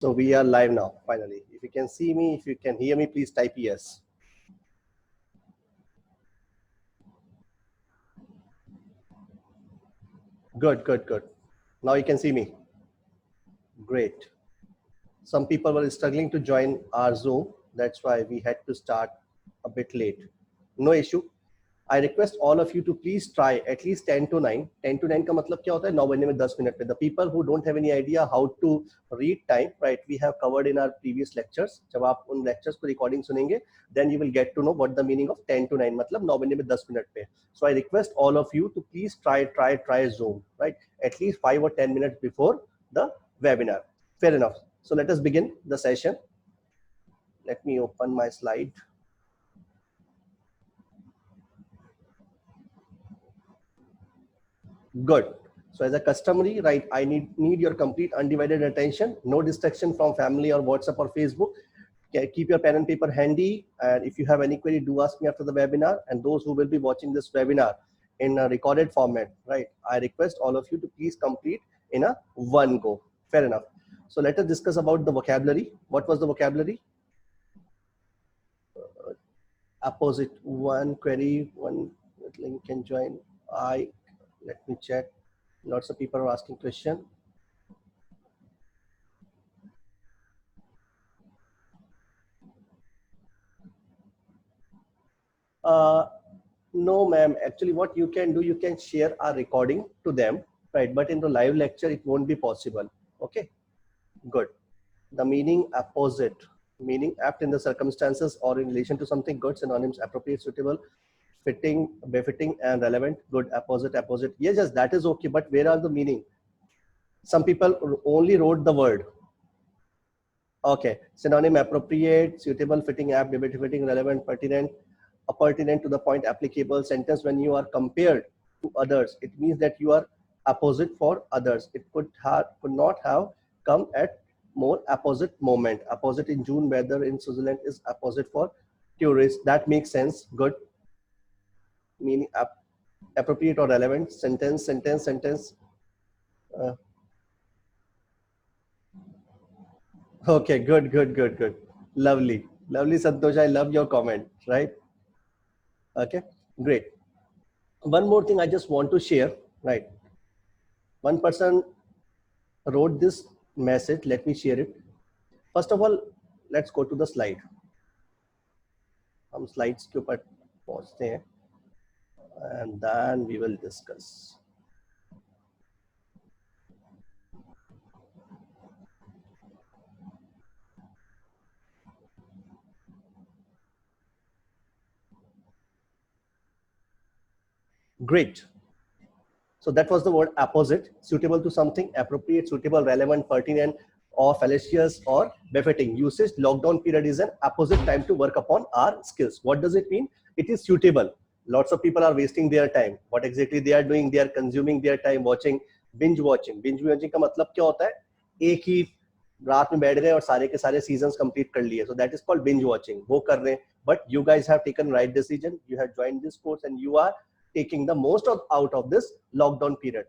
So we are live now, finally. If you can see me, if you can hear me, please type yes. Good, good, good. Now you can see me. Great. Some people were struggling to join our Zoom. That's why we had to start a bit late. No issue. I request all of you to please try at least 10 to 9. 10 to 9 का मतलब क्या होता है? 9 बजने में 10 minute पे. The people who don't have any idea how to read time, right? We have covered in our previous lectures. जब आप उन lectures को recording सुनेंगे, then you will get to know what the meaning of 10 to 9 मतलब 9 बजने में 10 minute पे. So I request all of you to please try Zoom, right? At least 5 or 10 minutes before the webinar. Fair enough. So let us begin the session. Let me open my slide. Good. So as a customary, right, I need your complete undivided attention, no distraction from family or WhatsApp or Facebook. Keep your pen and paper handy. And if you have any query, do ask me after the webinar. And those who will be watching this webinar in a recorded format, right, I request all of you to please complete in a one go. Fair enough. So let us discuss about the vocabulary. What was the vocabulary? Opposite, one query, one link can join. Let me check. Lots of people are asking question. No, ma'am. Actually, what you can do, you can share a recording to them, right? But in the live lecture, it won't be possible. Okay, good. The meaning opposite, meaning apt in the circumstances or in relation to something. Good, synonyms: appropriate, suitable, fitting, befitting, and relevant. Good, opposite, opposite. Yes, yes, that is okay. But where are the meaning? Some people only wrote the word. Okay, synonym: appropriate, suitable, fitting, apt, befitting, relevant, pertinent. A pertinent to the point, applicable sentence. When you are compared to others, it means that you are opposite for others. It could not have come at more opposite moment. Opposite in June weather in Switzerland is opposite for tourists. That makes sense. Good. Meaning appropriate or relevant. Sentence. Okay, good. Lovely, Santosh. I love your comment, right? Okay, great. One more thing I just want to share, right? One person wrote this message. Let me share it. First of all, let's go to the slide. हम slides के ऊपर पहुंचते हैं and then we will discuss. Great. So that was the word opposite, suitable to something, appropriate, suitable, relevant, pertinent, or fallacious or befitting. Usage: lockdown period is an opposite time to work upon our skills. What does it mean? It is suitable. Lots of people are wasting their time. What exactly they are doing? They are consuming their time watching binge watching. Binge watching का मतलब क्या होता है? एक ही रात में बैठ गए और सारे के सारे सीजन्स कंप्लीट कर लिए. So that is called binge watching. वो कर रहे हैं. But you guys have taken right decision. You have joined this course and you are taking the most out of this lockdown period.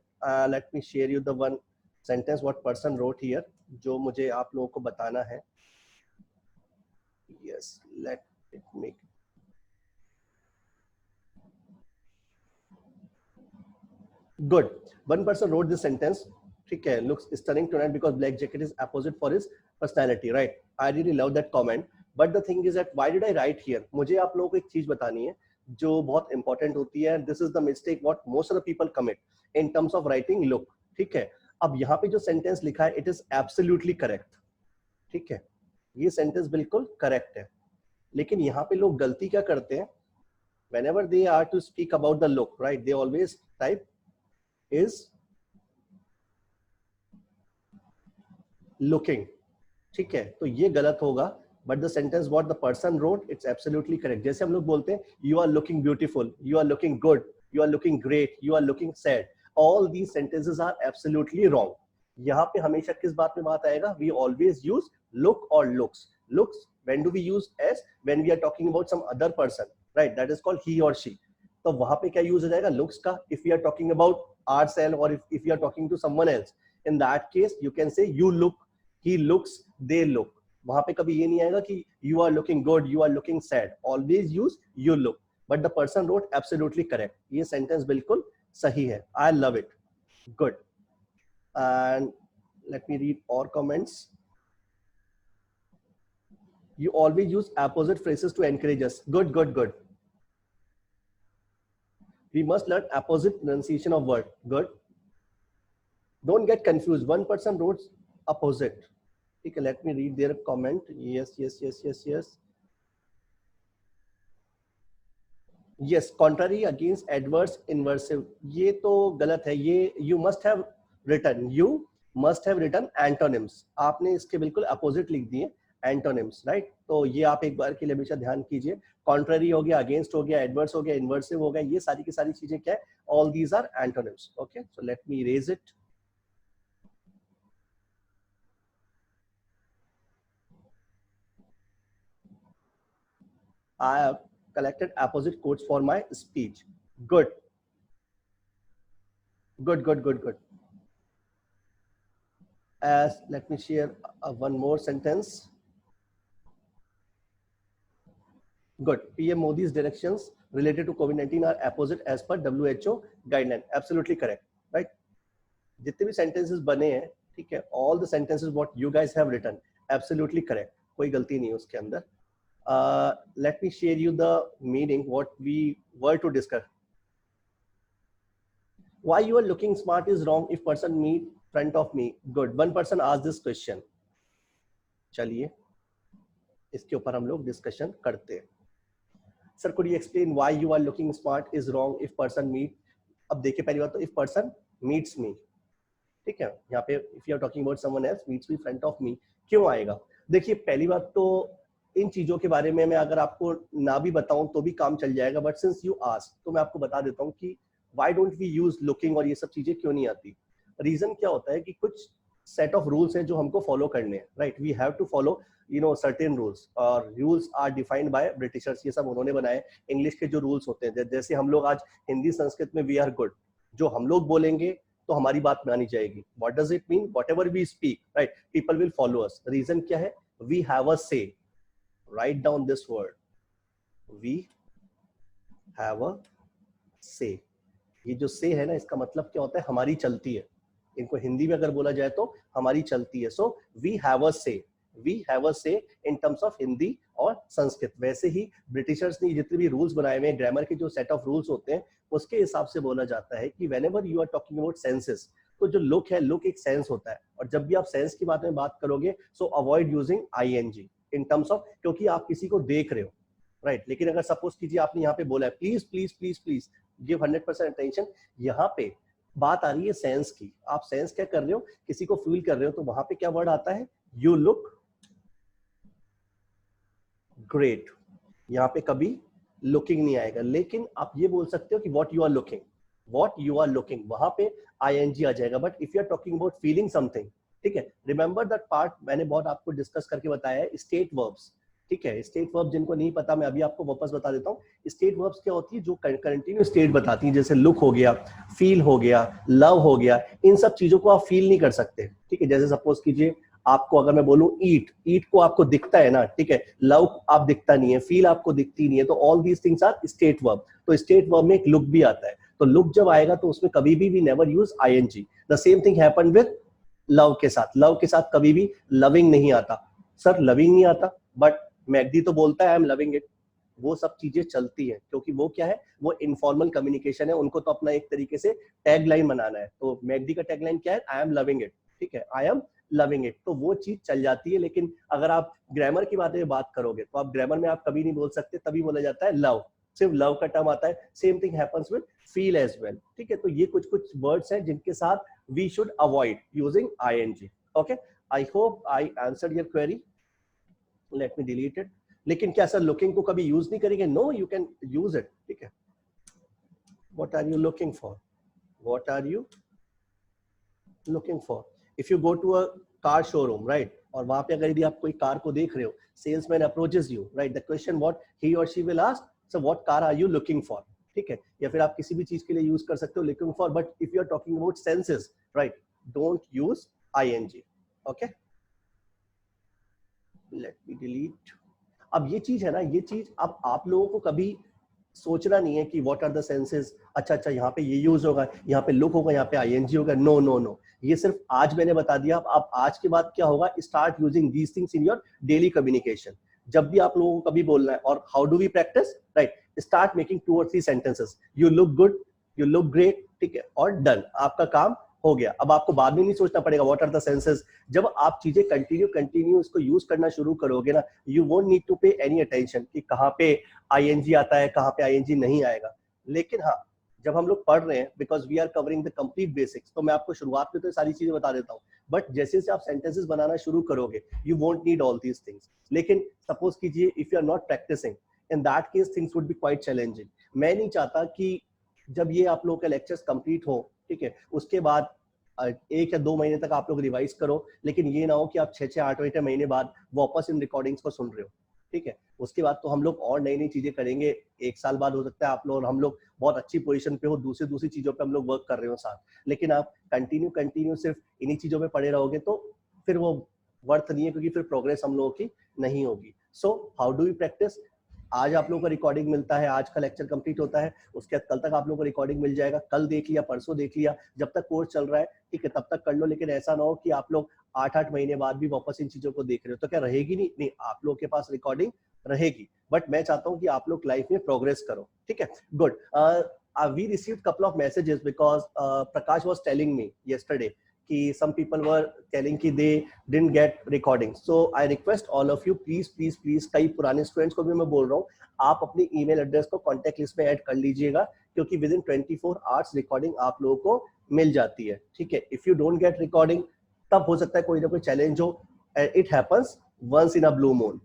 Let me share you the one sentence what person wrote here, जो मुझे आप लोगों को बताना है. Yes, let it make. Good. One person wrote this sentence. ठीक है, looks stunning tonight because black jacket is opposite for his personality, right? I really love that comment. But the thing is that why did I write here? मुझे आप लोगों को एक चीज बतानी है जो बहुत इंपॉर्टेंट होती है. This is the mistake what most of the people commit in terms of writing look. ठीक है, अब यहाँ पे जो सेंटेंस लिखा है इट इज एब्सोल्युटली करेक्ट. ठीक है, ये सेंटेंस बिल्कुल करेक्ट है. लेकिन यहाँ पे लोग गलती क्या करते हैं? whenever they are to speak about the look, right, they always type is looking. ठीक है, तो ये गलत होगा. But the sentence what the person wrote, it's absolutely correct. जैसे हम लोग बोलते हैं you are looking beautiful, you are looking good, you are looking great, you are looking sad. All these sentences are absolutely wrong. यहाँ पे हमेशा किस बात में बात आएगा? We always use look or looks. Looks, when do we use as? When we are talking about some other person, right? That is called he or she. तो वहाँ पे क्या use हो जाएगा? Looks का. If we are talking about ourselves or if we are talking to someone else, in that case you can say you look he looks, they look. वहां पे कभी ये नहीं आएगा कि you are looking good, you are looking sad. Always use you look. But the person wrote absolutely correct. ये sentence बिल्कुल सही है. I love it. Good. And let me read all comments. You always use opposite phrases to encourage us. Good, good, good. We must learn opposite pronunciation of word. Good. Don't get confused. One person wrote opposite. Okay, let me read their comment. Yes, yes, yes, yes, yes. Yes, contrary, against, adverse, inversive. ये तो गलत है. ये you must have written. You must have written antonyms. आपने इसके बिल्कुल opposite लिख दिए. Antonyms, right? तो ये आप एक बार के लिए हमेशा ध्यान कीजिए. Contrary हो गया, against हो गया, adverse हो गया, inversive हो गया. ये सारी की सारी चीजें क्या है? All these are antonyms. Okay, so let me erase it. I have collected opposite quotes for my speech. Good. Good, good, good, good. As let me share one more sentence. Good. PM Modi's directions related to COVID-19 are opposite as per WHO guideline. Absolutely correct. Right? जितने भी sentences बने हैं, ठीक है? All the sentences what you guys have written, absolutely correct. कोई गलती नहीं है उसके अंदर. Let me share you the meaning what we were to discuss. Why you are looking smart is wrong if person meet front of me. Good. One person asked this question. चलिए इसके ऊपर हम लोग डिस्कशन करते हैं. Sir, could you explain why you are looking smart is wrong if person meet? अब देखिए पहली बात तो if person meets me, ठीक है, यहाँ पे if you are talking about someone else meets me front of me, क्यों आएगा? देखिए पहली बात तो इन चीजों के बारे में मैं अगर आपको ना भी बताऊं तो भी काम चल जाएगा, बट सिंस यू आस्क तो मैं आपको बता देता हूँ कि why don't we use looking और ये सब चीजें क्यों नहीं आती. रीजन क्या होता है कि कुछ सेट ऑफ रूल्स हैं जो हमको फॉलो करने हैं, right. We have to follow certain rules, और rules are defined by Britishers. ये सब उन्होंने बनाए. इंग्लिश के जो रूल्स होते हैं, जैसे हम लोग आज हिंदी संस्कृत में वी आर गुड, जो हम लोग बोलेंगे तो हमारी बात मानी जाएगी. What does it mean? Whatever we speak, right, people will follow us. Reason क्या है? We have a say. Write down this word, we have a say. ये जो से है ना, इसका मतलब क्या होता है? हमारी चलती है. इनको हिंदी में अगर बोला जाए तो हमारी चलती है. सो वी हैव अ से. वी हैव अ से इन टर्म्स ऑफ हिंदी और संस्कृत. वैसे ही ब्रिटिशर्स ने जितने भी रूल्स बनाए हुए हैं, ग्रामर के जो सेट ऑफ रूल्स होते हैं, उसके हिसाब से बोला जाता है कि whenever you are talking about senses, तो जो लुक है, लुक एक सेंस होता है. और जब भी आप सेंस की बात में बात करोगे, so avoid using ING in terms of, क्योंकि आप किसी को देख रहे हो, राइट. लेकिन अगर सपोज कीजिए आपने यहाँ पे बोला है please please please please give 100% attention, यहाँ पे बात आ रही है सेंस की. आप सेंस क्या कर रहे हो? किसी को फील कर रहे हो. तो वहां पे क्या वर्ड आता है? You look great. यहाँ पे कभी लुकिंग नहीं आएगा. लेकिन आप ये बोल सकते हो कि what you are looking, what you are looking, वहां पे आईएनजी आ जाएगा. But if you are talking about feeling something, ठीक है, रिमेंबर दैट पार्ट मैंने बहुत आपको डिस्कस करके बताया है. स्टेट वर्ब्स, ठीक है. स्टेट वर्ब जिनको नहीं पता, मैं अभी आपको वापस बता देता हूँ. स्टेट वर्ब्स क्या होती है? जो कंटिन्यू स्टेट बताती है. जैसे लुक हो गया, फील हो गया, लव हो गया. इन सब चीजों को आप फील नहीं कर सकते, ठीक है. जैसे सपोज कीजिए आपको अगर मैं बोलूं ईट, ईट को आपको दिखता है ना, ठीक है. लव आप दिखता नहीं है, फील आपको दिखती नहीं है. तो all these things are state verb. तो स्टेट वर्ब में एक लुक भी आता है. तो लुक जब आएगा तो उसमें कभी भी we never use ING. The same thing happen with love के साथ. लव के साथ कभी भी लविंग नहीं आता. सर लविंग नहीं आता, बट मैगडी तो बोलता है आई एम लविंग इट. वो सब चीजें चलती हैं, क्योंकि वो क्या है? वो इनफॉर्मल कम्युनिकेशन है. उनको तो अपना एक तरीके से टैग लाइन बनाना है. तो मैगडी का टैग लाइन क्या है? आई एम लविंग इट, ठीक है, आई एम लविंग इट. तो वो चीज चल जाती है. लेकिन अगर आप ग्रामर की बात करोगे तो आप ग्रामर में आप कभी नहीं बोल सकते. तभी बोला जाता है लव, सिर्फ लव का टर्म आता है. Same thing happens with feel as well, ठीक है. तो ये कुछ कुछ वर्ड्स हैं जिनके साथ we should avoid using ING. Okay, I hope I answered your query. Let me delete it. लेकिन क्या सर लुकिंग को कभी यूज नहीं करेंगे? No, you can use it, ठीक है. What are you looking for? What are you looking for? If you go to a car showroom, right, और वहां पे अगर यदि आप कोई कार को देख रहे हो, salesman approaches you, right, the question what he और she will ask, so what car are you looking for, ठीक है. या फिर आप किसी भी चीज के लिए यूज कर सकते हो looking for. But if you are talking about senses, right, don't use ING. Okay, let me delete. अब ये चीज है ना, ये चीज अब आप लोगों को कभी सोचना नहीं है कि व्हाट आर द सेंसेस, अच्छा अच्छा यहाँ पे ये यूज होगा, यहाँ पे लुक होगा, यहाँ पे आईएनजी होगा। नो नो नो, ये सिर्फ आज मैंने बता दिया। अब आज के बाद क्या होगा, start using these things in your daily communication. जब भी आप लोगों को कभी बोलना है, और how do we practise, right, start making 2 or 3 sentences, you look good, you look great, ठीक है, और डन, आपका काम हो गया। अब आपको बाद में नहीं सोचना पड़ेगा व्हाट आर द सेंसेस। जब आप चीजें कंटिन्यू इसको यूज करना शुरू करोगे ना, यू वोंट नीड टू पे एनी अटेंशन कि कहाँ पे आईएनजी आता है, कहाँ पे आईएनजी नहीं आएगा। लेकिन हाँ, जब हम लोग पढ़ रहे हैं, because we are covering the complete basics, तो मैं आपको शुरुआत में तो सारी चीजें बता देता हूँ, बट जैसे जैसे आप सेंटेंसेस बनाना शुरू करोगे, you won't need all these things. लेकिन सपोज कीजिए if you are not practising, in that case things would be quite challenging. मैं नहीं चाहता कि जब ये आप लोगों के लेक्चर्स कंप्लीट हो, ठीक है, उसके बाद 1 या 2 महीने तक आप लोग रिवाइज करो, लेकिन ये ना हो कि आप 6-8 महीने बाद वापस इन रिकॉर्डिंग्स को सुन रहे हो, ठीक है। उसके बाद तो हम लोग और नई नई चीजें करेंगे। 1 साल बाद हो सकता है आप लोग और हम लोग बहुत अच्छी पोजीशन पे हो, दूसरी चीजों पे हम लोग वर्क कर रहे हो साथ, लेकिन आप कंटिन्यू सिर्फ इन्हीं चीजों में पड़े रहोगे तो फिर वो वर्थ नहीं है, क्योंकि फिर प्रोग्रेस हम लोगों की नहीं होगी। So how do we practise, आज आप लोगों को रिकॉर्डिंग मिलता है, आज का लेक्चर कंप्लीट होता है, उसके बाद कल तक आप लोगों को रिकॉर्डिंग मिल जाएगा, कल देख लिया, परसों देख लिया, जब तक कोर्स चल रहा है, ठीक है, तब तक कर लो। लेकिन ऐसा ना हो कि आप लोग 8-8 महीने बाद भी वापस इन चीजों को देख रहे हो, तो क्या रहेगी नहीं? नहीं, आप लोगों के पास रिकॉर्डिंग रहेगी, बट मैं चाहता हूँ कि आप लोग लाइफ में प्रोग्रेस करो, ठीक है। Good. we received couple of messages because Prakash was telling me yesterday कि some people were telling कि they didn't get recording, so I request all of you please, कई पुराने स्टूडेंट्स को भी मैं बोल रहा हूँ, आप अपनी ईमेल एड्रेस को कॉन्टेक्ट लिस्ट में ऐड कर लीजिएगा, क्योंकि विद इन 24 आवर्स रिकॉर्डिंग आप लोगों को मिल जाती है, ठीक है। If you don't get recording, तब हो सकता है कोई ना कोई चैलेंज हो, it happens once in a blue moon,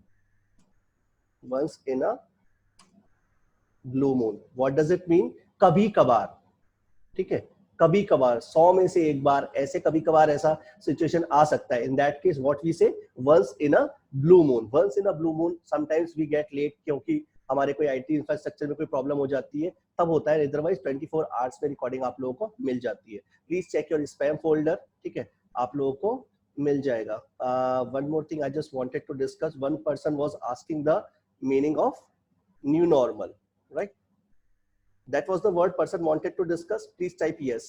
once in a blue moon. What does it mean? कभी कभार, ठीक है, कभी कभार, 100 में से एक बार, ऐसे कभी कभार ऐसा सिचुएशन आ सकता है। In that case what we say, once in a blue moon. Once in a blue moon, sometimes we get late, क्योंकि हमारे कोई आईटी इंफ्रास्ट्रक्चर में कोई प्रॉब्लम हो जाती है, तब होता है। अदरवाइज 24 आवर्स में रिकॉर्डिंग आप लोगों को मिल जाती है। Please check your spam folder, ठीक है, आप लोगों को मिल जाएगा। One more thing I just wanted to discuss, one person was asking the meaning of new normal, right? That was the word person wanted to discuss. Please type yes.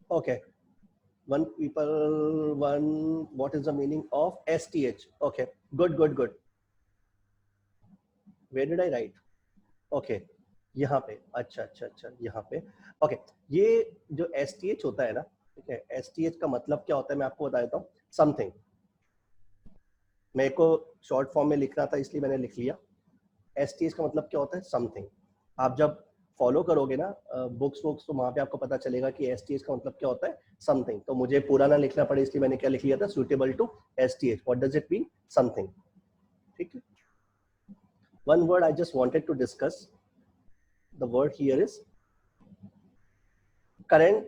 Okay. What is the meaning of STH? Okay. Good. Where did I write? Okay. यहाँ पे, अच्छा, यहाँ पे। Okay, ये जो STH होता है ना, ठीक है, STH का मतलब क्या होता है मैं आपको बता देता हूँ। समथिंग, मेरे को शॉर्ट फॉर्म में लिखना था इसलिए मैंने लिख लिया। STH का मतलब क्या होता है? समथिंग। आप जब फॉलो करोगे ना बुक्स तो वहां पे आपको पता चलेगा कि STH का मतलब क्या होता है, समथिंग। तो मुझे पूरा ना लिखना पड़े इसलिए मैंने क्या लिख लिया था, suitable to STH। What does it mean? Something, ठीक है। One word I just wanted to discuss, the word here is current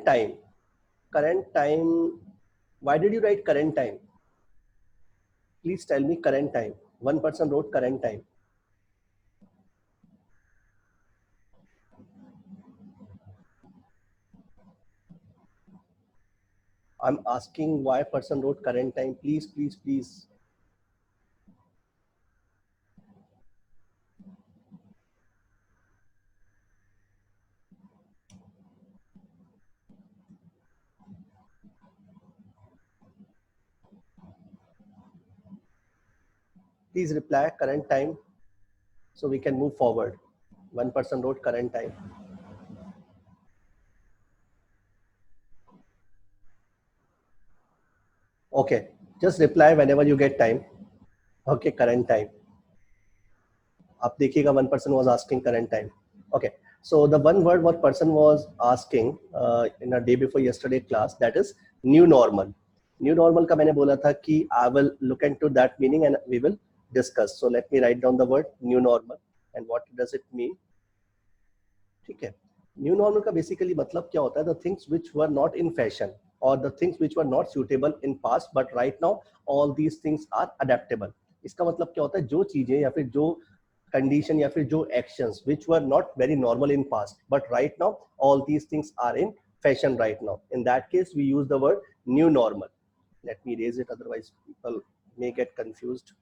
time. Why did you write current time? Please tell me current time. One person wrote current time. I'm asking why person wrote current time. Please. Please reply current time so we can move forward. One person wrote current time. Okay, just reply whenever you get time. Okay, current time. आप देखिएगा, one person was asking current time. Okay, so the one word what person was asking in a day before yesterday class, that is new normal. New normal का मैंने बोला था कि I will look into that meaning and we will discuss. So let me write down the word new normal and what does it mean. ठीक है, new normal का basically मतलब क्या होता है? The things which were not in fashion और the things which were not suitable in past but right now all these things are adaptable. इसका मतलब क्या होता है? जो चीजें या फिर जो condition या फिर जो actions which were not very normal in past, but right now all these things are in fashion right now. In that case we use the word new normal. Let me erase it, otherwise people may get confused.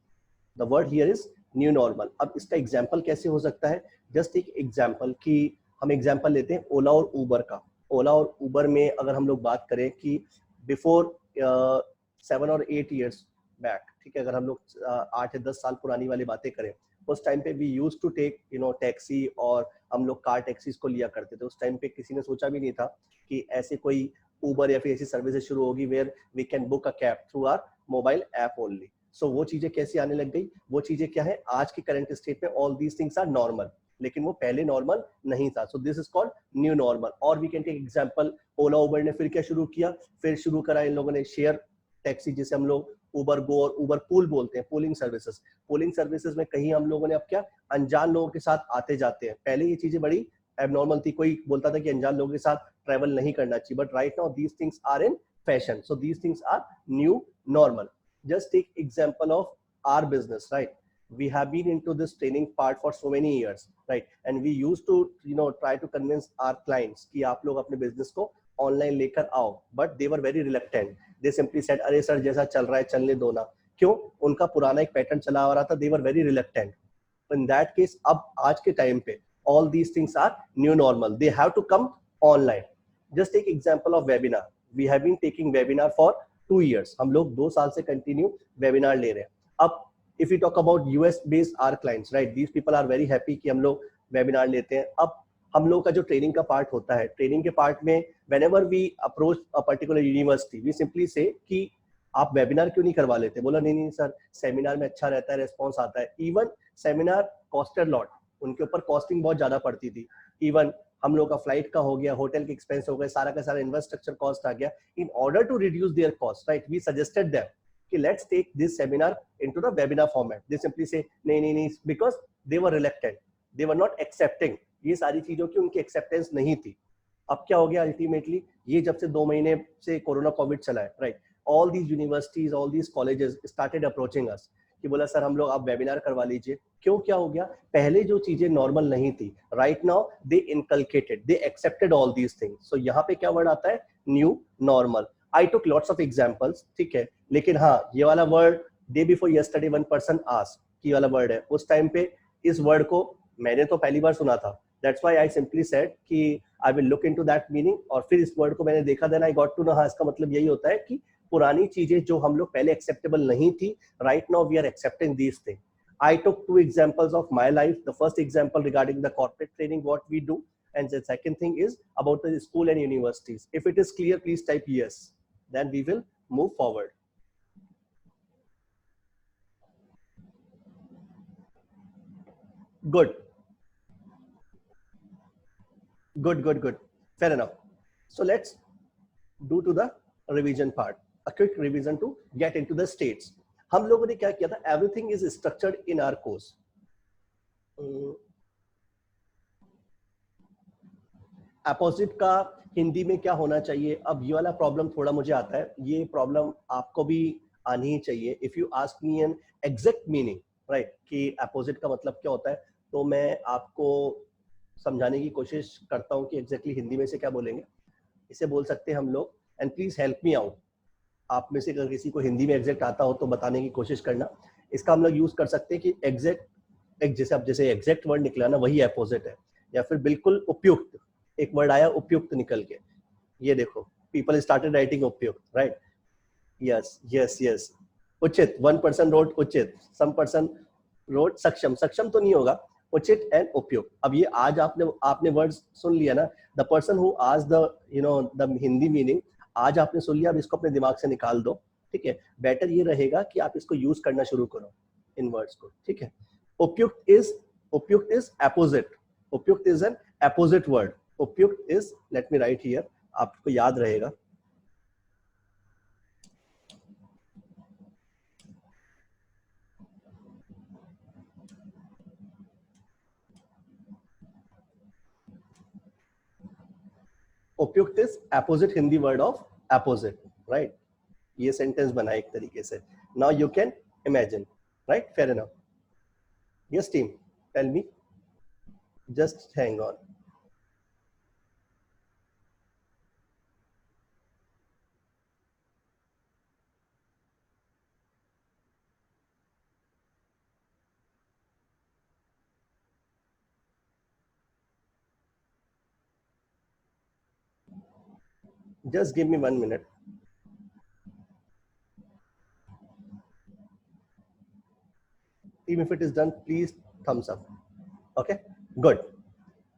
The word here is new normal. अब इसका example कैसे हो सकता है? Just एक example कि हम example लेते हैं ओला और ऊबर का. ओला और ऊबर में अगर हम लोग बात करें कि बिफोर 7 और 8 ईयर्स बैक, ठीक है, अगर हम लोग 8 या 10 साल पुरानी वाली बातें करें, उस टाइम पे we use to take taxi, और हम लोग कार टैक्सीज को लिया करते थे. उस टाइम पे किसी ने सोचा भी नहीं था कि ऐसे कोई ऊबर या फिर ऐसी सर्विसेज शुरू होगी where we can book a cab through our mobile app only. So वो चीजें कैसे आने लग गई? वो चीजें क्या है, आज के करंट स्टेट में all these things are normal, लेकिन वो पहले नॉर्मल नहीं था. So this is called new normal. और we can take example, Ola Uber ने फिर क्या शुरू किया? फिर शुरू करा इन लोगों ने शेयर टैक्सी, जिसे हम लोग उबर गो और उबर पूल बोलते हैं, पूलिंग सर्विसेज. पूलिंग सर्विसेज में कहीं हम लोगों ने अब क्या, अनजान लोगों के साथ आते जाते हैं. पहले ये चीजें बड़ी एबनॉर्मल थी, कोई बोलता था कि अनजान लोगों के साथ ट्रैवल नहीं करना चाहिए, but right now these things are in fashion. So these things are new normal. Just take example of our business, right? We have been into this training part for so many years, right? And we used to try to convince our clients कि आप लोग अपने business को online लेकर आओ, but they were very reluctant. They simply said, अरे sir जैसा चल रहा है चलने दो ना. क्यों? उनका पुराना एक पैटर्न चला आ रहा था. They were very reluctant. In that case, अब आज के टाइम पे all these things are new normal. They have to come online. Just take example of webinar. We have been taking webinar for 2 years. हम लोग 2 साल से continue webinar ले रहे हैं. अब if you talk about US based our clients, right, these people are very happy कि हम लोग वेबिनार लेते हैं. अब हम लोग का जो ट्रेनिंग का पार्ट होता है, ट्रेनिंग के पार्ट में whenever we approach a particular university, we simply say कि आप वेबिनार क्यों नहीं करवा लेते? बोला नहीं नहीं सर, सेमिनार में अच्छा रहता है, रेस्पॉन्स आता है. इवन सेमिनार कॉस्टेड लॉट, उनके ऊपर कॉस्टिंग बहुत ज्यादा पड़ती थी. इवन हम लोग का फ्लाइट का हो गया, होटल के एक्सपेंस हो गए, सारा का सारा इंफ्रास्ट्रक्चर कॉस्ट आ गया. In order to reduce their cost, right, we suggested them कि let's take this seminar into the webinar format. They simply say नहीं नहीं नहीं, because they were reluctant, they were not accepting. ये सारी चीजों की उनकी एक्सेप्टेंस नहीं थी. अब क्या हो गया अल्टीमेटली, ये जब से 2 महीने से कोरोना कोविड चला है, right, all these universities, all these colleges started approaching us कि बोला सर हम लोग आप वेबिनार करवा लीजिए. क्यों? क्या हो गया? पहले जो चीजें नॉर्मल नहीं थी, right now they inculcated, they accepted all these things. So यहाँ पे क्या वर्ड आता है? New normal. I took lots of examples, ठीक है, लेकिन हाँ, ये वाला word day before yesterday one person asked, ये वाला वर्ड है. उस टाइम पे इस वर्ड को मैंने तो पहली बार सुना था. That's why I simply said कि I will look into that meaning. और फिर इस वर्ड को मैंने देखा, then I got to know, हाँ इसका मतलब यही होता है कि पुरानी चीजें जो हम लोग पहले एक्सेप्टेबल नहीं थी, right now we are accepting these thing. I took 2 examples of my life. The first example regarding the corporate training, what we do, and the second thing is about the school and universities. If it is clear, please type yes. Then we will move forward. Good. Good. Fair enough. So let's do to the revision part. A quick revision to get into the states. हम लोगों ने क्या किया था? Everything is structured in our course. Opposite का हिंदी में क्या होना चाहिए? अब ये वाला प्रॉब्लम थोड़ा मुझे आता है, ये प्रॉब्लम आपको भी आनी ही चाहिए. If you ask me an exact meaning, right, कि अपोजिट का मतलब क्या होता है, तो मैं आपको समझाने की कोशिश करता हूँ कि एग्जैक्टली हिंदी में से क्या बोलेंगे. इसे बोल सकते हैं हम लोग, and please help me out. आप में से अगर किसी को हिंदी में एग्जैक्ट आता हो तो बताने की कोशिश करना. इसका हम लोग यूज कर सकते हैं कि एग्जैक्ट, जैसे अब जैसे एग्जैक्ट वर्ड निकला ना, वही अपोजिट है. या फिर बिल्कुल उपयुक्त, एक वर्ड आया उपयुक्त निकल के, ये देखो, पीपल स्टार्टेड राइटिंग उपयुक्त, राइट. यस. उचित, 1 person wrote उचित, some person wrote सक्षम. सक्षम तो नहीं होगा, उचित एंड उपयुक्त. अब ये आज आपने वर्ड सुन लिया ना, द पर्सन हु आज द हिंदी मीनिंग आज आपने सुन लिया. अब इसको अपने दिमाग से निकाल दो, ठीक है. बेटर ये रहेगा कि आप इसको यूज करना शुरू करो, इन वर्ड्स को, ठीक है. उपयुक्त इज अपोजिट. उपयुक्त इज एन अपोजिट वर्ड. उपयुक्त is, late me write here, आपको याद रहेगा. उपयुक्त is opposite Hindi word of opposite, right. ये सेंटेंस बना एक तरीके से. Now you can imagine, right. Fair enough. Yes team. Tell me. Just hang on. Just give me 1 minute. Even if it is done, please thumbs up. Okay, good.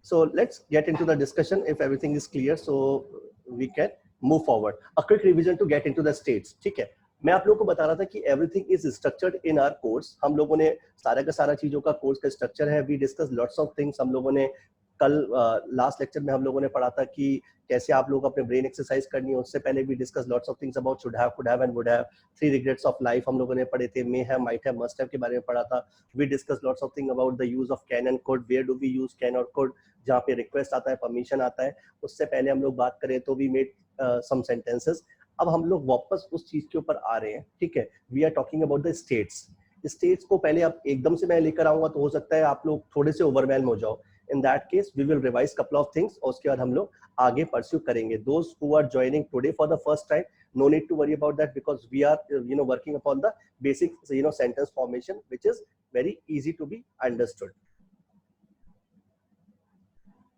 So let's get into the discussion if everything is clear, so we can move forward. A quick revision to get into the states. ठीक है, मैं आप लोगों को बता रहा था कि everything is structured in our course. हम लोगों ने सारा का सारा चीजों का कोर्स का स्ट्रक्चर है. We discussed lots of things. हम लोगों ने कल लास्ट लेक्चर में हम लोगों ने पढ़ा था कि कैसे आप लोग अपने ब्रेन एक्सरसाइज करनी है. उससे पहले भी discuss lots of things about should have, could have and would have. 3 regrets of life हम लोगों ने पढ़े थे. May have, might have, must have के बारे में पढ़ा था. We discuss lots of thing about the use of can and could. Where do we use can और कुड, जहाँ पे रिक्वेस्ट आता है, परमिशन आता है. उससे पहले हम लोग बात करें तो वी मेड सम सेंटेंसेस. अब हम लोग वापस उस चीज के ऊपर आ रहे हैं. ठीक है, we are talking about the states. States को पहले अब एकदम से मैं लेकर आऊंगा तो हो सकता है आप लोग थोड़े से ओवरवेल्म हो जाओ. In that case, we will revise couple of things. और उसके बाद हम लोग आगे pursue करेंगे. Those who are joining today for the first time, no need to worry about that because we are, working upon the basic, sentence formation, which is very easy to be understood.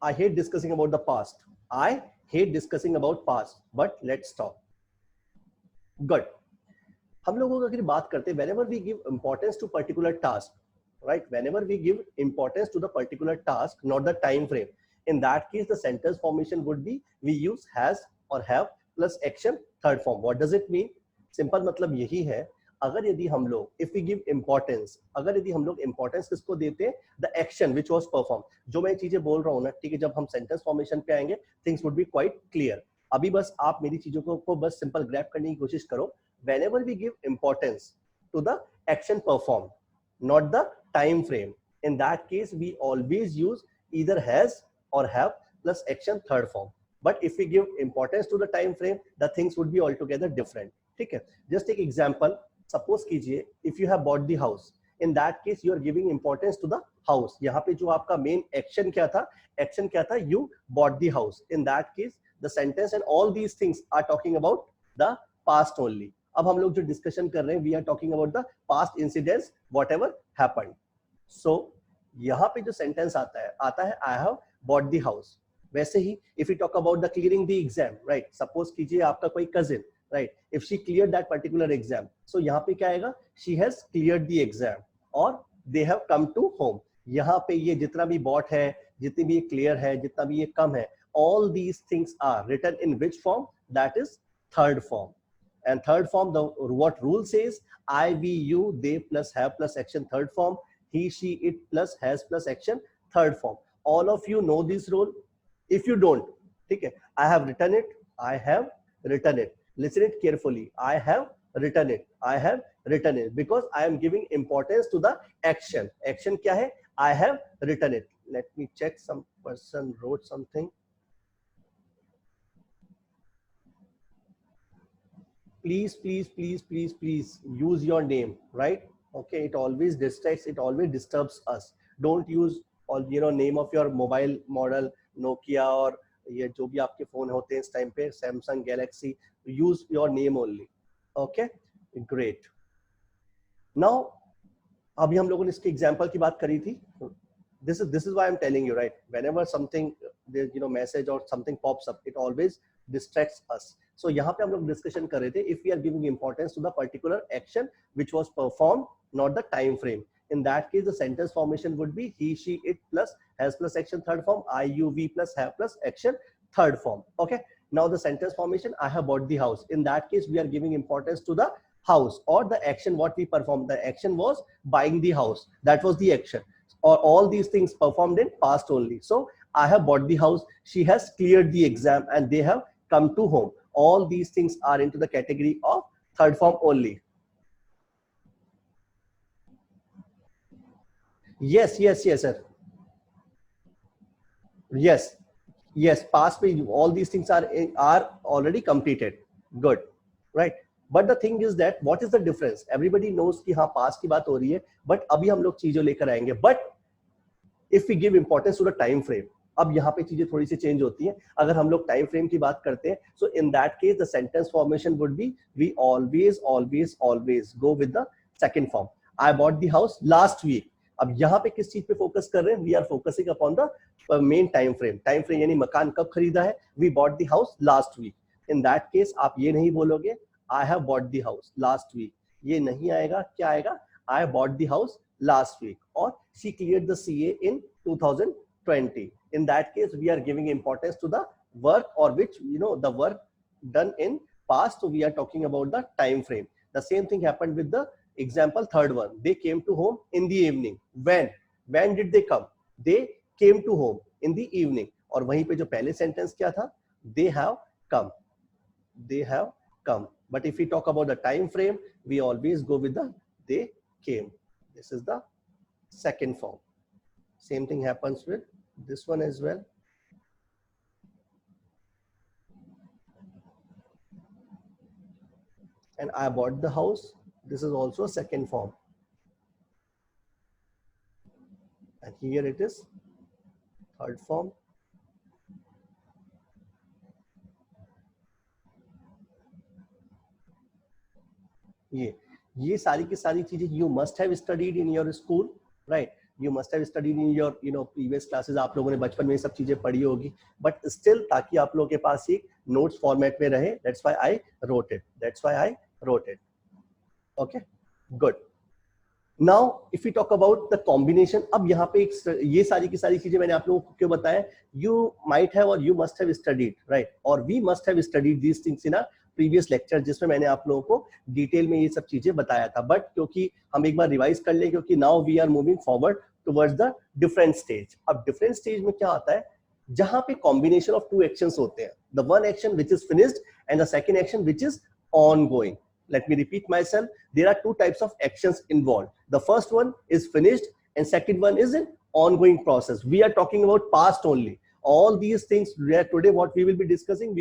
I hate discussing about the past. I hate discussing about past. But let's talk. Good. हम लोगों को अगर बात करते हैं, whenever we give importance to particular task, right, whenever we give importance to the particular task, not the time frame, in that case the sentence formation would be we use has or have plus action third form. What does it mean? Simple मतलब यही है. अगर यदि हम लोग if we give importance, अगर यदि हम लोग importance किसको देते हैं, the action which was performed. जो मैं चीजें बोल रहा हूँ ना, ठीक है, जब हम sentence formation पे आएंगे things would be quite clear. अभी बस आप मेरी चीजों को बस सिंपल ग्रैब करने की कोशिश करो. Whenever we give importance to the action performed, not the time frame, in that case we always use either has or have plus action third form. But if we give importance to the time frame, the things would be altogether different. ठीक है, just take example. Suppose कीजिए if you have bought the house, in that case you are giving importance to the house. यहाँ पे जो आपका main action क्या था, you bought the house. In that case the sentence and all these things are talking about the past only. अब हम लोग जो डिस्कशन कर रहे हैं, we are talking about the past incidents whatever happened. So यहाँ पे जो सेंटेंस आता है I have bought the house. वैसे ही if you talk about the clearing the exam, right, suppose कीजिए आपका कोई cousin, right, if she clear that particular exam, so यहाँ पे क्या आएगा, she has cleared the exam और they have come to home. यहाँ पे ये जितना भी बॉट है, जितनी भी ये क्लियर है, जितना भी ये कम है, all these things are written in which form? That is third form. And third form, the what rule says, I, we, you, they plus have plus action third form, he, she, it plus has plus action third form. All of you know this rule. If you don't, okay, I have written it, I have written it. Listen it carefully. I have written it, I have written it, because I am giving importance to the action. Action क्या है? I have written it. Let me check, some person wrote something. Please use your name, right? Okay, it always distracts, it always disturbs us. Don't use all name of your mobile model, Nokia और ये जो भी आपके phone होते हैं इस time पे, Samsung Galaxy. Use your name only. Okay, great. Now अभी हम लोगों ने इसके एग्जांपल की बात करी थी. This is why I'm telling you, right? Whenever something message or something pops up, it always distracts us. So यहाँ पे हम लोग डिस्कशन कर रहे थे, if we are giving importance to the particular action which was performed, not the time frame. In that case, the sentence formation would be he, she, it plus has plus action third form, I, you, we plus have plus action third form. Okay. Now the sentence formation, I have bought the house. In that case, we are giving importance to the house or the action what we performed. The action was buying the house. That was the action. Or all these things performed in past only. So I have bought the house, she has cleared the exam, and they have come to home. All these things are into the category of third form only. Yes, sir. Yes, past page, all these things are already completed. Good, right? But the thing is that what is the difference? Everybody knows कि हाँ past की बात हो रही है, but अभी हम लोग चीजों लेकर आएंगे. But if we give importance to the time frame, अब यहाँ पे चीजें थोड़ी सी चेंज होती हैं। अगर हम लोग टाइम फ्रेम की बात करते हैं, so in that case the sentence formation would be we always always always go with the second form. I bought the house last week. अब यहाँ पे किस चीज पे फोकस कर रहे हैं? We are focusing upon the main time frame. Time frame यानी मकान कब खरीदा है? We bought the house last week. In that case आप ये नहीं बोलोगे I have bought the house last week, ये नहीं आएगा। क्या आएगा? I bought the house last week, or she cleared the CA in 2020. In that case, we are giving importance to the work, or which, you know, the work done in past. So we are talking about the time frame. The same thing happened with the example third one. They came to home in the evening. When did they come? They came to home in the evening. और वहीं पे जो पहले sentence क्या था? They have come. They have come. But if we talk about the time frame, we always go with the they came. This is the second form. Same thing happens with this one as well. And I bought the house. This is also a second form. And here it is third form. ये सारी की सारी चीजें you must have studied in your school, right? You must have studied in your, you know, previous classes. आप लोगों ने बचपन में ये सब चीजें पढ़ी होगी, but still ताकि आप लोगों के पास एक notes format में रहे, that's why I wrote it. That's why I wrote it. Okay, good. Now if we talk about the combination, अब यहाँ पे ये सारी की सारी चीजें मैंने आप लोगों को क्यों बताया? You might have or you must have studied, right? Or we must have studied these things in a previous lecture, जिसमें मैंने आप लोगों को डिटेल में ये सब चीजें बताया था। बट क्योंकि हम एक बार रिवाइज कर लें, क्योंकि now we are moving forward towards the different stage. अब डिफरेंट स्टेज में क्या आता है? जहां पे कॉम्बिनेशन ऑफ टू एक्शंस होते हैं, the one action which is finished and the second action which is ongoing. Let me repeat myself. There are two types of actions involved. The first one is finished and second one is an ongoing process. We are talking about past only. All these things today what we will be discussing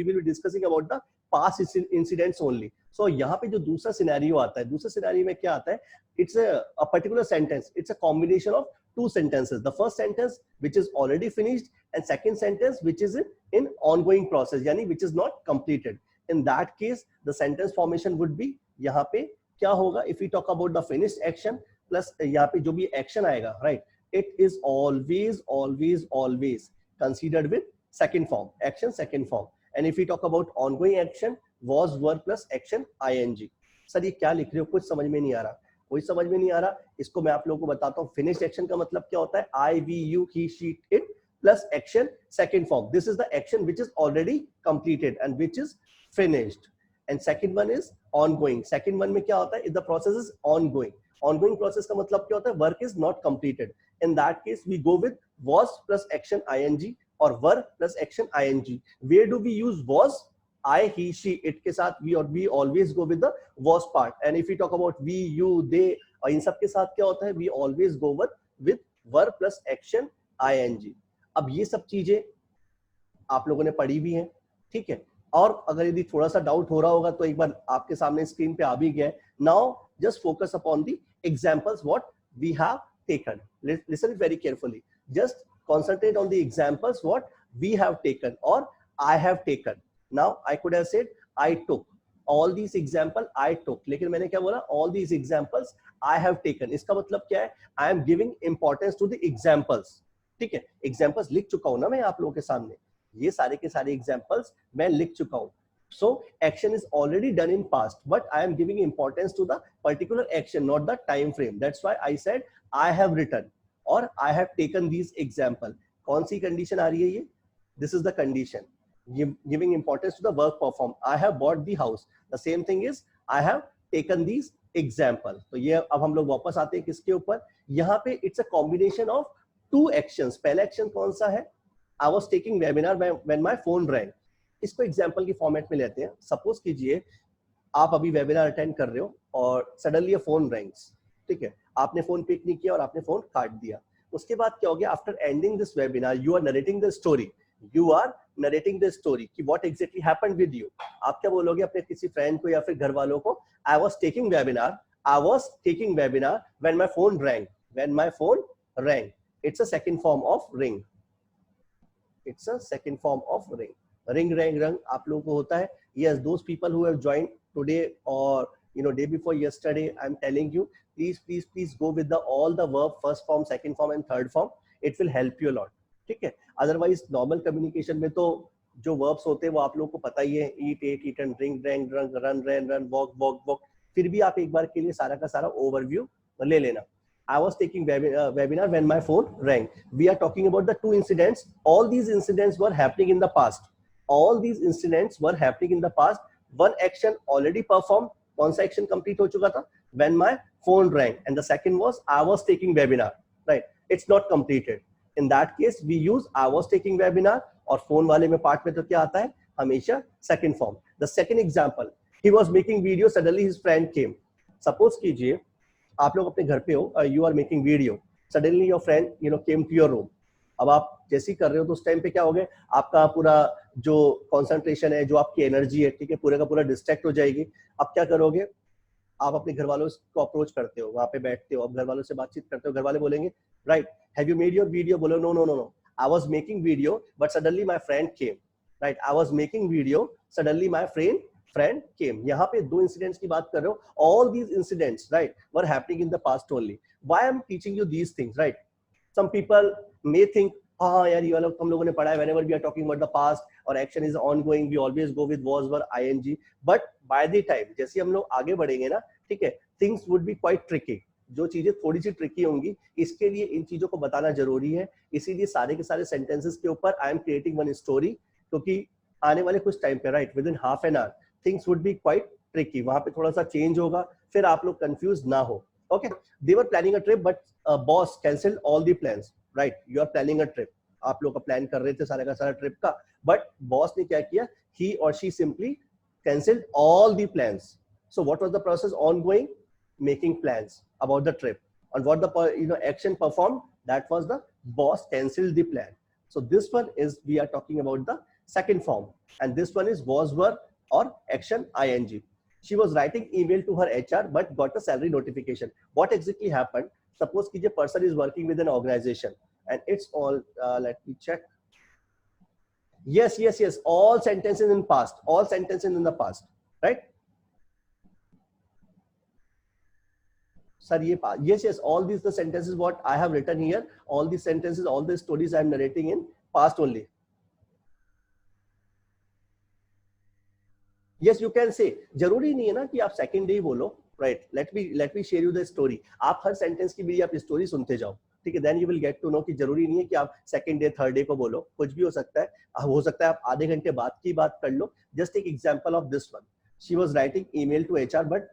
about the past incidents only. So यहाँ पे जो दूसरा scenario आता है, दूसरे scenario में क्या आता है? It's a particular sentence. It's a combination of two sentences. The first sentence which is already finished and second sentence which is in ongoing process, यानी which is not completed. In that case, the sentence formation would be यहाँ पे क्या होगा? If we talk about the finished action plus यहाँ पे जो भी action आएगा, right? It is always, always, always considered with second form, action second form. And if we talk about ongoing action, was, were plus action ing. Sir ये क्या लिख रहे हो? कुछ समझ में नहीं आ रहा। कोई समझ में नहीं आ रहा, इसको मैं आप लोगों को बताता हूँ। फिनिश्ड एक्शन का मतलब क्या होता है? I, we, you, he, she, it plus action second form. This is the action which is already completed and which is finished. And second one is ongoing. Second one में क्या होता है? If the process is ongoing. Ongoing process का मतलब क्या होता है? Work is not completed. In that case, we go with was plus action ing or were plus action ing. Where do we use was? I, he, she, it के साथ we always go with the was part. And if we talk about we, you, they, और इन सब के साथ क्या होता है? We always go with were plus action ing. अब ये सब चीजें आप लोगों ने पढ़ी भी हैं, ठीक है? और अगर यदि थोड़ा सा डाउट हो रहा होगा तो एक बार आपके सामने स्क्रीन पे आ भी गया है। Now just focus upon the examples what we have taken. Listen it very carefully, just concentrate on the examples what we have taken or I have taken. Now I could have said I took all these example, I took, लेकिन मैंने क्या बोला? All these examples I have taken. इसका मतलब क्या है? I am giving importance to the examples. ठीक है, examples लिख चुका हूं ना मैं आप लोगों के सामने, ये सारे के सारे examples मैं लिख चुका हूं. So action is already done in past, but I am giving importance to the particular action, not the time frame. That's why I said I have written or I have taken these example. कौन सी condition आ रही है ये? This is the condition. Giving importance to the work performed. I have bought the house. The same thing is I have taken these example. तो ये अब हम लोग वापस आते हैं किसके ऊपर? यहाँ पे it's a combination of two actions. पहला action कौन सा है? I was taking webinar when my phone rang. इसको एग्जाम्पल की फॉर्मेट में लेते हैं. सपोज कीजिए आप अभी वेबिनार अटेंड कर रहे हो और सडनली अ फोन रिंग्स, ठीक है, आपने फोन पिक नहीं किया और आपने फोन काट दिया. उसके बाद क्या हो गया? After ending this webinar you are narrating the story, कि what exactly happened with you. आप क्या बोलोगे अपने किसी फ्रेंड को या फिर घर वालों को? आई was taking webinar when my phone wrong. it's a second form of ring. It's a second form of ring. Ring, rang, rang आप लोगों को होता है. Yes, those people who have joined today or day before yesterday, I'm telling you, please go with all the verb, first form, second form and third form. It will help you a lot. ठीक है. Otherwise normal communication में तो जो verbs होते हैं वो आप लोगों को पता ही है. Eat, ate, eaten, drink, drank, drunk, run, ran, run, walk. फिर भी आप एक बार के लिए सारा का सारा overview ले लेना. I was taking webinar when my phone rang. We are talking about the two incidents. All these incidents were happening in the past. All these incidents were happening in the past. One action already performed. कौन सा action complete हो चुका था? When my phone rang. And the second was I was taking webinar. Right? It's not completed. In that case, we use I was taking webinar. और phone वाले में part में तो क्या आता है? हमेशा second form. The second example. He was making video. Suddenly his friend came. Suppose कीजिए आप लोग अपने घर पे हो, you are making video, suddenly your friend came to your room. अब आप जैसे ही कर रहे हो तो उस टाइम पे क्या हो गया, आपका पूरा जो कंसंट्रेशन है, जो आपकी एनर्जी है, ठीक है, पूरे का पूरा डिस्ट्रैक्ट हो जाएगी. अब क्या करोगे, आप अपने घर वालों को अप्रोच करते हो, वहां पे बैठते हो, अब घर वालों से बातचीत करते हो, घर वाले बोलेंगे right, have you made your video, बोलो no no no no, I was making video but suddenly my friend came. Right, I was making video suddenly my friend came. यहाँ पे दो इंसिडेंट्स की बात कर रहे हो. All these incidents, right, were happening in the past only. Why I'm teaching you these things, right? Some people may think, हाँ यार ये वाला हम लोगों ने पढ़ा है. Whenever we are talking about the past or action is ongoing, we always go with was, were, ing. But by the time जैसे हम लोग आगे बढ़ेंगे ना, ठीक है, things would be quite tricky. जो चीजें थोड़ी सी ट्रिकी होंगी, इसके लिए इन चीजों को बताना जरूरी है. इसीलिए सारे के सारे सेंटेंसेस के ऊपर I am creating one story, क्योंकि आने वाले कुछ टाइम पे, right, with in half an our things would be quite tricky. वहां पे थोड़ा सा चेंज होगा, फिर आप लोग कंफ्यूज ना हो. Okay, they were planning a trip but boss cancelled all the plans. Right, you are planning a trip. आप लोग का प्लान कर रहे थे सारा का सारा ट्रिप का, बट बॉस ने क्या किया, he or she simply cancelled all the plans. So what was the process ongoing? Making plans about the trip. And what the action performed? That was the boss cancelled the plan. So this one is, we are talking about the second form, and this one is was, were or action ing. She was writing email to her HR but got a salary notification. What exactly happened? Suppose कि person is working with an organization and it's all let me check. Yes, all sentences in past, all sentences in the past, right? Sir, yes, all these the sentences what I have written here, all these sentences, all the stories I am narrating in past only. Yes, you can say. जरूरी नहीं है ना कि आप second day ही बोलो. Right, let me share you the story. आप हर sentence की भी आप स्टोरी सुनते जाओ, ठीक है, then you will get to know कि जरूरी नहीं है कि आप सेकंड डे थर्ड डे को बोलो, कुछ भी हो सकता है. हो सकता है आप आधे घंटे बाद की बात कर लो. जस्ट एक example of this one. She was writing email to HR but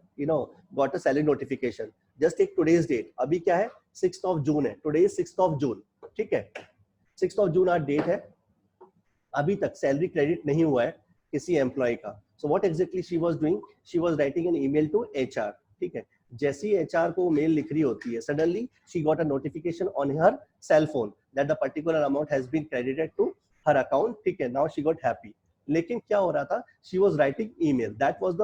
got a salary notification. Just एक टुडेज डेट, अभी क्या है, 6th of June है, today is 6th of June, ठीक है, 6th of June आज डेट है, अभी तक सैलरी क्रेडिट नहीं हुआ है किसी एम्प्लॉय का. So what exactly she was doing? She was writing an email to HR. ठीक है, जैसी HR को मेल लिख रही होती है, suddenly she got a notification on her cell phone that the particular amount has been credited to her account. ठीक है, now she got happy. लेकिन क्या हो रहा था? She was writing email. That was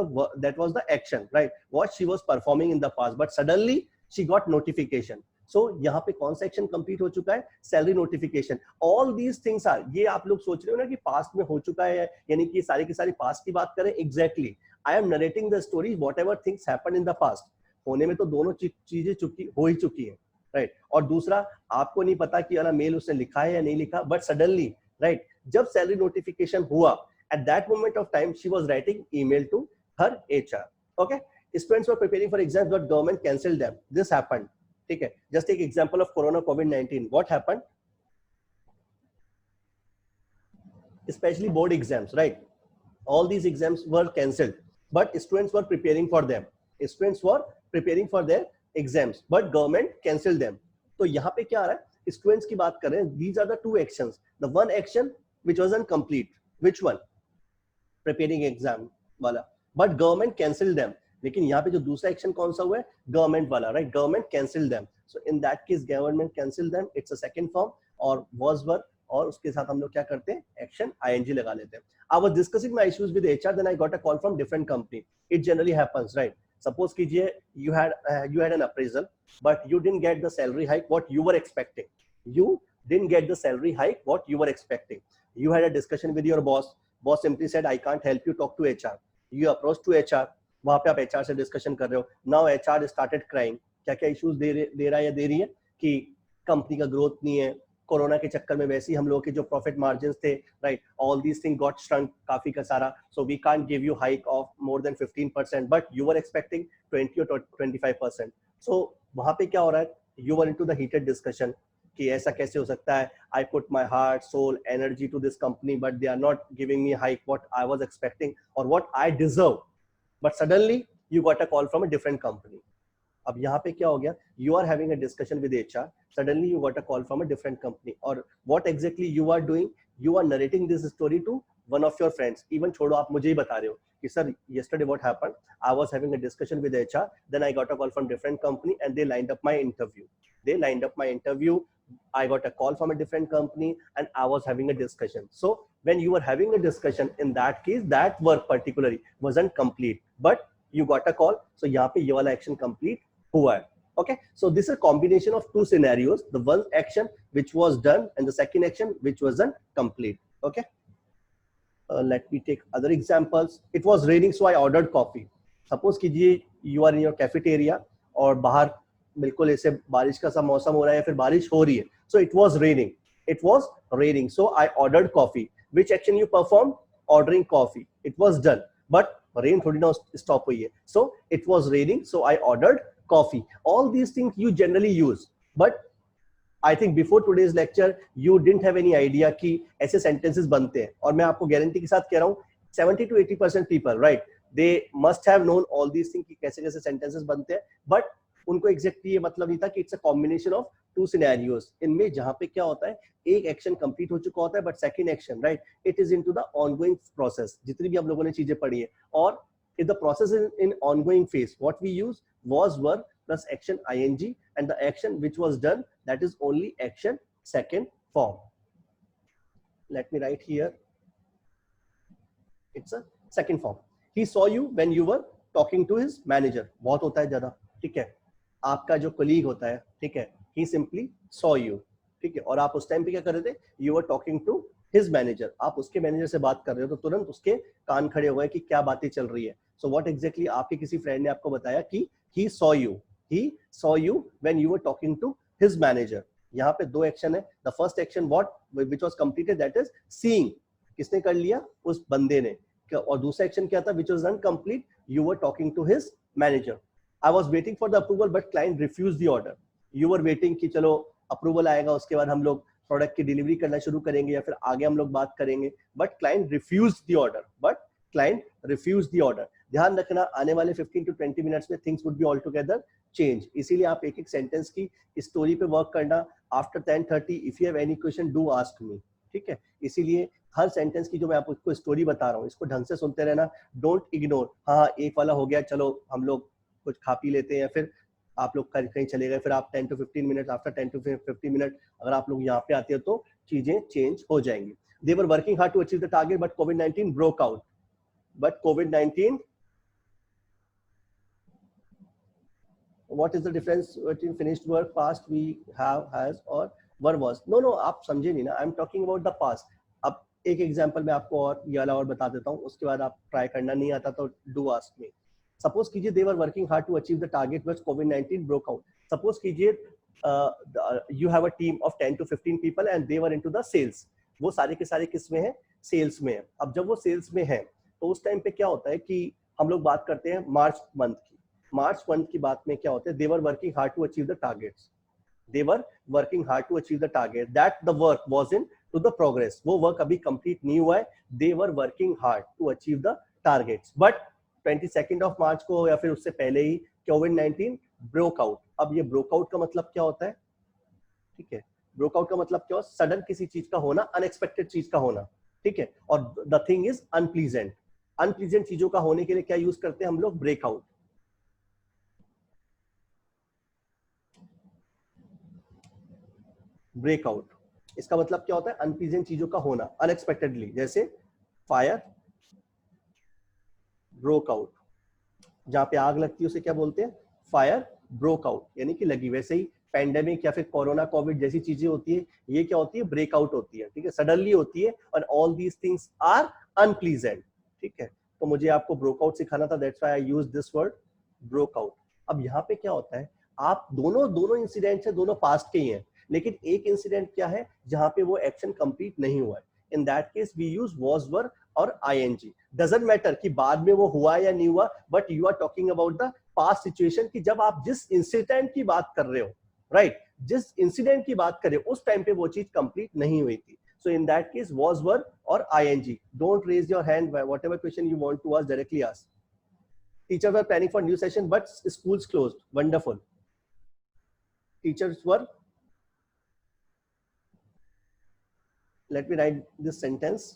the action, right? What she was performing in the past, but suddenly she got notification. सो यहाँ पे कौन सा एक्शन कंप्लीट हो चुका है, salary notification. All these things are, ये आप लोग सोच रहे हो ना कि पास्ट में हो चुका है, यानी कि सारी की सारी पास्ट की बात करें. Exactly, I am narrating the story what ever things happen in the past. होने में तो दोनों चीजें हो ही चुकी है, राइट. और दूसरा, आपको नहीं पता कि मेल उसने लिखा है या नहीं लिखा, बट सडनली, राइट, जब सैलरी नोटिफिकेशन हुआ, at that moment of time she was writing email to her HR. Okay, students were preparing for exams but government cancelled them. This happened. ठीक है, जस्ट एक एग्जांपल ऑफ कोरोना कोविड-19. What happened, especially board exams, right? All these exams were cancelled, but students were preparing for them. Students were preparing for their exams, but government cancelled them. तो यहाँ पे क्या आ रहा है, students की बात कर रहे हैं. These are the two actions. The one action which wasn't complete, which one? Preparing exam वाला, but government cancelled them. लेकिन यहाँ पे जो दूसरा एक्शन कौन सा हुआ है, गवर्नमेंट वाला, right, government cancel them. So in that case government cancel them, it's a second form, और वाज वर, और उसके साथ हम लोग क्या करते हैं, एक्शन आईएनजी लगा लेते हैं. I was discussing my issues with HR, then I got a call from different company. It generally happens, right. Suppose कीजिए you had an appraisal but you didn't get the salary hike what you were expecting. You didn't get the salary hike what you were expecting. You had a discussion with your boss. Boss simply said, I can't help you, talk to HR. You approach to HR. वहां पे आप HR से discussion कर रहे हो. Now HR started crying. क्या क्या issues they रहा है या दे रही है कि कंपनी का ग्रोथ नहीं है, कोरोना के चक्कर में वैसे ही हम लोग के जो प्रॉफिट मार्जिन थे, right, all these thing got shrunk काफी का सारा, so we can't give you hike of more than 15%, but you were expecting 20 और 25%. सो वहां पे क्या हो रहा है, you were into the heated discussion कि ऐसा कैसे हो सकता है, I put my heart soul energy to this company but they are not giving me hike what I was expecting और what I deserve, but suddenly you got a call from a different company. अब यहाँ पे क्या हो गया, you are having a discussion with HR, suddenly you got a call from a different company, और what exactly you are doing, you are narrating this story to one of your friends. Even छोड़ो, आप मुझे ही बता रहे हो कि sir yesterday what happened, I was having a discussion with HR, then I got a call from different company and they lined up my interview. I got a call from a different company and I was having a discussion. So when you were having a discussion, in that case that work particularly wasn't complete, but you got a call, so यहाँ पे ये वाला action complete हुआ है. Okay, so this is a combination of two scenarios, the one action which was done and the second action which wasn't complete. Okay, let me take other examples. It was raining, so I ordered coffee. Suppose कीजिए you are in your cafeteria और बाहर बिल्कुल ऐसे बारिश का सा मौसम हो रहा है या फिर बारिश हो रही है. So it was raining, so I ordered coffee. Which action you performed? Ordering coffee. It was done, but rain थोड़ी ना stop हुई है. So it was raining, so I ordered coffee. All these things you generally use, but I think before today's lecture you didn't have any idea कि ऐसे sentences बनते हैं, और मैं आपको गारंटी के साथ कह रहा हूँ 70 to 80% people, right, they must have known all these things कि कैसे कैसे sentences बनते हैं, but उनको एग्जैक्टली ये मतलब नहीं था कि it's a combination of two scenarios, इनमें जहां पे क्या होता है, एक एक्शन कंप्लीट हो चुका होता है but second action, right, it is into the ongoing process. जितनी भी हम लोगों ने चीजें पढ़ी है, और if the process is in ongoing phase, what we use was verb plus action ing, and the action which was done, that is only action second form. Let me write here, it's a second form. He saw you when you were talking to his manager. बहुत होता है ज्यादा, ठीक है, आपका जो colleague होता है, ठीक है, he simply saw you, ठीक है, और आप उस टाइम पे क्या कर रहे थे, you were talking to his manager, आप उसके मैनेजर से बात कर रहे हो, तो तुरंत उसके कान खड़े हो गए कि क्या बातें चल रही है. So what exactly आपके किसी फ्रेंड ने आपको बताया कि he saw you when you were talking to his manager. यहाँ पे दो एक्शन है. The first action what which was completed, that is seeing, किसने कर लिया, उस बंदे ने, और दूसरा एक्शन क्या था, which was incomplete, you were talking to his manager. I was waiting for the approval but client refused the order. You were waiting कि चलो अप्रूवल आएगा, उसके बाद हम लोग प्रोडक्ट की डिलीवरी करना शुरू करेंगे या फिर आगे हम लोग बात करेंगे, but client refuse the order. ध्यान रखना, आने वाले 15 to 20 मिनट्स में things would be all together change, इसीलिए आप एक एक सेंटेंस की स्टोरी पे वर्क करना. After 10:30 if you have any question do ask मी, ठीक है. इसीलिए हर सेंटेंस की जो मैं आपको स्टोरी बता रहा हूँ, इसको ढंग से सुनते रहना, डोंट इग्नोर. हाँ, एक वाला हो गया, चलो हम लोग कुछ खा पी लेते हैं, या फिर आप लोग कहीं चले गए, फिर आप 10 to 15 minute, after 10 to 15 minute अगर आप लोग यहाँ पे आते हो तो चीजें चेंज हो जाएंगी. They were working hard to achieve the target, but COVID-19 broke out. What is the difference between finished work, past we have, has और were was? No, आप समझे नहीं ना. I'm talking about the past. अब एक example मैं आपको और ये वाला और बता देता हूँ, उसके बाद आप ट्राई करना, नहीं आता तो do ask me. Suppose कीजिए they were working hard to achieve the target, but COVID-19 broke out. Suppose कीजिए you have a team of 10 to 15 people and they were into the sales. वो सारे के सारे किस में है, सेल्स में है. अब जब वो सेल्स में है तो उस टाइम पे क्या होता है कि हम लोग बात करते हैं मार्च मंथ की बात में क्या होता है, they were working hard to achieve the targets. That the work was in to the progress. वो वर्क अभी कंप्लीट नहीं हुआ है. They were working hard to achieve the targets. But 22nd of March को या फिर उससे पहले ही COVID-19 broke out. अब ये broke out का मतलब क्या होता है, ठीक है, broke out का मतलब क्या, सडन किसी चीज का होना, अनएक्सपेक्टेड चीज का होना, ठीक है. और द थिंग इज अनप्लीजेंट चीजों का होने के लिए क्या यूज करते हैं हम लोग, ब्रेकआउट. इसका मतलब क्या होता है, अनप्लीजेंट चीजों का होना अनएक्सपेक्टेडली. जैसे फायर ब्रोक आउट, जहां पे आग लगती है उसे क्या बोलते हैं, फायर ब्रोक आउट, यानी कि लगी. वैसे ही पैंडेमिक या फिर कोरोना कोविड जैसी चीजें होती है, ये क्या होती है, ब्रेकआउट होती है, ठीक है, सडनली होती है, और all these things are unpleasant, ठीक है। तो मुझे आपको ब्रोकआउट सिखाना था, that's why I use this word broke out. अब यहाँ पे क्या होता है, आप दोनों इंसिडेंट है, दोनों पास्ट के ही हैं, लेकिन एक इंसिडेंट क्या है जहां पे वो एक्शन कंप्लीट नहीं हुआ है, in that case we use was were और आईएनजी। डजंट मैटर कि बाद में वो हुआ या नहीं हुआ, but you are talking about the past situation, कि जब आप जिस इंसिडेंट की बात कर रहे हो, राइट, जिस इंसिडेंट की बात कर रहे हो उस टाइम पे वो चीज कंप्लीट नहीं हुई थी। So in that case, was, were or ing. Don't raise your hand. Whatever question you want to ask, directly ask. Teachers were planning for new session, but schools closed. Wonderful. Teachers were. Let me write this sentence.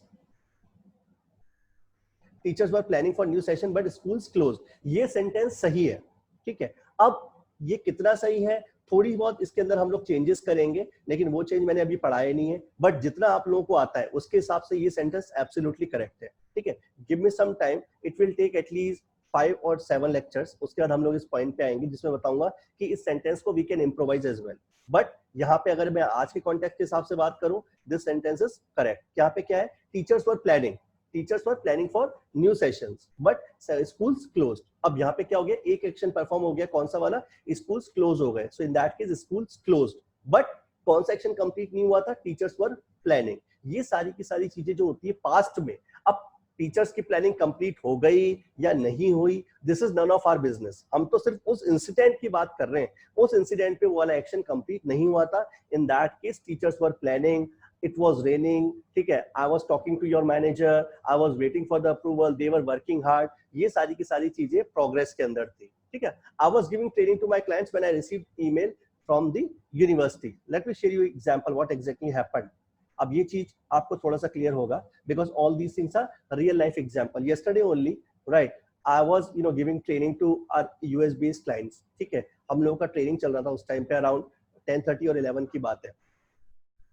Teachers were planning for new session, but schools closed. ये sentence सही है, ठीक है। अब ये कितना सही है, थोड़ी बहुत इसके अंदर हम लोग चेंजेस करेंगे, लेकिन वो चेंज मैंने अभी पढ़ाया नहीं है, बट जितना आप लोगों को आता है उसके हिसाब से ये सेंटेंस एब्सोल्युटली करेक्ट है, ठीक है। Give me some time, it will take at least 5 और 7 लेक्चर्स, उसके बाद हम लोग इस पॉइंट पे आएंगे जिसमें बताऊंगा कि इस सेंटेंस को we can improvise as well. But यहाँ पे अगर मैं आज के कॉन्टेक्स्ट के हिसाब से बात करूं, दिस सेंटेंस इज करेक्ट। यहाँ पे क्या है, teachers were planning, teachers were planning for new sessions but schools closed. अब यहाँ पे क्या हो गया, एक एक्शन परफॉर्म हो गया, कौन सा वाला, स्कूल्स क्लोज हो गए। So in that case schools closed, but कौन सा एक्शन कंप्लीट नहीं हुआ था, टीचर्स वर प्लानिंग। ये सारी की सारी चीजें जो होती है पास्ट में, अब टीचर्स की प्लानिंग कंप्लीट हो गई या नहीं हुई, this is none of our business. हम तो सिर्फ उस इंसिडेंट की बात कर रहे हैं, उस इंसिडेंट पे वो वाला एक्शन कंप्लीट नहीं हुआ था। In that case teachers were planning, it was raining, ठीक है, I was talking to your manager, I was waiting for the approval, they were working hard, ये सारी की सारी चीजें प्रोग्रेस के अंदर थी, ठीक है। I was giving training to my clients when I received email from the university. Let me share you example what exactly happened. अब ये चीज आपको थोड़ा सा क्लियर होगा, because all these things are real life example. Yesterday only, right, I was giving training to our US based clients, ठीक है। हम लोगों का ट्रेनिंग चल रहा था उस टाइम पे, अराउंड 10:30 और 11 की बात है,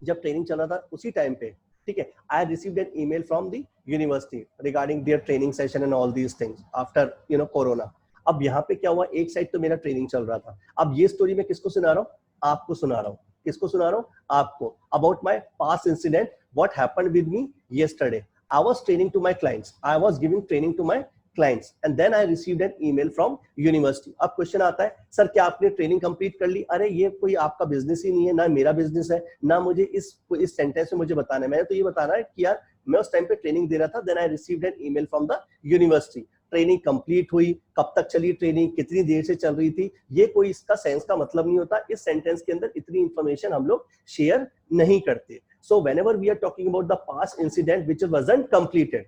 जब ट्रेनिंग चल रहा था उसी टाइम पे, ठीक है, आई received an email from the university regarding their training session and all these things after corona. अब यहाँ पे क्या हुआ, एक साइड तो मेरा ट्रेनिंग चल रहा था, अब ये स्टोरी मैं किसको सुना रहा हूँ, आपको सुना रहा हूँ। किसको सुना रहा हूँ, आपको, about my past incident, what happened with me yesterday. I was training to my clients, I was giving training to my clients, and then I received an email from university. अब क्वेश्चन आता है, sir क्या आपने training complete कर ली? अरे ये कोई आपका बिजनेस ही नहीं है, ना मेरा बिजनेस है, ना मुझे इस सेंटेंस में मुझे बताना है। मैंने तो ये बताना है कि यार मैं उस टाइम पे ट्रेनिंग दे रहा था, then I received an email from the university. Training complete हुई, कब तक चली ट्रेनिंग, कितनी देर से चल रही थी, ये कोई इसका सेंस का मतलब नहीं होता। इस सेंटेंस के अंदर इतनी इंफॉर्मेशन हम लोग शेयर नहीं करते। So whenever we are talking about the past incident which wasn't completed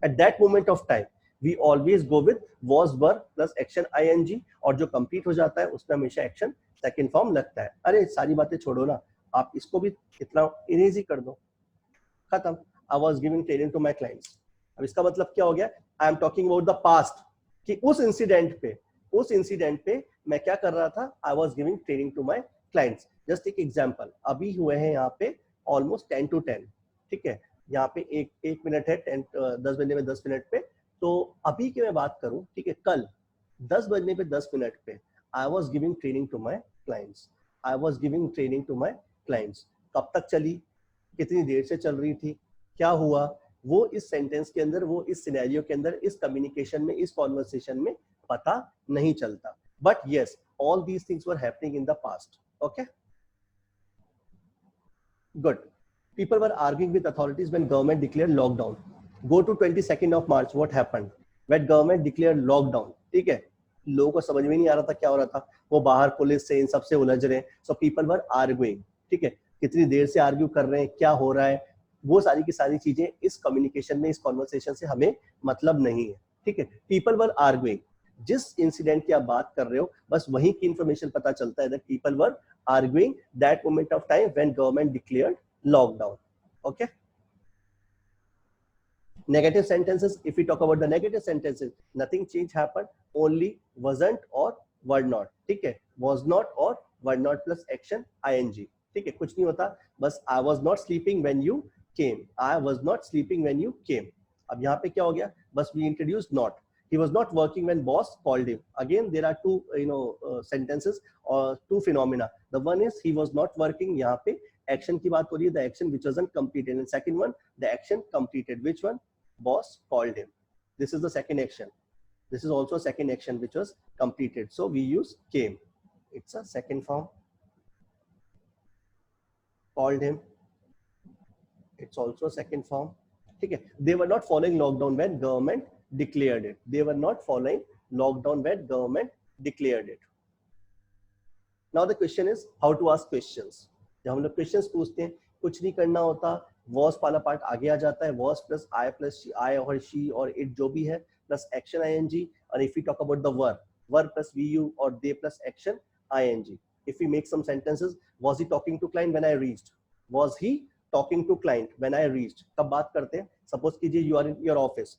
at that moment of time, we always go with was, were plus action ing, और जो complete हो जाता है उसमें हमेशा action second form लगता है। अरे सारी बातें छोड़ो ना, आप इसको भी इतना इरेज ही कर दो, खत्म। I was giving training to my clients, अब इसका मतलब क्या हो गया, I am talking about the past, कि उस इंसिडेंट पे मैं क्या कर रहा था, I was giving training to my clients। Just एक एग्जाम्पल, अभी हुए हैं यहाँ पे ऑलमोस्ट 10 to 10, ठीक है, यहाँ पे एक मिनट है 10 बजने में 10 मिनट पे, तो अभी की मैं बात करूं, ठीक है, कल 10 बजने पे 10 मिनट पे I was giving training to my clients, I was giving training to my clients. कब तक चली, कितनी देर से चल रही थी, क्या हुआ, वो इस सेंटेंस के अंदर, वो इस सिनेरियो के अंदर, इस कम्युनिकेशन में, इस कॉन्वर्सेशन में पता नहीं चलता। But yes, all these things were happening in the past. Okay, good. People were arguing with authorities when government declared lockdown. Go to 22nd of March, what happened when government declared lockdown? ठीक है, लोगों को समझ में नहीं आ रहा था क्या हो रहा था, वो बाहर पुलिस से इन सब से उलझ रहे हैं। So people were arguing, ठीक है, कितनी देर से आर्ग्यू कर रहे हैं, क्या हो रहा है, वो सारी की सारी चीजें इस कम्युनिकेशन में, इस कॉन्वर्सेशन से हमें मतलब नहीं है, ठीक है। People were arguing, जिस इंसिडेंट की आप बात कर रहे हो बस वही की इंफॉर्मेशन पता चलता है, that people were arguing that moment of time when government declared lockdown. Okay, negative sentences, if we talk about the negative sentences, nothing change happened, only wasn't or were not, ठीक है, was not or were not plus action ing, ठीक है, कुछ नहीं होता, बस I was not sleeping when you came, I was not sleeping when you came। अब यहाँ पे क्या हो गया, बस we introduce not, he was not working when boss called him. Again there are two sentences or two phenomena. The one is he was not working, यहाँ पे action की बात हो रही है, the action which wasn't completed, and second one the action completed. Which one? Boss called him. This is the second action. This is also a second action which was completed, so we use came. It's a second form. Called him, it's also a second form. Okay, they were not following lockdown when government declared it. They were not following lockdown when government declared it. Now the question is how to ask questions. जब हम लोग questions पूछते हैं, कुछ नहीं करना होता, was वाला पार्ट आगे आ जाता है, was plus I plus she, I or she or it जो भी है, plus action ing, and if we talk about the verb plus vu or they plus action ing. If we make some sentences, was he talking to client when I reached? Was he talking to client when I reached? कब बात करते हैं? Suppose कीजिए you are in your office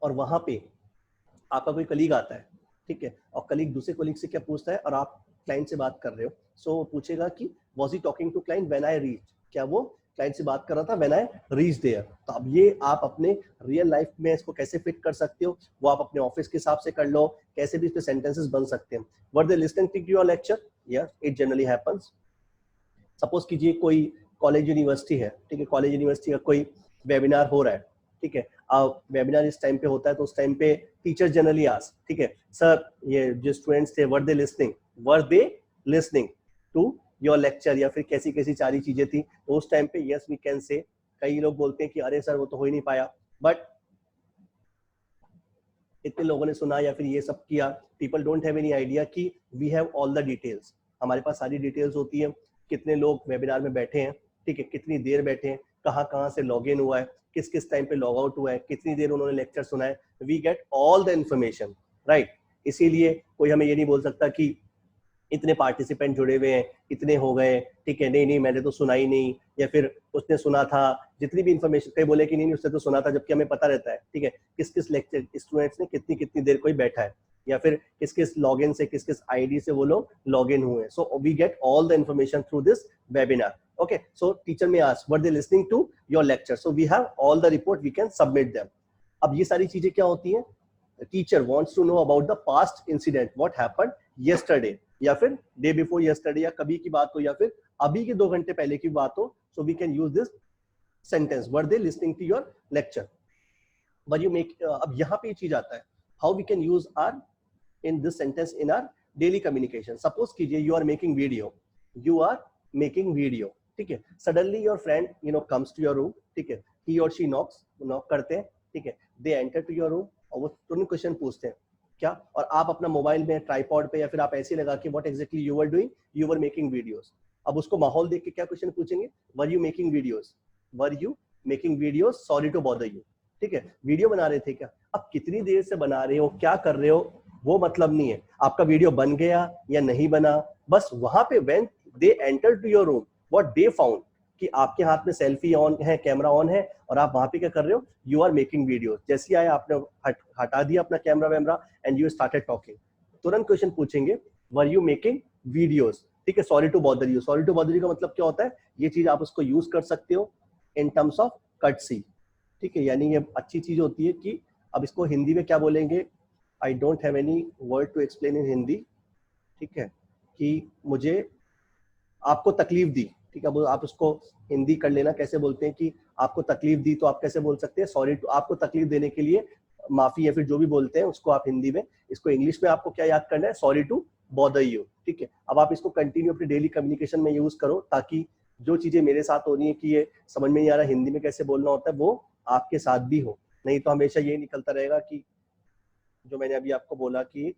और वहां पे आपका कोई कलीग आता है, ठीक है, और कलीग दूसरे कलीग से क्या पूछता है और आप क्लाइंट से बात कर रहे हो, सो वो पूछेगा कि was he talking to client when I reached? क्या वो क्लाइंट से बात कर रहा था when I reached there? तो अब ये आप अपने रियल लाइफ में इसको कैसे फिट कर सकते हो, वो आप अपने ऑफिस के हिसाब से कर लो, कैसे भी इसमें सेंटेंसेस बन सकते हैं. Were they listening to your lecture? Yeah, it generally happens. Suppose कीजिए कोई कॉलेज यूनिवर्सिटी है, ठीक है, कॉलेज यूनिवर्सिटी का कोई वेबिनार हो रहा है, ठीक है, अब वेबिनार इस टाइम पे होता है तो उस टाइम पे टीचर जनरली आस्क, ठीक है, सर ये जो स्टूडेंट्स थे वर दे लिसनिंग टू योर लेक्चर, या फिर कैसी कैसी सारी चीजें थी, तो उस टाइम पे यस वी कैन से. कई लोग बोलते हैं कि अरे सर वो तो हो ही नहीं पाया, बट इतने लोगों ने सुना या फिर ये सब किया. People don't have any idea कि we have all the details. हमारे पास सारी डिटेल्स होती है, कितने लोग वेबिनार में बैठे हैं, ठीक है, कितनी देर बैठे हैं, कहाँ से लॉग इन हुआ है, किस किस टाइम पे लॉग आउट हुआ है, कितनी देर उन्होंने लेक्चर सुना है. We get all the information, right. इसीलिए कोई हमें ये नहीं बोल सकता कि इतने पार्टिसिपेंट जुड़े हुए हैं, इतने हो गए, ठीक है, नहीं मैंने तो सुना ही नहीं, या फिर उसने सुना था. जितनी भी इंफॉर्मेशन, कई बोले कि नहीं उसने तो सुना था, जबकि हमें पता रहता है, ठीक है, किस किस लेक्चर स्टूडेंट्स ने कितनी देर कोई बैठा है, या फिर किस किस लॉगिन से, किस किस आईडी से वो लोग लॉग इन हुए. So we get all the information through this webinar. Okay, so teacher may ask, were they listening to your lecture? So we have all the report, we can submit them. अब ये सारी चीजें क्या होती हैं? The teacher wants to know about the past incident, what happened yesterday, या फिर day before yesterday, या कभी की बात हो, या फिर अभी के 2 घंटे पहले की बात हो. So we can use this sentence, were they listening to your lecture? But you make अब यहाँ पे ये चीज आता है, how we can use our in this sentence in our daily communication. Suppose कीजिए you are making video, ठीक है, suddenly your friend comes to your room, ठीक है, ही और शी नॉक करते हैं, ठीक है, they enter to your room और वो तुरंत क्वेश्चन पूछते हैं क्या, और आप अपना मोबाइल में ट्राइपॉड पे या फिर आप ऐसे लगा के what exactly you were doing, you were making videos. अब उसको माहौल देख के क्या क्वेश्चन पूछेंगे, were you making videos, sorry to bother you, ठीक है, वीडियो बना रहे थे क्या. अब कितनी देर से बना रहे हो, क्या कर रहे हो, वो मतलब नहीं है, आपका वीडियो बन गया या नहीं बना, बस वहां पे when they enter to your room what they found कि आपके हाथ में सेल्फी ऑन है, कैमरा ऑन है, और आप वहां पे क्या कर रहे हो, यू आर मेकिंग वीडियो. जैसे आया आपने हटा दिया अपना कैमरा वैमरा एंड यू स्टार्टेड टॉकिंग, तुरंत क्वेश्चन पूछेंगे वर यू मेकिंग वीडियोस, ठीक है, sorry to bother you. Sorry to bother you का मतलब क्या होता है, ये चीज आप उसको यूज कर सकते हो इन टर्म्स ऑफ कर्टसी, ठीक है, यानी ये अच्छी चीज होती है कि अब इसको हिंदी में क्या बोलेंगे, I don't have any word to explain in Hindi, ठीक है, कि मुझे आपको तकलीफ दी, ठीक है, आप उसको हिंदी कर लेना, कैसे बोलते हैं कि आपको तकलीफ दी, तो आप कैसे बोल सकते हैं, सॉरी टू, आपको तकलीफ देने के लिए माफी, या फिर जो भी बोलते हैं उसको आप हिंदी में, इसको इंग्लिश में आपको क्या याद करना है, सॉरी टू बॉदर यू, ठीक है. अब आप इसको कंटिन्यू अपने डेली कम्युनिकेशन में यूज करो, ताकि जो चीजें मेरे साथ हो रही है कि ये समझ में नहीं आ रहा हिंदी में कैसे बोलना होता है, वो आपके साथ भी हो. नहीं तो हमेशा ये निकलता रहेगा कि जो मैंने अभी आपको बोला कि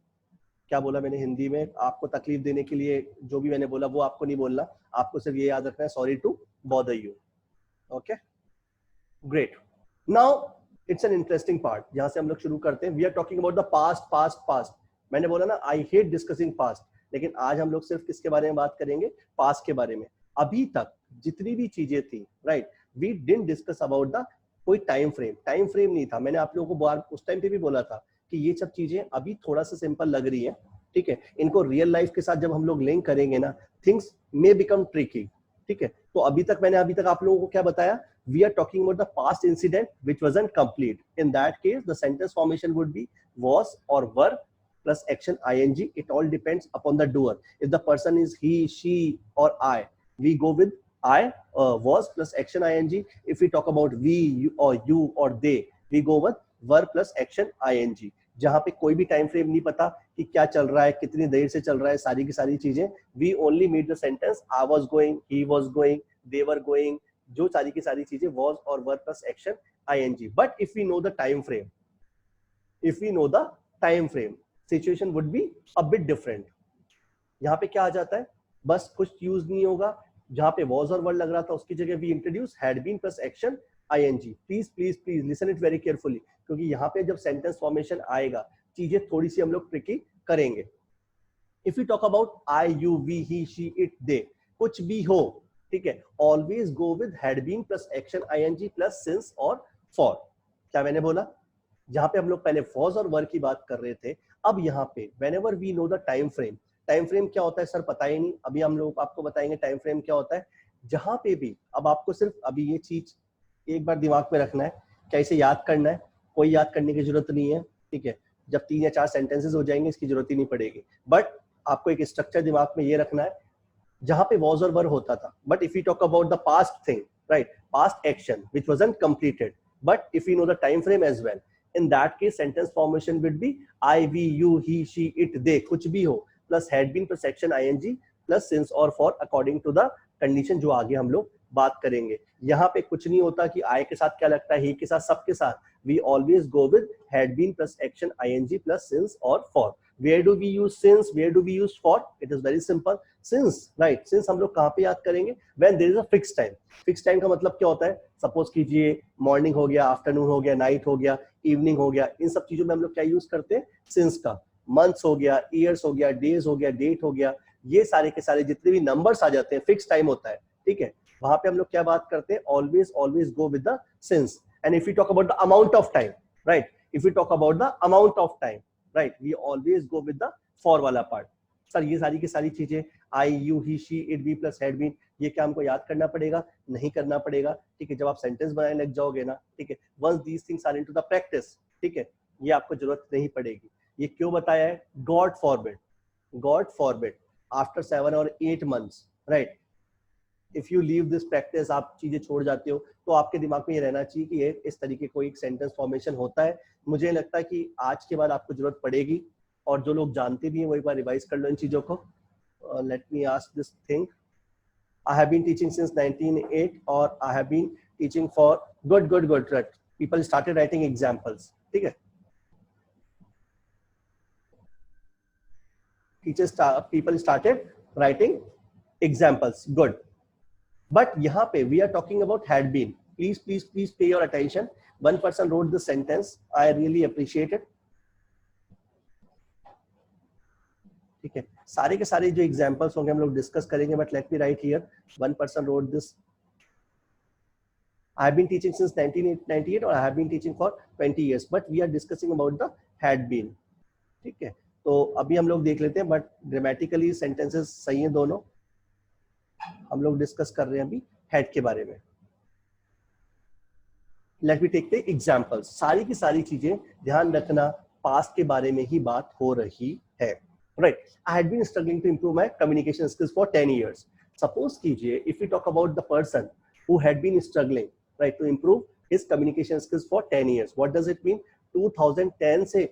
क्या बोला मैंने हिंदी में, आपको तकलीफ देने के लिए जो भी मैंने बोला वो आपको नहीं बोलना, आपको सिर्फ ये याद रखना है, sorry to bother you. Okay, great. Now it's an interesting part, जहां से हम लोग शुरू करते हैं. We are talking about the past. मैंने बोला ना आई हेट डिस्कसिंग पास्ट, लेकिन आज हम लोग सिर्फ किसके बारे में बात करेंगे, पास्ट के बारे में. अभी तक जितनी भी चीजें थी, right, we didn't discuss about the कोई टाइम फ्रेम नहीं था. मैंने आप लोगों को उस टाइम पे भी बोला था कि ये सब चीजें अभी थोड़ा सा सिंपल लग रही है, ठीक है, इनको रियल लाइफ के साथ जब हम लोग लिंक करेंगे ना, थिंग्स मे बिकम ट्रिकी, ठीक है. तो मैंने अभी तक आप लोगों को क्या बताया, we are talking about the past incident which wasn't complete. In that case, the sentence formation would be was or were plus action ing. It all depends upon the doer. If the person is he, she, or I, we go with I, was plus action ing. If we talk about we, you or they, we go with were plus action ing. जहां पे कोई भी time frame नहीं पता कि क्या चल रहा है, कितनी देर से चल रहा है, सारी की सारी चीजें, we only made the sentence I was going, he was going, they were going, जो सारी की सारी चीजें was और were plus action ing. But if we know the time frame, if we know the time frame, situation would be a bit different. यहाँ पे क्या आ जाता है, बस कुछ यूज नहीं होगा, जहां पे was और were लग रहा था उसकी जगह we introduce had been plus action ing. Please please please listen it very carefully, क्योंकि यहाँ पे जब सेंटेंस फॉर्मेशन आएगा चीजें थोड़ी सी हम लोग ट्रिकी करेंगे. If you talk about I, you, we, he, she, it, they, कुछ भी हो, ठीक है, always go with had been plus action I N G plus since और फॉर. क्या मैंने बोला, जहां पे हम लोग पहले वॉज और वर की बात कर रहे थे, अब यहाँ पे whenever we know the time frame. Time frame क्या होता है सर पता ही नहीं, अभी हम लोग आपको बताएंगे टाइम फ्रेम क्या होता है. जहां पे भी, अब आपको सिर्फ अभी ये चीज एक बार दिमाग में रखना है, क्या इसे याद करना है, कोई याद करने की जरूरत नहीं है, ठीक है, जब 3 या 4 सेंटेंसेस हो जाएंगे इसकी जरूरत ही नहीं पड़ेगी. बट आपको एक स्ट्रक्चर दिमाग में ये रखना है, जहां पे वॉज और वर होता था, but if you talk about the past thing, right, past action which wasn't completed, but if you know the time frame as well, in that case sentence formation would be I, we, you, he, she, it, they, कुछ भी हो, plus had been plus action ing plus since or for according to the condition, जो आगे हम लोग बात करेंगे. यहाँ पे कुछ नहीं होता कि I के साथ क्या लगता है, he के साथ, सबके साथ we always go with had been plus action ing plus since or for. Where do we use since, where do we use for? It is very simple. Since, right, since हम लोग कहाँ पे याद करेंगे, when there is a fixed time. fixed time का मतलब क्या होता है, सपोज कीजिए मॉर्निंग हो गया, आफ्टरनून हो गया, नाइट हो गया, इवनिंग हो गया, इन सब चीजों में हम लोग क्या यूज करते हैं, सिंस का. मंथ्स हो गया, ईयर्स हो गया, डेज हो गया, डेट हो गया, ये सारे के सारे जितने भी नंबर्स आ जाते हैं, फिक्स टाइम होता है, ठीक है, वहां पे हम लोग क्या बात करते हैं, always always go with the since. And if you talk about the amount of time, right, if you talk about the amount of time, right, we always go with the for वाला part. Sir ये सारी की सारी चीजें I, you, he, she, it, be plus had been, ये क्या हमको याद करना पड़ेगा, नहीं करना पड़ेगा, ठीक है, जब आप सेंटेंस बनाने लग जाओगे ना, ठीक है, once these things are into the practice, ठीक है, ये आपको जरूरत नहीं पड़ेगी. ये क्यों बताया है, God forbid, God forbid, after 7 और 8 months, right, if you leave this practice, आप चीजें छोड़ जाते हो, तो आपके दिमाग में ये रहना चाहिए कि ये इस तरीके कोई एक सेंटेंस फॉर्मेशन होता है. मुझे लगता है कि आज के बाद आपको जरूरत पड़ेगी, और जो लोग जानते भी हैं वो एक बार रिवाइज कर लो इन चीजों को. Let me ask this thing. I have been teaching since 1908, or I have been teaching for good. Right? People started writing examples. ठीक है? People started writing examples. Good. But यहाँ पे we are talking about had been. Please pay your attention. One person wrote the sentence. I really appreciate it. ठीक है, सारे के सारे जो एग्जांपल्स होंगे हम लोग डिस्कस करेंगे, but let me write here. One person wrote this, I have been teaching since 1998 और I have been teaching for 20 years, but we are discussing about the had been. ठीक है, तो अभी हम लोग देख लेते हैं, बट ग्रामेटिकली सेंटेंसेस सही हैं दोनों. हम लोग डिस्कस कर रहे हैं अभी हैड के बारे में. Let me take the examples. सारी की सारी चीजें ध्यान रखना, पास्ट के बारे में ही बात हो रही है. Right, I had been struggling to improve my communication skills for 10 years. Suppose कीजिए, if we talk about the person who had been struggling, right, to improve his communication skills for 10 years, what does it mean? 2010 से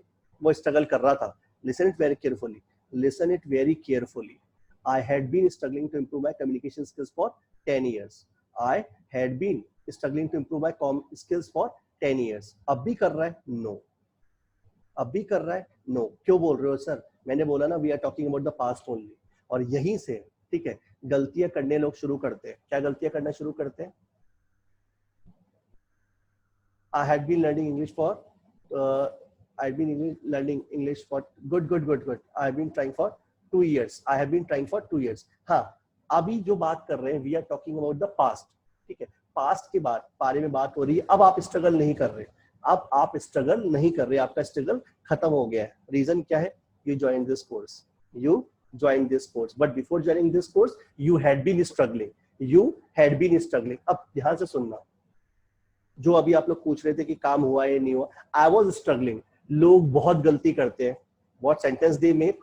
वो struggle कर रहा था. Listen it very carefully. Listen it very carefully. I had been struggling to improve my communication skills for 10 years. I had been struggling to improve my skills for 10 years. अब भी कर रहा है? No. अब भी कर रहा है? नो. क्यों बोल रहे हो सर? मैंने बोला ना, we are talking about the past only. और यहीं से, ठीक है, गलतियां करने लोग शुरू करते हैं. क्या गलतियां करना शुरू करते हैं? I had been learning English for I had been learning English for good. I have been trying for 2 years. I have been trying for 2 years. हाँ, अभी जो बात कर रहे हैं, we are talking about the past. ठीक है, past के बारे में बात हो रही है. अब आप स्ट्रगल नहीं कर रहे, अब आप स्ट्रगल नहीं कर रहे, आपका स्ट्रगल खत्म हो गया है. रीजन क्या है? You joined this course. You joined this course. But before joining this course, you had been struggling. You had been struggling. अब ध्यान से सुनना. जो अभी आप लोग पूछ रहे थे कि काम हुआ या नहीं हुआ, आई वॉज स्ट्रगलिंग. लोग बहुत गलती करते हैं. What sentence they make?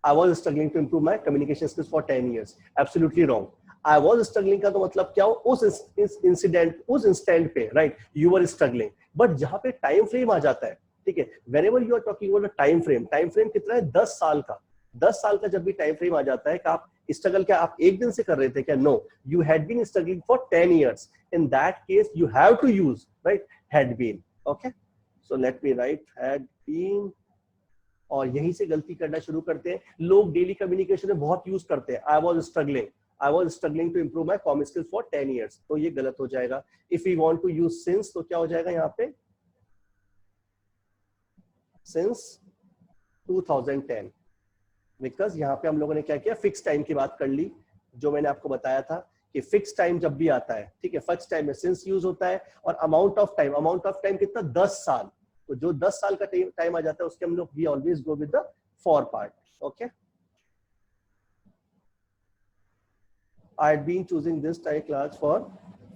I was struggling to improve my communication skills for 10 years. Absolutely wrong. I was struggling का तो मतलब क्या हो, उस इंसिडेंट, उस इंस्टेंट पे, right, you were struggling. But जहां पे टाइम फ्रेम आ जाता है, ठीक है, whenever you are talking about time frame कितना है? 10 साल का. 10 साल का जब भी टाइम फ्रेम आ जाता है कि आप स्ट्रगल क्या आप एक दिन से कर रहे थे क्या? No, you had been struggling for 10 years. In that case, you have to use, right, had been. Okay, so let me write had been. और यहीं से गलती करना शुरू करते हैं लोग. डेली कम्युनिकेशन में बहुत यूज करते हैं I was struggling to improve my com skills for 10 years. तो ये गलत हो जाएगा. If you want to use since तो क्या हो जाएगा यहाँ पे? सिंस 2010. बिकॉज यहाँ पे हम लोगों ने क्या किया, फिक्स टाइम की बात कर ली. जो मैंने आपको बताया था कि फिक्स टाइम जब भी आता है, ठीक है, फिक्स टाइम में सिंस यूज होता है. और अमाउंट ऑफ टाइम कितना? 10 साल. तो जो 10 साल का टाइम आ जाता है उसके हम लोग we always go with the for part. Okay, I had been choosing this type class for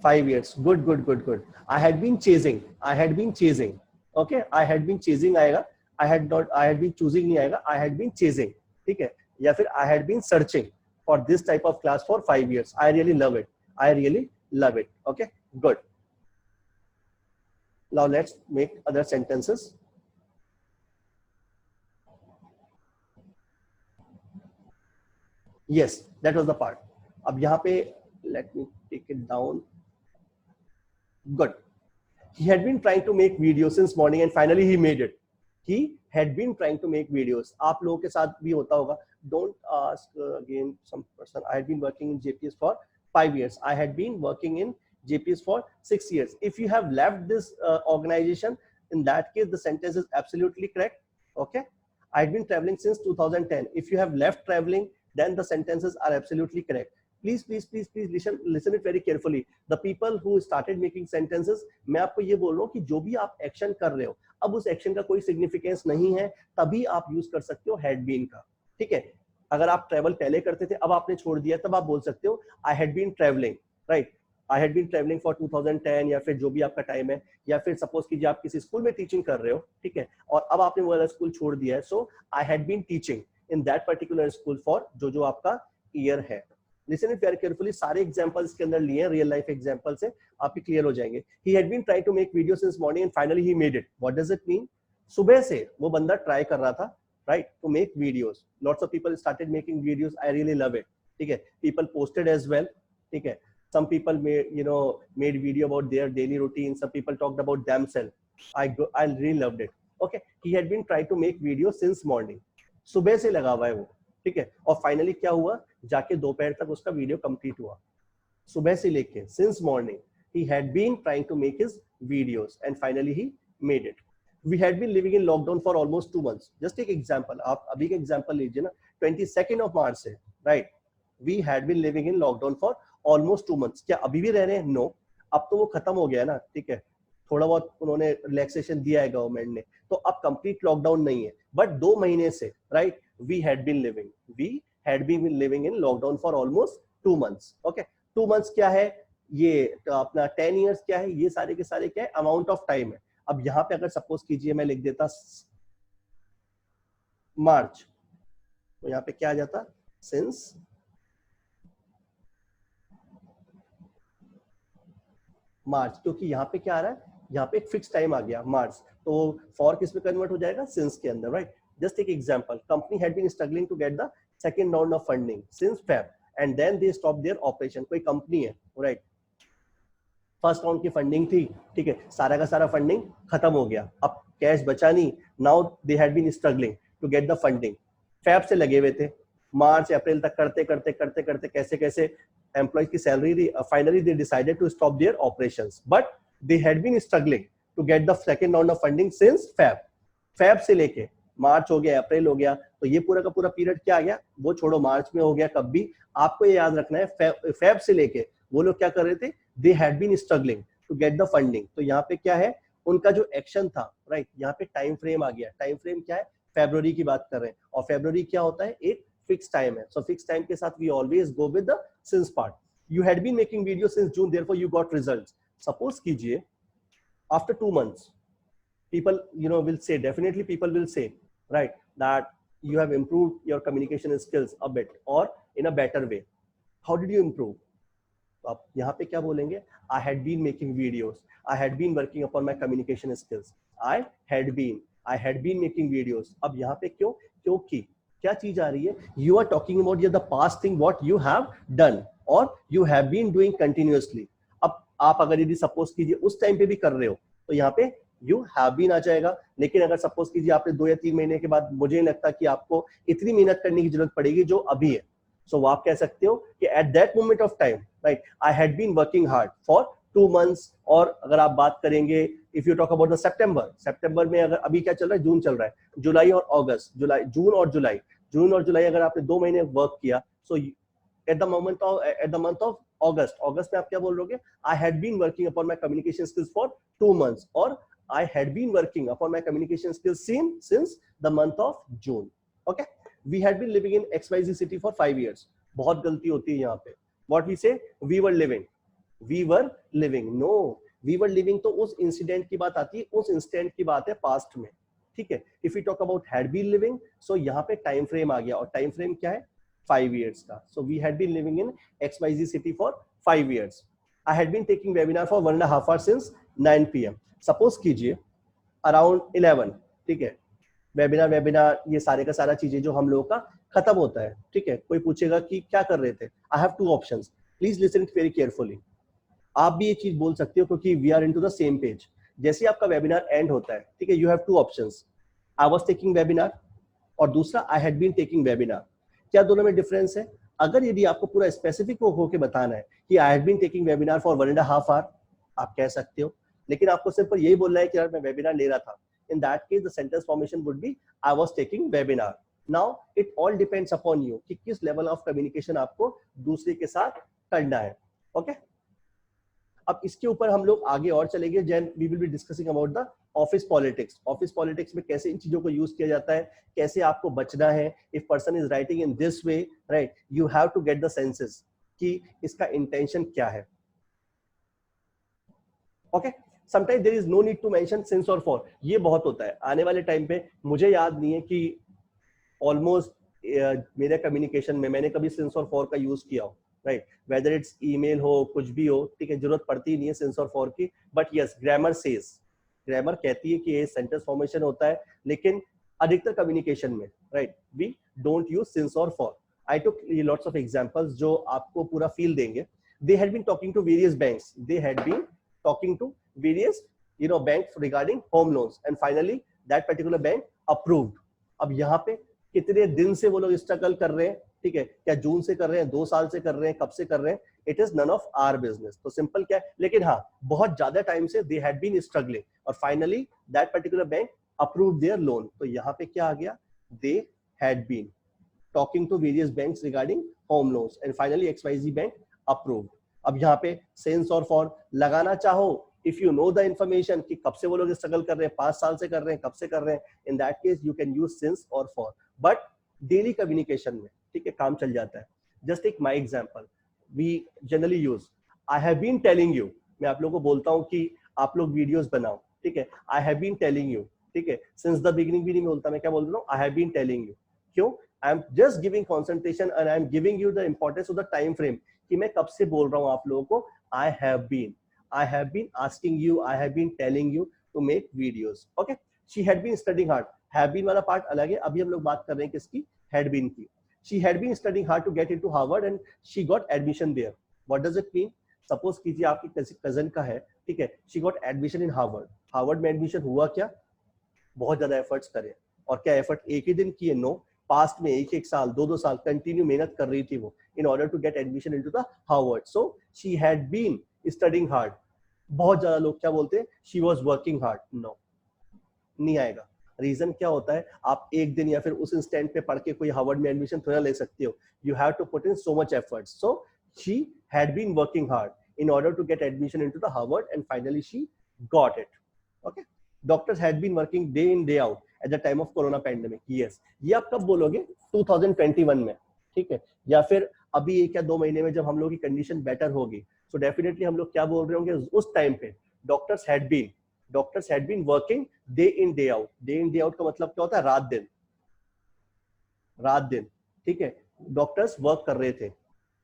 5 years. Good. I had been chasing. Okay, I had been chasing आएगा. I had been choosing नहीं आएगा. I had been chasing. ठीक है, या फिर I had been searching for this type of class for 5 years. I really love it. Okay, good. Now let's make other sentences. Yes, that was the part. अब यहाँ पे let me take it down. Good. He had been trying to make videos since morning and finally he made it. He had been trying to make videos. आप लोगों के साथ भी होता होगा. Don't ask again some person. I had been working in JPS for 5 years. I had been working in JPS for 6 years. If you have left this organization, in that case, the sentence is absolutely correct. Okay. I had been traveling since 2010. If you have left traveling, then the sentences are absolutely correct. Please listen it very carefully. The people who started making sentences, मैं आपको ये बोल रहा हूँ कि जो भी आप एक्शन कर रहे हो, अब उस एक्शन का कोई सिग्निफिकेंस नहीं है, तभी आप यूज कर सकते हो हैड बीन का. ठीक है, अगर आप ट्रेवल पहले करते थे, अब आपने छोड़ दिया, तब आप बोल सकते हो I had been travelling, right. I had been travelling for 2010 या फिर जो भी आपका टाइम है. या फिर सपोज कीजिए आप किसी स्कूल में टीचिंग कर रहे हो, ठीक है, और अब आपने वो वाला स्कूल छोड़ दिया है, so I had been teaching in that particular school for जो आपका ईयर है. Listen it very carefully. सारे एग्जांपल्स के अंदर लिए रियल लाइफ एग्जांपल से आपके क्लियर हो जाएंगे. He had been trying to make video since morning and finally he made it. What does it mean? सुबह से वो बंदा ट्राई कर रहा था, right, to make videos. Lots of people started making videos. I really love it. ठीक है, people posted as well. ठीक है, some people made video about their daily routine. Some people talked about themselves. I really loved it. Okay, he had been trying to make video since morning. सुबह से लगा हुआ है वो. ठीक है, और फाइनली क्या हुआ, जाके दोपहर तक उसका वीडियो कंप्लीट हुआ. सुबह से लेके since morning he had been trying to make his videos and finally he made it. We had been living in lockdown for almost 2 months. Just take example. आप अभी का एग्जांपल लीजिए ना. 22nd of March से, right? We had been living in lockdown for almost 2 months. क्या अभी भी रह रहे हैं? नो, अब तो वो खत्म हो गया ना. ठीक है, थोड़ा बहुत उन्होंने रिलैक्सेशन दिया है गवर्नमेंट ने, तो अब कंप्लीट लॉकडाउन नहीं है. बट 2 महीने से, right, we had been living in lockdown for almost 2 months. Okay, 2 months क्या है ये, तो अपना 10 years क्या है, ये सारे के सारे क्या है, अमाउंट ऑफ टाइम है. अब यहाँ पे अगर सपोज कीजिए मैं लिख देता मार्च, तो यहाँ पे क्या आ जाता, सिंस मार्च, क्योंकि यहाँ पे क्या आ रहा है, यहाँ पे एक फिक्स टाइम आ गया मार्च, तो फॉर किस में कन्वर्ट हो जाएगा, सिंस के अंदर, राइट. जस्ट एक example, company had been struggling to get the second round of funding since Feb and then they stop their operation. कोई कंपनी है, राइट, फर्स्ट राउंड की फंडिंग थी, ठीक है, सारा का सारा फंडिंग खत्म हो गया, अब कैश बचा नहीं. Now they had been struggling to get the funding. Feb से लगे हुए थे, मार्च अप्रैल तक करते कैसे कैसे employees की salary the. Finally they decided to stop their operations, but they had been struggling to get the second round of funding since Feb से लेके मार्च हो गया, अप्रैल हो गया, तो ये पूरा का पूरा पीरियड क्या आ गया, वो छोड़ो मार्च में हो गया, कब भी आपको ये याद रखना है, फेब से लेके वो लोग क्या कर रहे थे, they had been struggling to get the funding. तो यहाँ पे क्या है, उनका जो एक्शन था, राइट, यहाँ पे टाइम फ्रेम आ गया. टाइम फ्रेम क्या है, फरवरी की बात कर रहे हैं, और फरवरी क्या होता है, एक फिक्स टाइम है. सो फिक्स टाइम के साथ we always go with the since part. You had been making video since June, therefore you got results. Suppose कीजिए after 2 months people will say, definitely people will say, right, that you have improved your communication skills a bit or in a better way. How did you improve? आप यहाँ पे क्या बोलेंगे? I had been making videos, I had been working upon my communication skills, I had been making videos. अब यहाँ पे क्यों? क्योंकि क्या चीज आ रही है? You are talking about the past thing what you have done or you have been doing continuously. अब आप अगर यदि सपोज कीजिए उस टाइम पे भी कर रहे हो तो यहाँ पे यू हैव बीन आ जाएगा. लेकिन अगर सपोज कीजिए आपने 2 या 3 महीने के बाद, मुझे नहीं लगता कि आपको इतनी मेहनत करने की जरूरत पड़ेगी जो अभी है. सो वो आप कह सकते हो कि at that moment of time, right, I had been working hard for 2 months. और अगर आप बात करेंगे, if you talk about the सितंबर में, अगर अभी क्या चल रहा है, जून चल रहा है, जुलाई और अगस्त, जून और जुलाई अगर आपने 2 महीने वर्क किया, so at the month of August में आप क्या बोल रहे हो? I had been working upon my communication skills for 2 months और I had been working upon my communication skills since the month of June. Okay, we had been living in XYZ city for 5 years. बहुत गलती होती है यहाँ पे. What we say? We were living. No, we were living तो उस incident की बात आती है, उस इंसिडेंट की बात है पास्ट में. ठीक है. If we talk about had been living, so यहाँ पे टाइम फ्रेम आ गया और टाइम फ्रेम क्या है? 5 years का. So we had been living in XYZ city for 5 years. I had been taking webinar for 1.5 hours since 9 PM. Suppose कीजिए around 11, ठीक है, वेबिनार ये सारे का सारा चीजें जो हम लोगों का खत्म होता है. ठीक है. कोई पूछेगा कि क्या कर रहे थे? I have 2 options. Please listen it very carefully. आप भी ये चीज बोल सकते हो क्योंकि we are into the same page. जैसे आपका वेबिनार एंड होता है, ठीक है, you have 2 options. I was taking webinar और दूसरा I had been taking webinar. क्या दोनों में डिफरेंस है? अगर यदि आपको पूरा स्पेसिफिक होकर बताना है कि I had been taking webinar for 1.5 hour, आप कह सकते हो. लेकिन आपको सिंपल यही बोलना है कि यार मैं वेबिनार ले रहा था. In that case the sentence formation would be I was taking webinar. Now it all depends upon you कि किस लेवल ऑफ कम्युनिकेशन आपको दूसरे के साथ करना है. ओके. अब इसके ऊपर हम लोग आगे और चलेंगे. Then we will be discussing about the office politics. Office politics में कैसे इन चीजों को यूज किया जाता है, कैसे आपको बचना है. If person is writing in this way, right, you have to get the senses कि इसका इंटेंशन क्या है. Okay. Sometimes there is no need to mention since और फॉर. ये बहुत होता है आने वाले टाइम पे. मुझे याद नहीं है कि ऑलमोस्ट मेरे कम्युनिकेशन में मैंने कभी सिंस और फॉर का यूज किया हो, राइट, वेदर इट्स ईमेल हो, कुछ भी हो. ठीक है, जरूरत पड़ती नहीं है सिंस और फॉर की. बट यस, ग्रामर कहती है कि ये सेंटेंस फॉर्मेशन होता है, लेकिन अधिकतर कम्युनिकेशन में, right, we don't use since और for. I took lots of examples जो आपको पूरा फील देंगे. They had been talking to various banks. They had been talking to various banks regarding home loans and finally that particular bank approved. अब यहाँ पे कितने दिन से वो लोग स्ट्रगल कर रहे हैं, ठीक है, क्या जून से कर रहे हैं, 2 साल से कर रहे हैं, कब से कर रहे हैं, it is none of our business. तो सिंपल क्या है, लेकिन हाँ बहुत ज्यादा टाइम से दे हैड बीन स्ट्रगलिंग और finally that particular bank approve their loan. तो यहाँ पे क्या आ गया, they had been talking to various banks regarding home loans and finally XYZ bank approved. अब यहाँ पे सेंस और फॉर लगाना चाहो, if you know the information कि कब से वो लोग स्ट्रगल कर रहे हैं, 5 साल से कर रहे हैं, कब से कर रहे हैं, in that case you can use since और फॉर. बट डेली कम्युनिकेशन में, ठीक है, काम चल जाता है. Just take my example, we generally use I have been telling you. मैं आप लोगों को बोलता हूँ कि आप लोग वीडियोस बनाओ, ठीक है, I have been telling you. ठीक है, सिंस द बिगिनिंग भी नहीं बोलता, मैं क्या बोल रहा हूँ, I have been telling you. क्यों? I am just giving concentration and I am giving you the importance of the time frame कि मैं कब से बोल रहा हूँ आप लोगों को. I have been asking you, I have been telling you to make videos. Okay. She had been studying hard. Have been वाला पार्ट अलग है. अभी हम लोग बात कर रहे हैं किसकी, had been की. She had been studying hard to get into Harvard and she got admission there. What does it mean? Suppose कीजिए आपकी कजन का है, ठीक है, she got admission in Harvard. Harvard में एडमिशन हुआ क्या, बहुत ज्यादा एफर्ट्स करे. और क्या एफर्ट एक ही दिन किए? नो. पास्ट में एक साल, 2 साल कंटिन्यू मेहनत कर रही थी वो in order to get admission into the Harvard. So she had been studying hard. बहुत ज्यादा लोग क्या बोलते हैं, she was working hard. No, नहीं आएगा. रीजन क्या होता है, आप एक दिन या फिर उस इंस्टेंट पे पढ़ के कोई हार्वर्ड में एडमिशन थोड़ा ले सकते हो. You have to put in so much effort. So she had been working hard in order to get admission into the Harvard and finally she got it. Okay. Doctors had been working day in day out at the time of corona pandemic. Yes. ये आप कब बोलोगे, 2021 में. ठीक है, या फिर अभी 1 या 2 महीने में जब हम लोग की कंडीशन बेटर होगी, तो डेफिनेटली हम लोग क्या बोल रहे होंगे उस टाइम पे, doctors had been working day in day out. Day in day out का मतलब क्या होता है, रात दिन, रात दिन, ठीक है, डॉक्टर्स वर्क कर रहे थे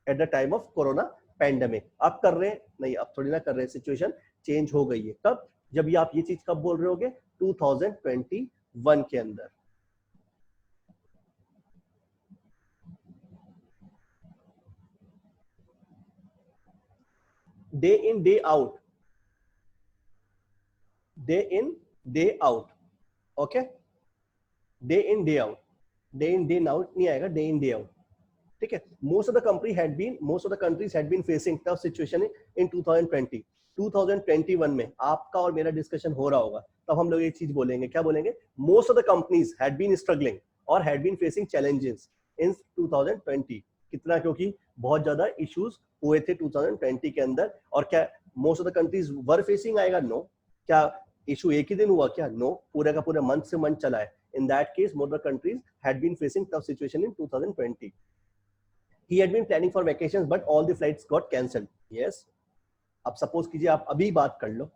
eight the time of corona pandemic. अब कर रहे हैं नहीं, अब थोड़ी ना कर रहे हैं, सिचुएशन चेंज हो गई है। कब, जब ये आप ये चीज कब बोल रहे होगे, 2021 के अंदर। Day in day out, day in day out, okay, day in day out, day in day out नहीं आएगा, डे इन डे आउट, ठीक है। Most of the countries had been facing tough situation in 2020। 2021 में आपका और मेरा discussion हो रहा होगा, तब हम लोग एक चीज बोलेंगे, क्या बोलेंगे, most of the companies had been struggling और had been facing challenges in 2020। कितना, क्योंकि बहुत ज्यादा इश्यूज हुए थे 2020 के अंदर। और क्या most of the countries were facing आएगा, नो। क्या इशू एक ही दिन हुआ क्या, नो, पूरा का पूरा मंथ से मंथ चला है। In that case most of the countries had been facing tough situation in 2020। He had been planning for vacations, but all the flights got cancelled. Yes. अब सपोज कीजिए, आप अभी बात कर लो,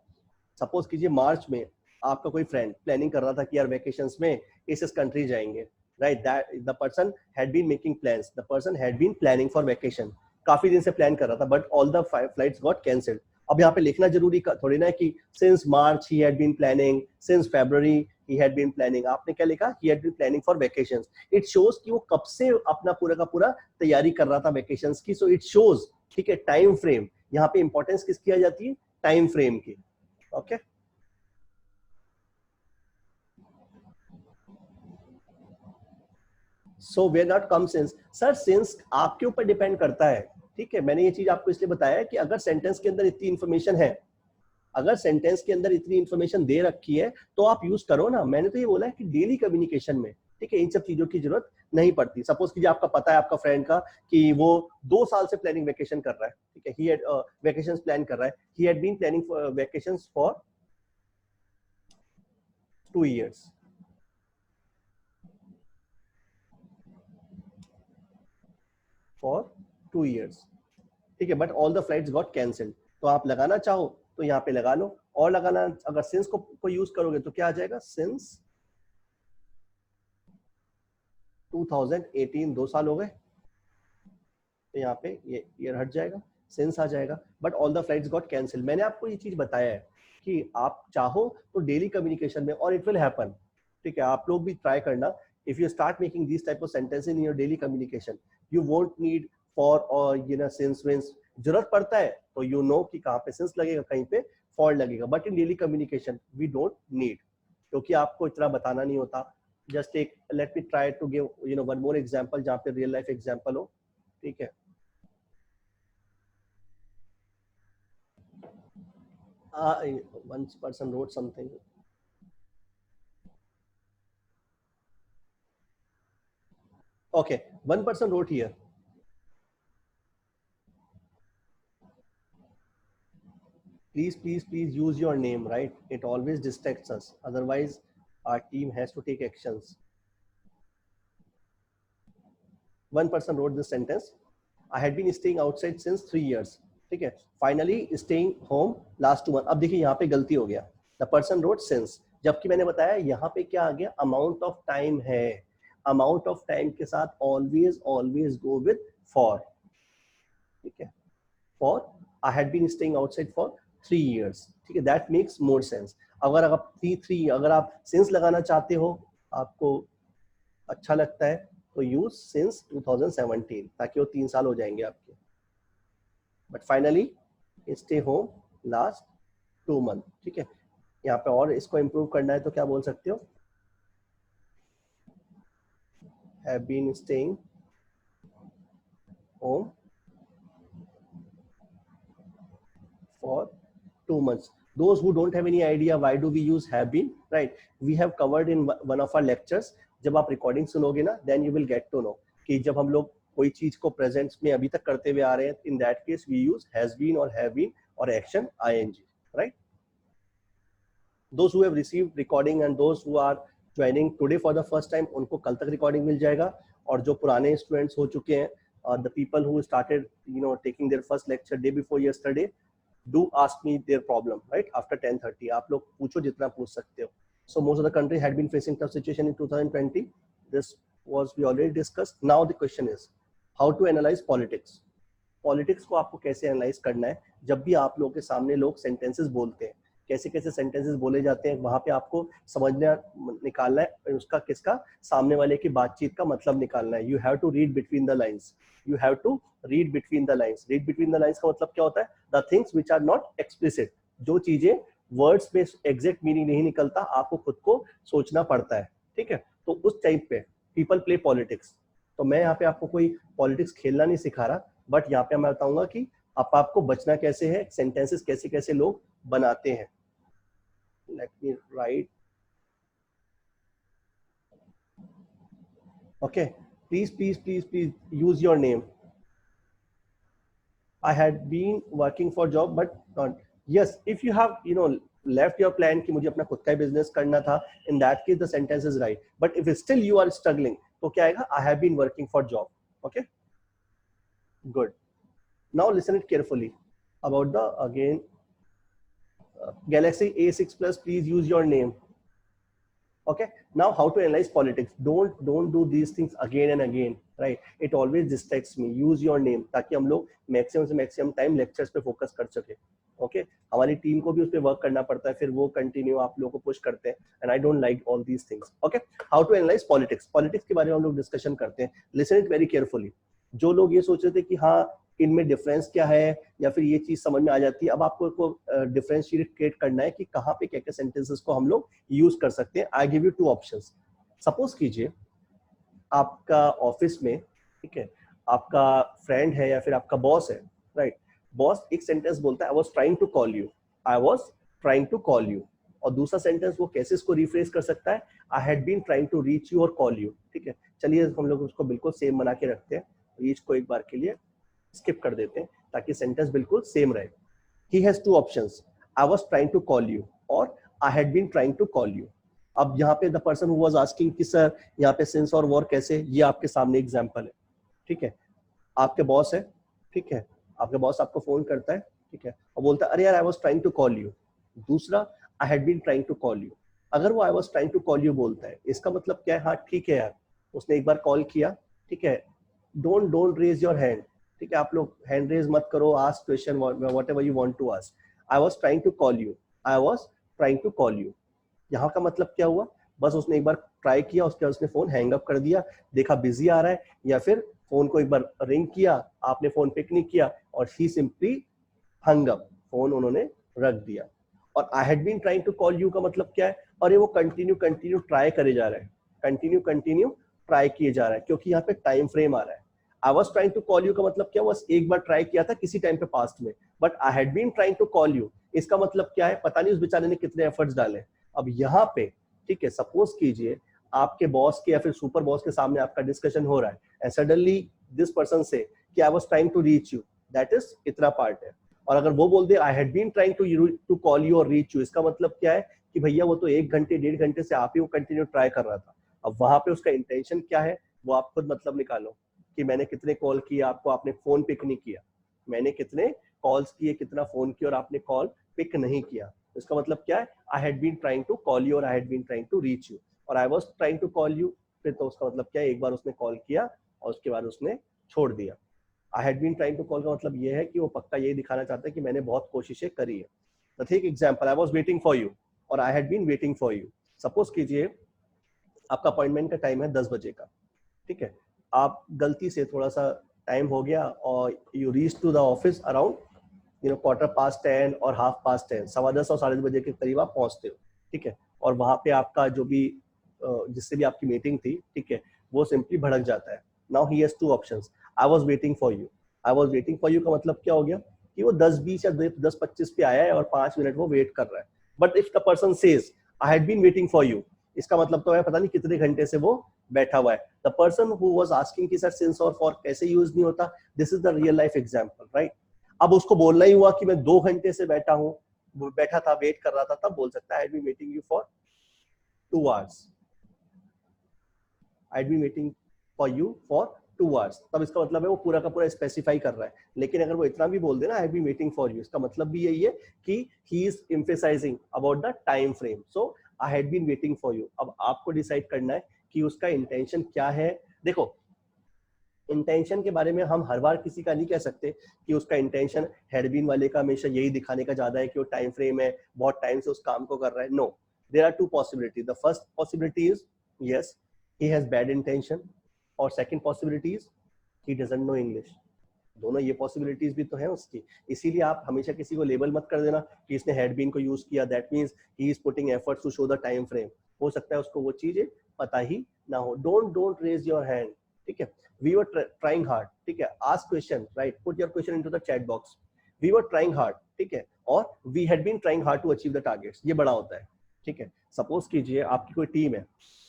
सपोज कीजिए मार्च में आपका कोई फ्रेंड प्लानिंग कर रहा था कि यार वेकेशंस में इस कंट्री जाएंगे, right, that the person had been making plans, the person had been planning for vacation, काफी दिन से प्लान कर रहा था, but all the flights got cancelled. अब यहाँ पे लिखना जरूरी थोड़ी ना है कि since March he had been planning, since February he had been planning। आपने क्या लिखा, he had been planning for vacations। it shows कि वो कब से अपना पूरा का पूरा तैयारी कर रहा था वेकेशंस की। so it shows, ठीक है, टाइम फ्रेम, यहाँ पे इंपॉर्टेंस किसकी आ जाती है, टाइम फ्रेम की। Okay, so we're not come since. Sir since आपके ऊपर डिपेंड करता है, ठीक है, मैंने ये चीज आपको इसलिए बताया कि अगर सेंटेंस के अंदर इतनी इंफॉर्मेशन है, अगर सेंटेंस के अंदर इतनी इंफॉर्मेशन दे रखी है तो आप यूज करो ना। मैंने तो ये बोला है कि डेली कम्युनिकेशन में, ठीक है, इन सब चीजों की जरूरत नहीं पड़ती। सपोज कीजिए आपका पता है आपका फ्रेंड का कि वो 2 साल से प्लानिंग वेकेशन कर रहा है, ठीक है, ही हैड वेकेशंस प्लान कर रहा है, he had been planning for vacations for 2 years, for 2 years, ठीक है, but all the flights got cancelled. तो आप लगाना चाहो तो यहाँ पे लगा लो, और लगाना, अगर सिंस को यूज करोगे तो क्या आ जाएगा, सिंस 2018, 2 साल हो गए, तो यहाँ पे ये ईयर हट जाएगा, सिंस आ जाएगा, but all the flights got cancel. मैंने आपको ये चीज बताया है कि आप चाहो तो डेली कम्युनिकेशन में, और इट विल हैपन, ठीक है, आप लोग भी ट्राई करना। If you start making this type of sentence in your daily communication, you won't need for और सिंस विंस। जरूरत पड़ता है तो यू नो कि कहाँ पे सिंस लगेगा, कहीं पे फॉर लगेगा, but in daily communication we don't need, क्योंकि आपको इतना बताना नहीं होता। जस्ट एक let me try to give one more example, जहाँ पे रियल लाइफ एग्जांपल हो, ठीक है। One person wrote something. Okay, one person wrote here. Please use your name, right? It always distracts us. Otherwise, our team has to take actions. One person wrote this sentence. I had been staying outside since 3 years. ठीक है, finally staying home last 2 months। अब देखिए यहाँ पे गलती हो गया, the person road since, जबकि मैंने बताया यहाँ पे क्या आ गया, अमाउंट ऑफ टाइम है। अमाउंट ऑफ टाइम के साथ always always go with for, ठीक है, for I had been staying outside for 3 years, ठीक है, दैट मेक्स मोर सेंस। अगर आप अगर आप सिंस लगाना चाहते हो, आपको अच्छा लगता है, तो यूज सिंस 2017, ताकि वो 3 साल हो जाएंगे आपके। But finally stay home last 2 months, ठीक है। यहाँ पे और इसको इम्प्रूव करना है तो क्या बोल सकते हो, have been staying home for 2 months। Those who don't have any idea why do we use have been, right, we have covered in one of our lectures। जब आप रिकॉर्डिंग सुनोगे ना, then you will get to know कि जब हम लोग कोई चीज को प्रेजेंट्स में अभी तक करते हुए आ रहे हैं, in that case we use has been और हैव बीन और action ing, right। Those who have received recording and those who are joining today for the first time, उनको कल तक रिकॉर्डिंग मिल जाएगा, और जो पुराने स्टूडेंट्स हो चुके हैं, the people who started taking their first lecture day before yesterday, do ask me their problem right after 10:30. आप लोग पूछो जितना पूछ सकते हो. So most of the country had been facing tough situation in 2020. This was we already discussed. Now the question is how to analyze politics. Politics को आपको कैसे एनालाइज करना है. जब भी आप लोगों के सामने लोग सेंटेंसेस बोलते हैं, कैसे कैसे सेंटेंसेस बोले जाते हैं, वहां पे आपको समझना निकालना है उसका किसका सामने वाले की बातचीत का मतलब निकालना है. You have to read between the lines. You have to read between the lines. Read between the lines का मतलब क्या होता है? The things which are not explicit. जो चीजें वर्ड्स में एग्जैक्ट मीनिंग नहीं निकलता, आपको खुद को सोचना पड़ता है. ठीक है, तो उस टाइप पे पीपल प्ले पॉलिटिक्स. तो मैं यहाँ पे आपको कोई पॉलिटिक्स खेलना नहीं सिखा रहा, बट यहाँ पे मैं बताऊंगा कि आपको बचना कैसे है, सेंटेंसेस कैसे कैसे लोग बनाते हैं. Late me right. Okay, please please please please use your name. I had been working for job but not. Yes, if you have left your plan कि मुझे अपना खुद का बिजनेस करना था, in that case the sentence is right. But if still you are struggling, तो क्या आएगा? I have been working for job. Okay, good. Now listen it carefully about the again Galaxy A6 Plus. Please use your name. Okay, now how to analyze politics. Don't do these things again and again, right? It always distracts me. Use your name ताकि हम लोग maximum से maximum time lectures पे focus कर सके. Okay, हमारी team को भी उस पर वर्क करना पड़ता है, फिर वो कंटिन्यू आप लोगों को पुश करते हैं. And I don't like all these things. Okay, how to analyse politics. Politics के बारे में हम लोग डिस्कशन करते हैं. Listen it very carefully. जो लोग ये सोच रहे थे कि हाँ इनमें डिफरेंस क्या है या फिर ये चीज समझ में आ जाती है, अब आपको डिफरेंशिएट क्रिएट करना है कि कहाँ पे क्या क्या सेंटेंसेस को हम लोग यूज कर सकते हैं. I give you two options. Suppose कीजिए आपका ऑफिस में, ठीक है, आपका फ्रेंड है या फिर आपका बॉस है, राइट. बॉस एक सेंटेंस बोलता है, I was trying to call you. I was trying to call you. और दूसरा सेंटेंस वो कैसे इसको रिफ्रेश कर सकता है? I had been trying to reach you और कॉल यू. ठीक है, चलिए हम लोग उसको बिल्कुल सेम बना के रखते हैं. रीच को एक बार के लिए स्किप कर देते हैं ताकि सेंटेंस बिल्कुल सेम रहे. He has two options. I was trying to call you or I had been trying to call you. अब यहाँ पे the person who was asking कि सर यहाँ पे since और war कैसे, ये आपके सामने एग्जाम्पल है. ठीक है, आपके बॉस है, ठीक है, आपके बॉस आपको फोन करता है, ठीक है, और बोलता है अरे यार I was trying to call you. दूसरा I had been trying to call you. अगर वो I was trying to call you बोलता है, इसका मतलब क्या है? हाँ ठीक है यार, उसने एक बार कॉल किया, ठीक है. Don't raise your hand. ठीक है, आप लोग हैंड रेज मत करो. Ask question whatever you want to ask. I was trying to call you. I was trying to call you. यहाँ का मतलब क्या हुआ? बस उसने एक बार ट्राई किया, उसके बाद उसने फोन हैंग अप कर दिया, देखा बिजी आ रहा है, या फिर फोन को एक बार रिंग किया, आपने फोन पिक नहीं किया और he simply hung up, phone उन्होंने रख दिया. और I had been trying to call you का मतलब क्या है? और ये वो कंटिन्यू ट्राई करे जा रहा है, कंटिन्यू ट्राई किए जा रहा है, क्योंकि यहाँ पे टाइम फ्रेम आ रहा है. I was trying to call you का मतलब क्या? बस एक बार ट्राई किया था किसी टाइम पे पास्ट में. But I had been trying to call you, इसका मतलब क्या है? पता नहीं उस बेचारे ने कितने एफर्ट्स डाले. अब यहाँ पे ठीक है, सपोज कीजिए आपके बॉस के या फिर सुपर बॉस के सामने आपका डिस्कशन हो रहा है एंड सडनली दिस पर्सन से कि I was trying to reach you, that is इतना पार्ट है. और अगर वो बोल दे I had been trying to call you और रीच यू, इसका मतलब क्या है कि भैया वो तो 1 घंटे 1.5 घंटे से आप ही वो कंटिन्यू ट्राई कर रहा था. अब वहां पे उसका इंटेंशन क्या है वो आप खुद मतलब निकालो कि मैंने कितने कॉल किए आपको, आपने फोन पिक नहीं किया. मैंने कितने कॉल्स किए, कितना फोन किया और आपने कॉल पिक नहीं किया. इसका मतलब क्या है? I had been trying to call you और I had been trying to reach you. और I was trying to call you, फिर तो उसका मतलब क्या है? एक बार उसने कॉल किया और उसके बाद उसने छोड़ दिया. I had been trying to call का मतलब ये है कि वो पक्का ये दिखाना चाहता है कि मैंने बहुत कोशिशें करी है. The think example, I was waiting for you और I had been waiting for you. Suppose कीजिए आपका अपॉइंटमेंट का टाइम है 10 बजे का, ठीक है, आप गलती से थोड़ा सा टाइम हो गया और you reach to the office around 10:15 और 10:30, 10:15 और 10:30 बजे के करीब आप पहुंचते हो. ठीक है, और वहां पे आपका जो भी जिससे भी आपकी मीटिंग थी, ठीक है, वो सिंपली भड़क जाता है. Now he has two options. I was waiting for you. I was waiting for you का मतलब क्या हो गया कि वो 10:20 या 10:25 पे आया है और 5 मिनट वो वेट कर रहा है. But if the person says I had been waiting for you, इसका मतलब तो है पता नहीं कितने घंटे से वो बैठा हुआ है. The person who was asking कि सर सिंस और फॉर कैसे यूज नहीं होता, this is the real life example, right. अब उसको बोलना ही हुआ कि मैं 2 घंटे से बैठा था, वेट कर रहा था, तब बोल सकता है I had been waiting you for 2 hours. I had been waiting for you for 2 hours, तब इसका मतलब है वो पूरा का पूरा स्पेसिफाई कर रहा है. लेकिन अगर वो इतना भी बोल दे ना, I have been waiting for you, इसका मतलब भी यही है कि he is emphasizing about the time frame. So I had been waiting for you. अब आपको डिसाइड करना है कि उसका इंटेंशन क्या है. देखो, इंटेंशन के बारे में हम हर बार किसी का नहीं कह सकते कि उसका इंटेंशन हैडबीन वाले का हमेशा यही दिखाने का ज्यादा है कि वो टाइम फ्रेम है, बहुत टाइम से उस काम को कर रहा है. No, there are two possibility. The first possibility is yes, he has bad intention, और second possibility is he doesn't know English. दोनों ये पॉसिबिलिटीज भी तो है उसकी. इसीलिए आप हमेशा किसी को लेबल मत कर देना कि इसने हैडबीन को यूज किया, that means he is putting efforts to show the time frame. हो सकता है उसको वो चीजें पता ही ना हो. Don't raise your hand. ठीक है, we were trying hard. ठीक है, ask question, right, put your question into the chat box. We were trying hard. ठीक है, और we had been trying hard to achieve the targets. ये बड़ा होता है. ठीक है, सपोज कीजिए आपकी कोई टीम है,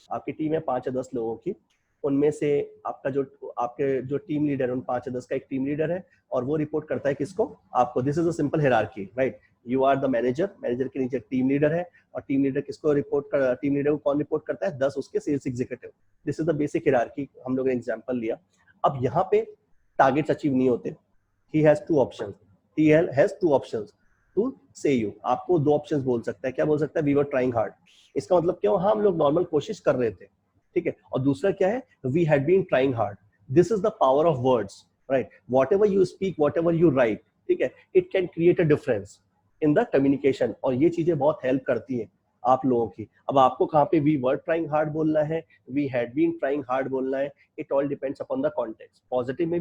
आपकी टीम है 5 या 10 लोगों की. उनमें से आपके जो टीम लीडर है, उन 5 या 10 का एक टीम लीडर है, और वो रिपोर्ट करता है किसको? आपको. This is a simple hierarchy, right. You are the manager, manager के नीचे टीम लीडर है, और टीम लीडर किसको रिपोर्ट कर, टीम लीडर को कौन रिपोर्ट करता है? 10 उसके sales executive. This is the basic hierarchy. हम लोगों ने एग्जांपल लिया. अब यहाँ पे टारगेट्स अचीव नहीं होते. He has two options. He has two options to say you. आपको 2 ऑप्शंस बोल सकता है. क्या बोल सकता है? We were trying hard. इसका मतलब क्या? हाँ, हम लोग नॉर्मल कोशिश कर रहे थे. ठीक है, और दूसरा क्या है? We had been trying hard. This is the power of words, right. Whatever you speak, whatever you write, ठीक है, it can create a difference in the communication. और ये चीजें बहुत हेल्प करती हैं आप लोगों की. अब आपको कहाँ पे वी वर ट्राइंग हार्ड बोलना है, we had been trying hard बोलना है, it all depends upon the context. Positive में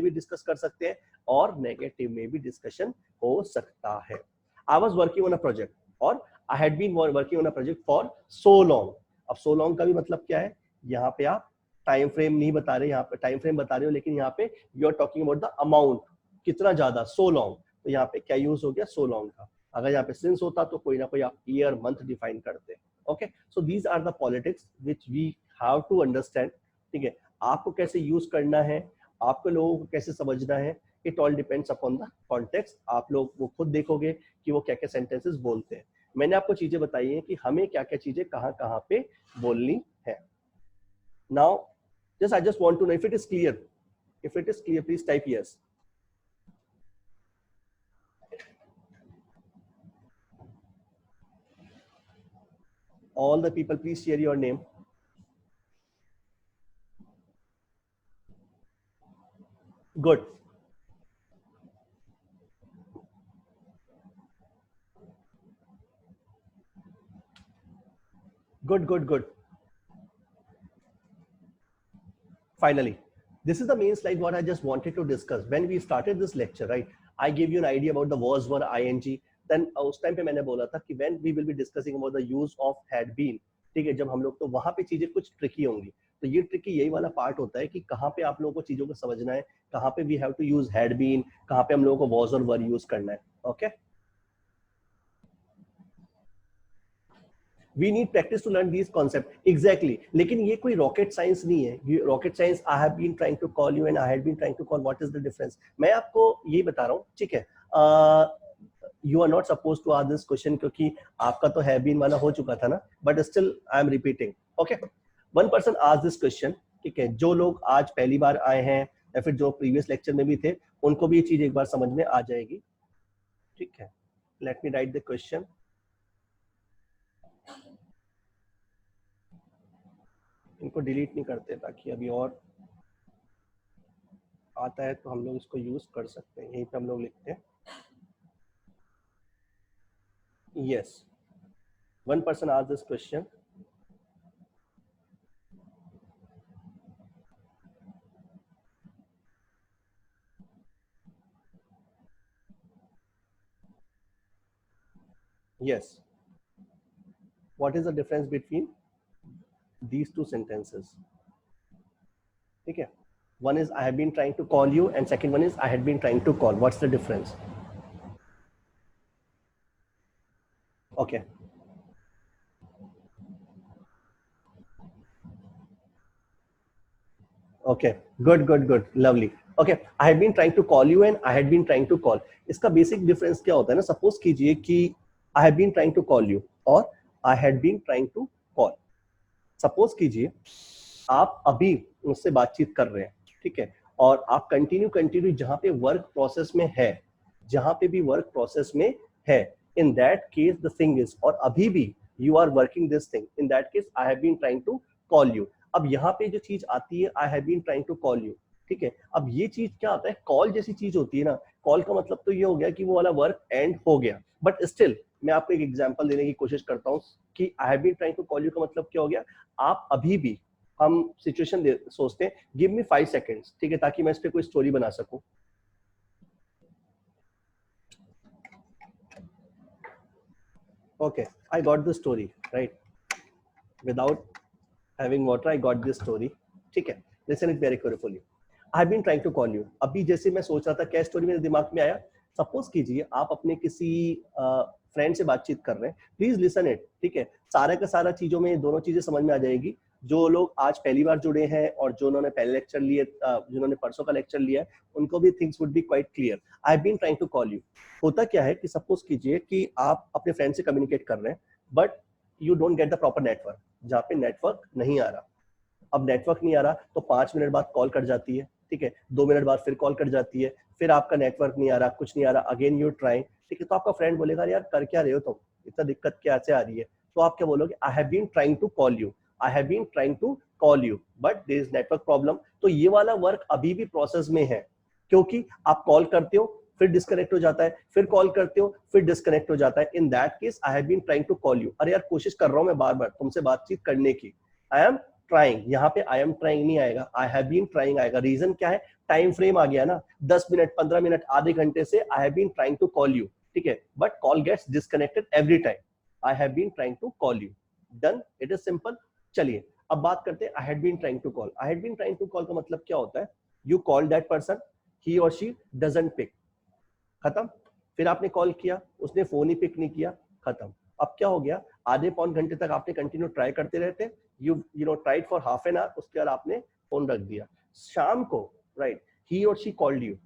भी डिस्कस कर सकते हैं, और नेगेटिव में भी डिस्कशन हो सकता है. I was working on a project, और I had been working on a project for so long. अब सो लॉन्ग का भी मतलब क्या है? यहाँ पे आप टाइम फ्रेम नहीं बता रहे, यहाँ पे टाइम फ्रेम बता रहे हो, लेकिन यहाँ पे you are talking about the amount, कितना ज्यादा, सो लॉन्ग. तो यहाँ पे क्या यूज हो गया? सो लॉन्ग का. अगर यहाँ पे सिंस होता तो कोई ना कोई आप ईयर मंथ डिफाइन करते. Okay, so these are the politics which we have to understand. ठीक है, आपको कैसे यूज करना है, आपको लोगों को कैसे समझना है, it all depends upon the context. आप लोग वो खुद देखोगे कि वो क्या क्या सेंटेंसेस बोलते हैं. मैंने आपको चीजें बताई हैं कि हमें क्या क्या चीजें कहाँ कहाँ पे बोलनी है. Now, I just want to know if it is clear. If it is clear, please type yes. All the people, please share your name. Good. Good. Finally, this is the main slide what I just wanted to discuss. When we started this lecture, right, I gave you an idea about the was, were, ing. Then उस time पे मैंने बोला था कि when we will be discussing about the use of had been, ठीक है, जब हम लोग, तो वहां पे चीजें कुछ ट्रिकी होंगी. तो ये ट्रिकी यही वाला पार्ट होता है कि कहाँ पे आप लोगों को चीजों को समझना है, कहाँ पे we have to use had been, कहाँ पे हम लोगों को was और were यूज करना है. Okay, we need practice to learn these concepts. Exactly. लेकिन ये कोई rocket science नहीं है. Rocket science, I have been trying to call you and I had been trying to call. What is the difference? मैं आपको ये बता रहा हूँ, ठीक है. You are not supposed to ask this question क्योंकि आपका तो have been वाला हो चुका था ना. But still I am repeating. Okay. One person asked this question. ठीक है, जो लोग आज पहली बार आए हैं या फिर जो प्रीवियस लेक्चर में भी थे, उनको भी ये चीज एक बार समझ में आ जाएगी. ठीक है. Let me write the question. इनको डिलीट नहीं करते ताकि अभी और आता है तो हम लोग इसको यूज कर सकते हैं. यहीं पे हम लोग लिखते हैं yes. One person asked this question. Yes, what is the difference between these two sentences? ठीक है, one is I have been trying to call you and second one is I had been trying to call. What's the difference? Okay, okay, good, lovely. Okay, I had been trying to call you and I had been trying to call. इसका basic difference क्या होता है ना, suppose कीजिए कि I had been trying to call you और I had been trying to call. Suppose कीजिए आप अभी उससे बातचीत कर रहे हैं, ठीक है, और आप कंटिन्यू जहां पे वर्क प्रोसेस में है, जहां पे भी वर्क प्रोसेस में है, in that case the thing is, और अभी भी you are working this thing, in that case I have been trying to call you. अब यहाँ पे जो चीज आती है, I have been trying to call you, ठीक है, अब ये चीज क्या आता है, कॉल जैसी चीज होती है ना, कॉल का मतलब तो ये हो गया कि वो वाला वर्क एंड हो गया, बट स्टिल मैं आपको एक एग्जांपल देने की कोशिश करता हूँ कि I have been trying to call you का मतलब क्या हो गया। आप अभी भी, हम सिचुएशन सोचते हैं, गिव मी 5 सेकेंड्स, ठीक है, ताकि मैं इस पे कोई स्टोरी बना सकूं। Okay, I got the story, right, without having water I got this story, ठीक है, listen it very carefully. I have been trying to call you, अभी जैसे मैं सोच रहा था क्या स्टोरी मेरे दिमाग में आया, सपोज कीजिए आप अपने किसी फ्रेंड से बातचीत कर रहे हैं, प्लीज लिसन इट, ठीक है, सारा का सारा चीजों में दोनों चीजें समझ में आ जाएगी। जो लोग आज पहली बार जुड़े हैं और जो उन्होंने पहले लेक्चर लिए, जिन्होंने परसों का लेक्चर लिया है, उनको भी things would be quite clear. I have been trying to call you, होता क्या है कि सपोज कीजिए कि आप अपने फ्रेंड से कम्युनिकेट कर रहे हैं, but you don't get the proper network, जहाँ पे नेटवर्क नहीं आ रहा। अब नेटवर्क नहीं आ रहा तो 5 मिनट बाद कॉल कट जाती है, ठीक है, 2 मिनट बाद फिर कॉल कट जाती है, फिर आपका नेटवर्क नहीं आ रहा, कुछ नहीं आ रहा, अगेन यू ट्राइंग, ठीक है, तो आपका फ्रेंड बोलेगा यार कर क्या रहे हो तुम, इतना दिक्कत क्या से आ रही है, तो आप क्या बोलोगे, I have been trying to call you, I have been trying to call you, but there is network problem. तो ये वाला वर्क अभी भी प्रोसेस में है, क्योंकि आप कॉल करते हो फिर डिस्कनेक्ट हो जाता है, फिर कॉल करते हो फिर डिस्कनेक्ट हो जाता है, in that case I have been trying to call you. अरे यार कोशिश कर रहा हूं मैं बार बार तुमसे बातचीत करने की, आई एम ट्राइंग, यहाँ पे आई एम ट्राइंग नहीं आएगा, आई हैव बीन ट्राइंग आएगा। रीजन क्या है, टाइम फ्रेम आ गया ना, 10 मिनट, 15 मिनट, आधे घंटे से I have been trying to call you, ठीक है, but call gets disconnected every time, I have been trying to call you, done, it is simple. चलिए अब बात करते हैं I had been trying to call. I had been trying to call का मतलब क्या होता है, you call that person, he और शी डजंट पिक, खत्म। फिर आपने कॉल किया, उसने फोन ही पिक नहीं किया, खत्म। अब क्या हो गया, आधे पौन घंटे तक आपने कंटिन्यू ट्राई करते रहते, you know tried for half an our, उसके बाद आपने फोन रख दिया। शाम को, राइट, ही और शी कॉल्ड यू,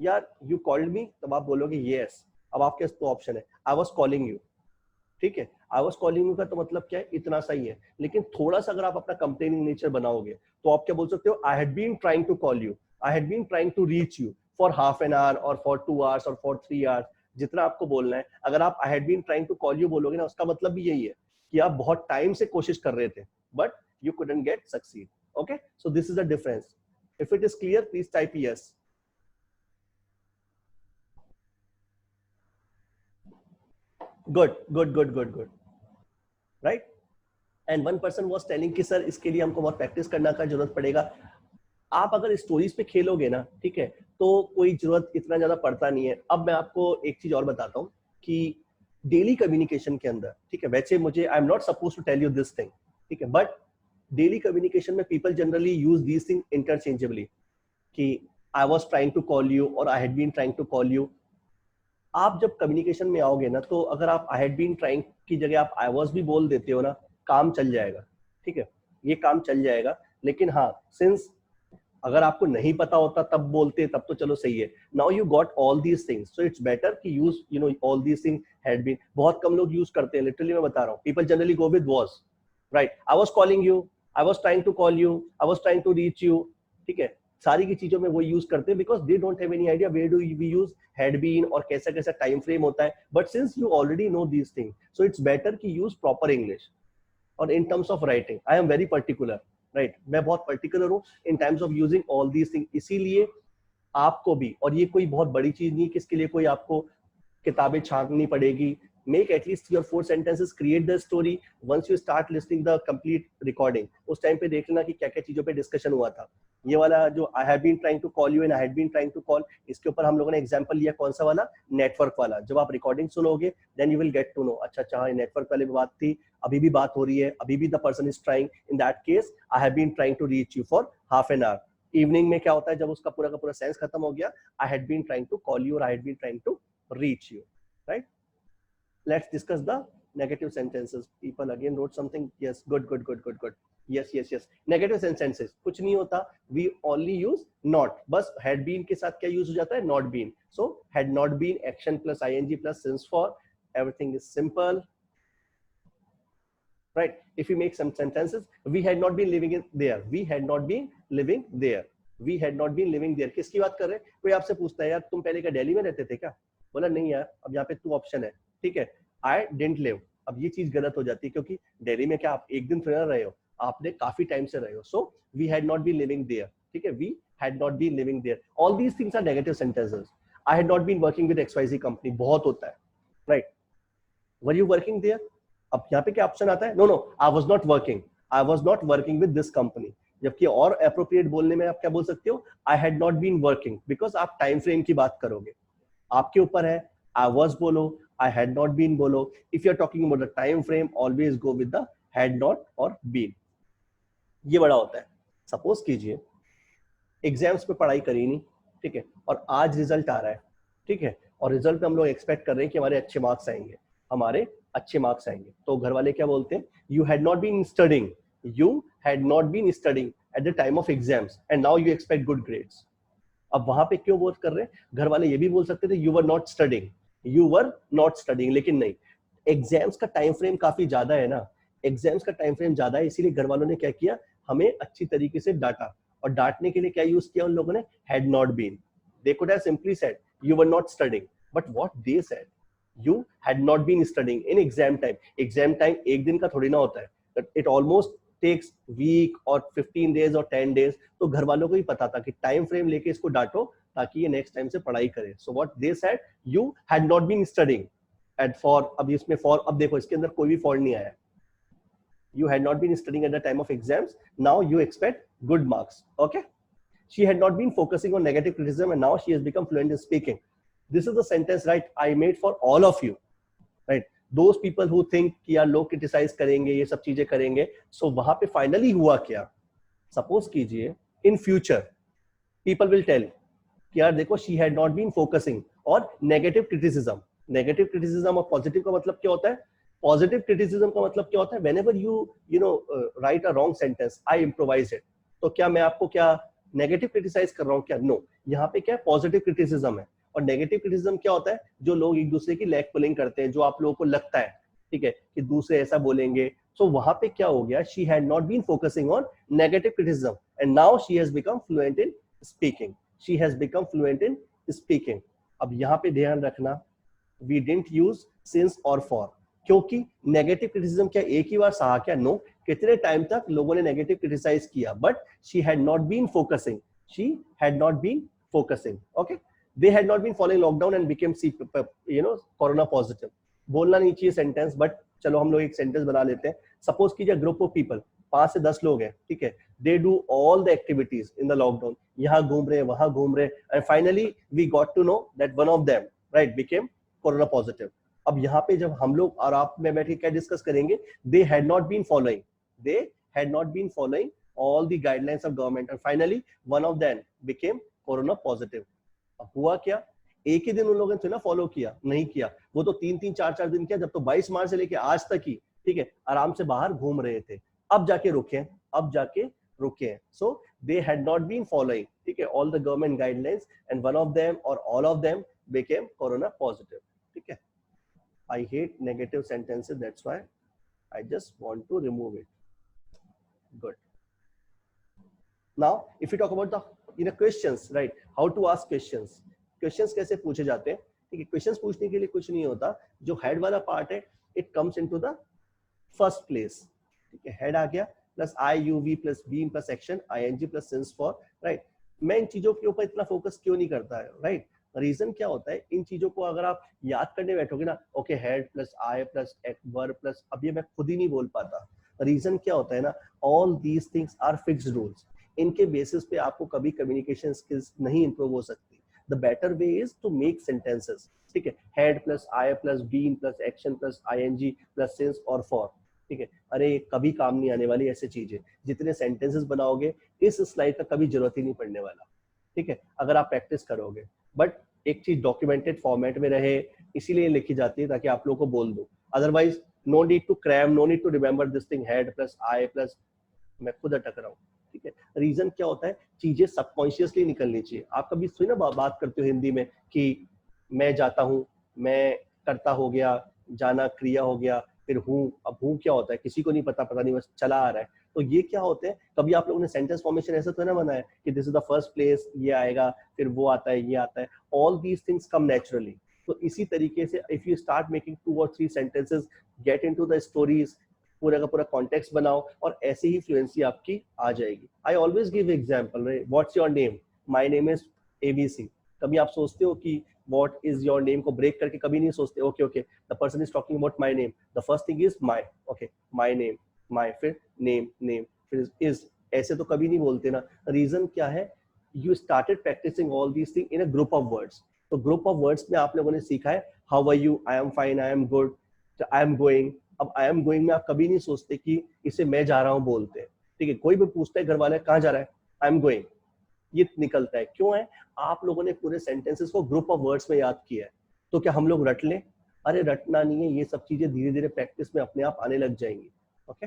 यार यू कॉल्ड मी, तब आप बोलोगे यस। अब आपके पास तो ऑप्शन है, आई वाज कॉलिंग यू, ठीक है, आई वाज कॉलिंग यू का तो मतलब क्या है, इतना सही है, लेकिन थोड़ा सा अगर आप अपना कंप्लेनिंग नेचर बनाओगे तो आप क्या बोल सकते हो, I had been trying to call you, I had been trying to reach you for half an hour और फॉर 2 आवर्स और फॉर 3 आवर्स, जितना आपको बोलना है। अगर आप I had been trying to call you बोलोगे ना, उसका मतलब भी यही है कि आप बहुत टाइम से कोशिश कर रहे थे, but you couldn't get succeed. Okay, so this is the difference. If it is clear please type yes. Good good good good good, right. And one person was telling कि सर इसके लिए हमको बहुत प्रैक्टिस करना का जरूरत पड़ेगा। आप अगर स्टोरीज पे खेलोगे ना, ठीक है, तो कोई जरूरत इतना ज्यादा पड़ता नहीं है। अब मैं आपको एक चीज और बताता हूँ कि डेली कम्युनिकेशन के अंदर, ठीक है, वैसे मुझे I am not suppose to tell you this thing, ठीक है, बट डेली कम्युनिकेशन में people generally use this thing interchangeably, कि I was trying to call you और I had been trying to call you. आप जब communication में आओगे ना, तो अगर आप आई हैड बीन ट्राइंग की जगह आप आई वॉज भी बोल देते हो ना, काम चल जाएगा, ठीक है, ये काम चल जाएगा। लेकिन हाँ, सिंस अगर आपको नहीं पता होता तब बोलते, तब तो चलो सही है। Now you got all these things, so it's better कि use you know all these thing had been. बहुत कम लोग यूज करते हैं, लिटरली मैं बता रहा हूँ, people generally go with was, right, I was calling you, I was trying to call you, I was trying to reach you, ठीक है, सारी की चीजों में वो यूज करते हैं, because they don't have any idea where do we use had been और कैसा कैसा टाइम फ्रेम होता है। But since you already know these thing, so it's better कि यूज प्रॉपर इंग्लिश। और in terms of writing I am very particular, right, मैं बहुत particular हूँ in terms of using all these thing. इसीलिए आपको भी, और ये कोई बहुत बड़ी चीज नहीं कि इसके लिए कोई आपको किताबें छापनी पड़ेगी। Make at least your 4 sentences, create the story. Once you start listing the complete recording, उस टाइम पे देख लेना कि क्या क्या चीजों पे डिस्कशन हुआ था। ये वाला जो I have been trying to call you and I had been trying to call, इसके ऊपर हम लोगों ने एग्जांपल लिया, कौन सा वाला, नेटवर्क वाला। जब आप रिकॉर्डिंग सुनोगे then you will get to know, अच्छा अच्छा नेटवर्क वाले में बात थी, अभी भी बात हो रही है, अभी भी the person is trying. In that case I have been trying to reach you for half an hour. Evening में क्या होता है, जब उसका पूरा का पूरा सेंस खत्म हो गया, I had been trying to call you और I had been trying to reach you, right? Let's discuss the negative sentences. People again wrote something. Yes, good good good good good. Yes yes yes, negative sentences कुछ नहीं होता, we only use not, बस had been के साथ क्या use हो जाता है, not been. So had not been, action plus ing plus since for, everything is simple. right? If we make some sentences, we had not been living in there, we had not been living there, we had not been living there. किसकी बात कर रहे हैं? कोई आपसे पूछता है यार तुम पहले क्या दिल्ली में रहते थे क्या? बोला नहीं यार, अब यहाँ पे टू ऑप्शन है, ठीक है, आई डिडंट लिव। अब ये चीज गलत हो जाती है क्योंकि दिल्ली में क्या आप एक दिन थोड़ा रहे हो, आपने काफी टाइम से रहे हो। So we had not been living there, ठीक है, we had not been living there. All these things are negative sentences. I had not been working with XYZ company, बहुत होता है, right? Were you working there? अब यहाँ पे क्या option आता है? No no, I was not working, I was not working with this company. जबकि और अप्रोप्रिएट बोलने में आप क्या बोल सकते हो? I had not been working, because आप टाइम फ्रेम की बात करोगे, आपके ऊपर है। आई वाज बोलो, आई हैड नॉट बीन बोलो। If you are talking about the time frame, always go with the had not और बीन। ये बड़ा होता है। सपोज कीजिए एग्जाम्स पे पढ़ाई करी नहीं, ठीक है, और आज रिजल्ट आ रहा है, ठीक है, और रिजल्ट पे हम लोग एक्सपेक्ट कर रहे हैं कि हमारे अच्छे मार्क्स आएंगे, हमारे अच्छे मार्क्स आएंगे। तो घर वाले क्या बोलते हैं? You had not been studying, you had not been studying at the time of exams and now you expect good grades. अब वहां पे क्यों बोल कर रहे हैं? घर वाले ये भी बोल सकते थे you were not studying, you were not studying, लेकिन नहीं, एग्जाम्स का टाइम फ्रेम काफी ज्यादा है ना, एग्जाम्स का टाइम फ्रेम ज्यादा है, इसीलिए घर वालों ने क्या किया, हमें अच्छी तरीके से डांटा। और डांटने के लिए क्या यूज किया उन लोगों ने? Had not been. They could have simply said you were not studying, but what they said, you had not been studying in exam time. exam time एक दिन का थोड़ी ना होता है, it almost takes week or 15 days or 10 days। तो घर वालों को ही पता था कि टाइम फ्रेम लेके इसको डांटो ताकि ये नेक्स्ट टाइम से पढ़ाई करे। so what they said, you had not been studying at for, अब इसमें for, अब देखो इसके अंदर कोई भी for नहीं आया, you had not been studying at the time of exams, now you expect good marks, okay? she had not been focusing on negative criticism and now she has become fluent in speaking. This is the sentence, right, I made for all of you, right? Those people who think कि यार लोग criticize करेंगे, ये सब चीजें करेंगे। so वहां पे finally हुआ क्या? suppose कीजिए in future people will tell कि यार देखो she had not been focusing on negative criticism। negative criticism और positive का मतलब क्या होता है? positive criticism का मतलब क्या होता है? whenever you know write a wrong sentence, I improvise it। तो क्या मैं आपको क्या नेगेटिव क्रिटिसाइज कर रहा हूँ क्या? नो, यहाँ पे क्या है? पॉजिटिव क्रिटिसिज्म है। और नेगेटिव क्रिटिसिज्म क्या होता है? जो लोग एक दूसरे की लेग पुलिंग करते हैं, जो आप लोगों को लगता है, ठीक है, कि दूसरे ऐसा बोलेंगे। सो वहां पे क्या हो गया? She had not been focusing on negative criticism and now she has become fluent in speaking, she has become fluent in speaking. अब यहाँ पे ध्यान रखना, वी डिडंट यूज सिंस और फॉर, क्योंकि नेगेटिव क्रिटिसिज्म क्या एक ही बार सहा क्या? नो, कितने टाइम तक लोगों ने नेगेटिव क्रिटिसाइज किया, but she had not been focusing, she had not been focusing, okay? They had not been following lockdown and became corona positive. बोलना नहीं चाहिए सेंटेंस, बट चलो हम लोग एक सेंटेंस बना लेते हैं। सपोज कीजिए ग्रुप ऑफ पीपल, 5 से 10 लोग हैं, ठीक है, they do all the activities in the lockdown, यहाँ घूम रहे, वहां घूम रहे, and finally we got to know that one of them, right, became corona positive. अब यहाँ पे जब हम लोग और आप में बैठ के क्या डिस्कस करेंगे? They had not been following, they had not been following all the guidelines of government and finally one of them became corona positive। अब हुआ क्या? एक ही दिन उन लोगों ने ना फॉलो किया, नहीं किया, वो तो 3-3 4-4 दिन किया, जब तो 22 मार्च से लेके आज तक ही, ठीक है, आराम से बाहर घूम रहे थे। अब जाके रुके, अब जाके रुके हैं। So they had not been following, ठीक है, all the government guidelines and one of them और all of them became corona positive, ठीक है। I hate negative sentences, that's why I just want to remove it। Good। Now if we talk about the questions, right, how to ask questions, questions कैसे पूछे जाते हैं, ठीक है। questions पूछने के लिए कुछ नहीं होता, जो head वाला part है it comes into the first place, ठीक है, head आ गया plus I U V plus being plus action ing plus since for, right। मैं इन चीजों के ऊपर इतना फोकस क्यों नहीं करता है, राइट? रीजन क्या होता है, इन चीजों को अगर आप याद करने बैठोगे ना, okay, head plus I plus verb plus, अब ये मैं खुद ही नहीं बोल पाता। रीजन क्या होता है ना, all these things are fixed rules, इनके बेसिस पे आपको कभी कम्युनिकेशन स्किल्स नहीं इंप्रूव हो सकती। The better way is to make sentences, ठीक है, had plus I plus been plus action plus ING plus since और फॉर, ठीक है। अरे कभी काम नहीं आने वाली ऐसी चीजें, जितने सेंटेंसेस बनाओगे इस स्लाइड का कभी जरूरत ही नहीं पड़ने वाला, ठीक है, अगर आप प्रैक्टिस करोगे। बट एक चीज डॉक्यूमेंटेड फॉर्मेट में रहे, इसीलिए लिखी जाती है ताकि आप लोगों को बोल दो। Otherwise no need to cram, no need to remember this thing, had plus I plus, मैं खुद अटक रहा हूँ, ठीक है। रीजन क्या होता है, चीजें सबकॉन्शियसली निकलनी चाहिए। आप कभी सुनी ना बात करते हो हिंदी में कि मैं जाता हूँ, मैं करता हो गया, जाना क्रिया हो गया, फिर हूँ, अब हूँ क्या होता है किसी को नहीं पता, पता नहीं बस चला आ रहा है। तो ये क्या होते हैं, कभी आप लोगों ने सेंटेंस फॉर्मेशन ऐसा तो ना बनाया कि this is the first place, ये आएगा, फिर वो आता है, ये आता है, all these things come naturally. तो इसी तरीके से इफ यू स्टार्ट मेकिंग 2 और 3 sentences, get into the stories, पूरा का पूरा कॉन्टेक्स्ट बनाओ, और ऐसे ही फ्लुएंसी आपकी आ जाएगी। I always give example, what's your name, my name is ABC. कभी आप सोचते हो कि व्हाट इज योर नेम को ब्रेक करके कभी नहीं सोचते, okay okay the person is talking about my name, the first thing is my, okay my name, my, फिर नेम, नेम, फिर इज, ऐसे तो कभी नहीं बोलते ना। रीजन क्या है, you started practicing all these thing in a group of words. तो ग्रुप ऑफ वर्ड्स में आप लोगों ने सीखा है how are you, I am fine, I am good, I am going. अब आई एम गोइंग में आप कभी नहीं सोचते कि इसे मैं जा रहा हूँ बोलते हैं, ठीक है। कोई भी पूछता है घर वाले कहाँ जा रहा है, आई एम गोइंग, ये निकलता है। क्यों है, आप लोगों ने पूरे सेंटेंसेस को ग्रुप ऑफ वर्ड्स में याद किया है। तो क्या हम लोग रट लें? अरे रटना नहीं है, ये सब चीजें धीरे धीरे प्रैक्टिस में अपने आप आने लग जाएंगी। Okay,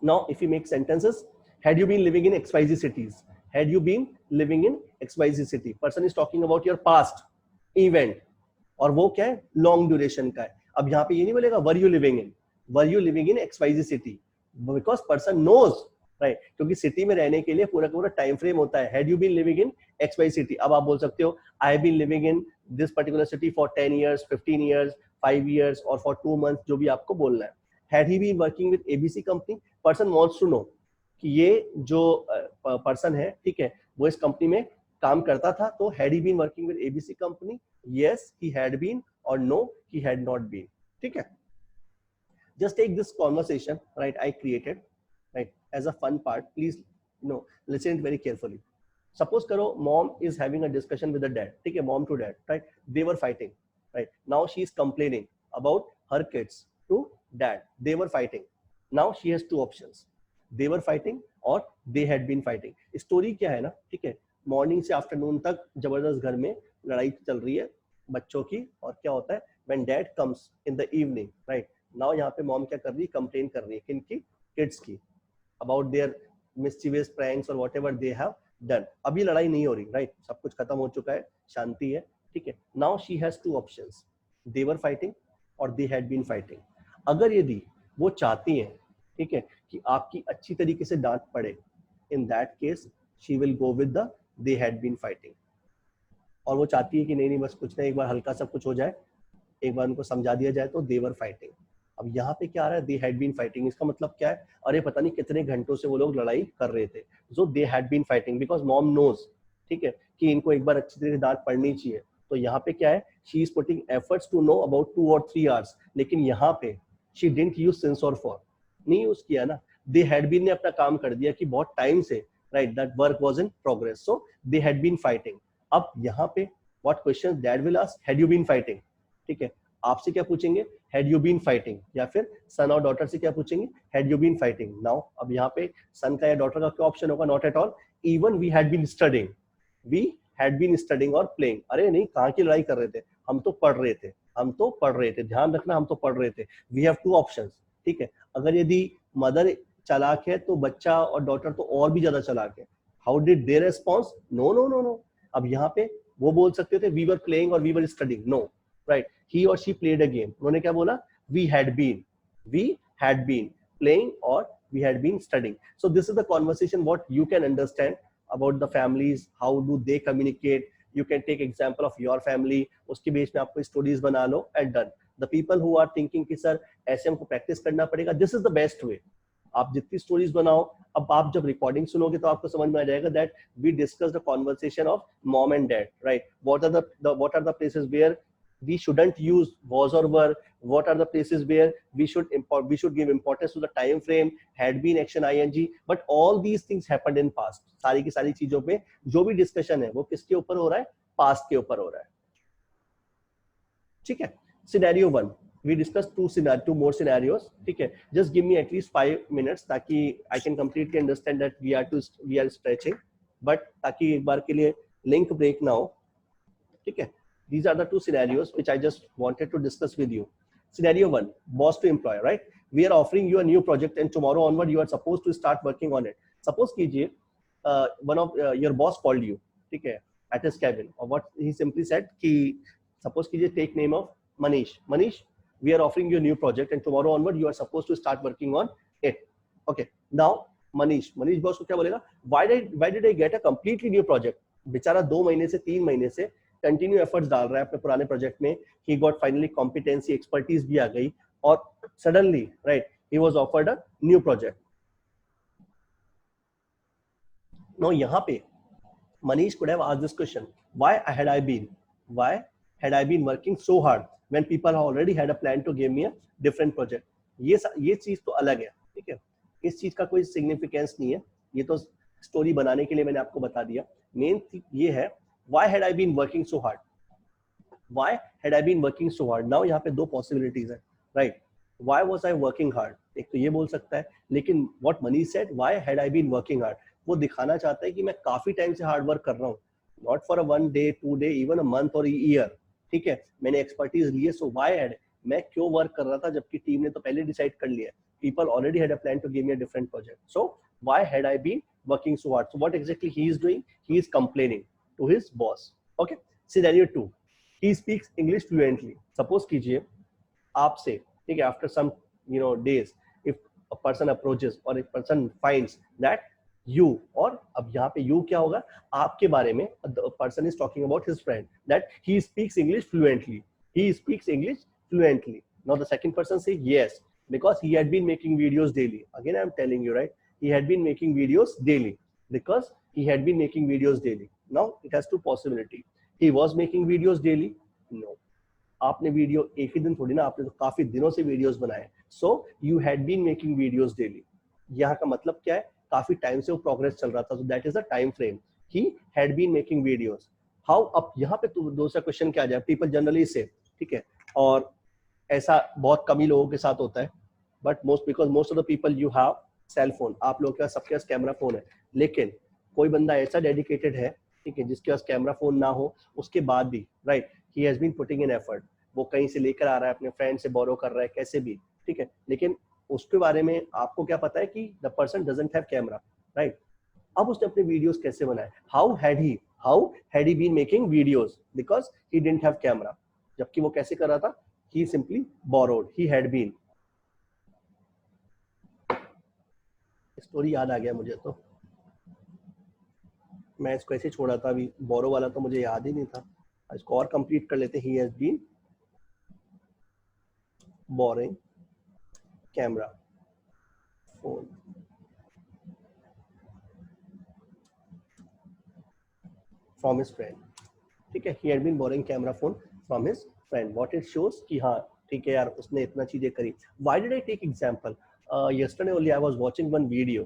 now if you make sentences, had you been living in xyz cities, had you been living in xyz city, person is talking about your past event, और वो क्या है, लॉन्ग ड्यूरेशन का है। अब यहाँ पे ये नहीं बोलेगा were you living in, were you living in XYZ city, because person knows, right, क्योंकि सिटी में रहने के लिए पूरा पूरा टाइम फ्रेम होता है। Had you been living in XYZ city, अब आप बोल सकते हो I have been living in this particular city for 10 years, 15 years, 5 years और फॉर 2 months, जो भी आपको बोलना है। Had he been working with ABC company, person wants to know कि ये जो पर्सन है, ठीक है, वो इस कंपनी में काम करता था। तो had he been working with ABC company, yes he had been, और no he had not been, ठीक है। Just take this conversation, right, I created, right, as a fun part. Please, listen it very carefully. Suppose karo mom is having a discussion with the dad, ठीक है, mom to dad, right, they were fighting, right, now she is complaining about her kids to dad, they were fighting. Now she has two options, they were fighting और they had been fighting. Story क्या है ना, ठीक है, morning से afternoon तक जबरदस्त घर में लड़ाई चल रही है बच्चों की, और क्या होता है, when dad comes in the evening, right, now यहाँ पे मॉम क्या कर रही है, कंप्लेन कर रही है किनकी, किड्स की, अबाउट देयर मिस्चीवियस प्रैंक्स और व्हाटएवर दे हैव डन। अभी लड़ाई नहीं हो रही, राइट, सब कुछ खत्म हो चुका है, शांति है, ठीक है। Now she has two options, they were fighting और दे हैड बीन फाइटिंग। अगर यदि वो चाहती हैं, ठीक है, कि आपकी अच्छी तरीके से डांट पड़े, in that case she will go with the they had been fighting. और वो चाहती है कि नहीं नहीं बस कुछ नहीं, एक बार हल्का सा कुछ हो जाए, एक बार उनको समझा दिया जाए, तो दे वर फाइटिंग। अब यहाँ पे क्या आ रहा है, दे हैड बीन फाइटिंग, इसका मतलब क्या है, अरे पता नहीं कितने घंटों से वो लोग लड़ाई कर रहे थे, जो they had been fighting, because mom knows, ठीक है, कि इनको एक बार अच्छी तरीके से डांट पड़नी चाहिए। तो यहाँ पे क्या है, she is putting efforts to know about 2 or 3 hours, लेकिन यहाँ पे शी डिडंट यूज सिंस और फॉर, नहीं यूज किया ना, दे हैड बीन ने अपना काम कर दिया कि बहुत टाइम से, right, that work was in progress, so they had been fighting. अब यहाँ पे what question dad will ask, had you been fighting, ठीक है, आपसे क्या पूछेंगे, हैड यू बीन फाइटिंग, या फिर सन और डॉटर से क्या पूछेंगे, had you been fighting. Now अब यहाँ पे सन का या डॉटर का क्या ऑप्शन होगा, not at all, even we had been studying, we had been studying और प्लेइंग। अरे नहीं, कहाँ की लड़ाई कर रहे थे, हम तो पढ़ रहे थे, हम तो पढ़ रहे थे, ध्यान रखना, हम तो पढ़ रहे थे। वी हैव टू ऑप्शंस, ठीक है। अगर यदि मदर चालाक है तो बच्चा और डॉटर तो और भी ज्यादा चालाक है। How did they response, no no no no. अब यहाँ पे वो बोल सकते थे वी वर प्लेइंग और we were studying, no, right, he or she played a game, उन्होंने क्या बोला, we had been playing or we had been studying. So this is the conversation what you can understand about the families, how do they communicate. You can take example of your family, उसके base में आपको stories बना लो and done. The people who are thinking कि sir ऐसे हमको practice करना पड़ेगा, this is the best way. आप जितनी स्टोरीज बनाओ, अब आप जब रिकॉर्डिंग सुनोगे तो आपको समझ में आ जाएगा that we discuss the conversation of mom and dad, right, what are the places where we shouldn't use was or were, what are the places where we should give importance to the time frame, had been, action, ing, but all these things happened in past. सारी की सारी चीजों पे जो भी discussion है वो किसके ऊपर हो रहा है, पास्ट के ऊपर हो रहा है, ठीक है। Scenario 1, we discussed two more scenarios, ठीक है, just give me at least 5 minutes ताकि I can completely understand that we are stretching, but ताकि एक बार के लिए लिंक ब्रेक ना हो, ठीक है। These are the two scenarios which I just wanted to discuss with you. Scenario 1, boss to employee, right? We are offering you a new project and tomorrow onward you are supposed to start working on it. Suppose कीजिए one of your boss called you, ठीक है, at his cabin, or what he simply said कि suppose कीजिए take name of Manish, we are offering you a new project and tomorrow onward you are supposed to start working on it. Okay, now Manish boss को क्या बोलेगा? Why did I get a completely new project? बेचारा 2 महीने से 3 महीने से continue efforts डाल रहा है अपने पुराने प्रोजेक्ट में. He got finally competency, expertise भी आ गई और suddenly, right, he was offered a new project. Now यहाँ पे Manish could have asked this question: Why had I been working so hard when people already had a plan to give me a different project? ये चीज तो अलग है, ठीक है. इस चीज का कोई सिग्निफिकेंस नहीं है. ये तो स्टोरी बनाने के लिए मैंने आपको बता दिया. मेन ये है, why had I been working so hard? Why had I been working so hard? Now यहाँ पे दो पॉसिबिलिटीज है, right? Why was I working hard? एक तो ये बोल सकता है, लेकिन what Manish said, why had I been working hard? वो दिखाना चाहता है कि मैं काफी टाइम से हार्ड वर्क कर रहा हूँ. Not for a 1 day, 2 day, even a month or a year. ठीक है, मैंने एक्सपर्टीज ली है. सो why had, मैं क्यों वर्क कर रहा था जबकि टीम ने तो पहले डिसाइड कर लिया. People already had a plan to give me a different project. So why had I been working so hard? So what exactly he is doing? He is complaining to his boss. Okay. Scenario 2. He speaks English fluently. Suppose कीजिए आपसे, ठीक है, after some days, if a person approaches or a person finds that you, और अब यहाँ पे you क्या होगा? आपके बारे में, the person is talking about his friend that he speaks English fluently. He speaks English fluently. Now the second person says yes, because he had been making videos daily. Again, I am telling you, right? He had been making videos daily because he had been making videos daily. Now it has two possibilities. He was making videos daily. No. आपने video एक ही दिन थोड़ी ना, आपने तो काफी दिनों से वीडियोस बनाए. So you had been making videos daily. यहाँ का मतलब क्या है? काफी टाइम से वो प्रोग्रेस चल रहा था. So that is a time frame. He had been making videos. How? अब यहाँ पे तो दूसरा क्वेश्चन क्या आ जाए? पीपल जनरली से, ठीक है, और ऐसा बहुत कम ही लोगों के साथ होता है, but because most of the people you have cell phone. आप लोगों के पास सबके पास कैमरा फोन है, लेकिन कोई बंदा ऐसा डेडिकेटेड है, ठीक है, जिसके पास कैमरा फोन ना हो, उसके बाद भी, right, he has been putting in effort. वो कहीं से लेकर आ रहा है, अपने फ्रेंड से बोरो कर रहा है, कैसे भी, ठीक है, लेकिन उसके बारे में आपको क्या पता है कि the person doesn't have camera, right. अब उसने अपने वीडियोस कैसे बनाए? How had he been making videos? Because he didn't have camera. जबकि वो कैसे कर रहा था? He simply borrowed. He had been. Story याद आ गया मुझे, तो मैं इसको ऐसे छोड़ा था. अभी बोरो वाला तो मुझे याद ही नहीं था. इसको और कंप्लीट कर लेते. He has been borrowing camera phone from his friend. ठीक है, he had been borrowing camera phone from his friend. What it shows कि हाँ, ठीक है यार, उसने इतना चीजें करी. Why did I take example? Yesterday only I was watching one video,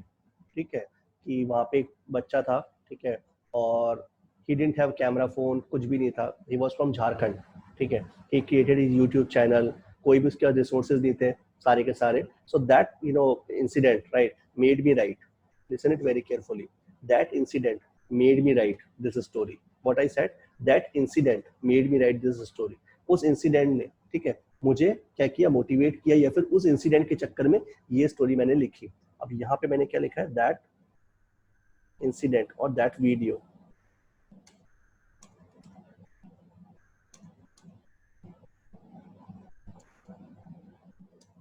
ठीक है, कि वहाँ पे एक बच्चा था, ठीक है, और he didn't have camera phone, कुछ भी नहीं था. he was from झारखंड, ठीक है. he created his YouTube channel. कोई भी उसके रिसोर्सेज नहीं थे, सारे के सारे. so that incident, right, made me write. listen it very carefully. that incident made me write this story. what I said, that incident made me write this story. उस incident ने, ठीक है, मुझे क्या किया? मोटिवेट किया, या फिर उस इंसिडेंट के चक्कर में ये स्टोरी मैंने लिखी. अब यहाँ पे मैंने क्या लिखा है? दैट इंसिडेंट और that video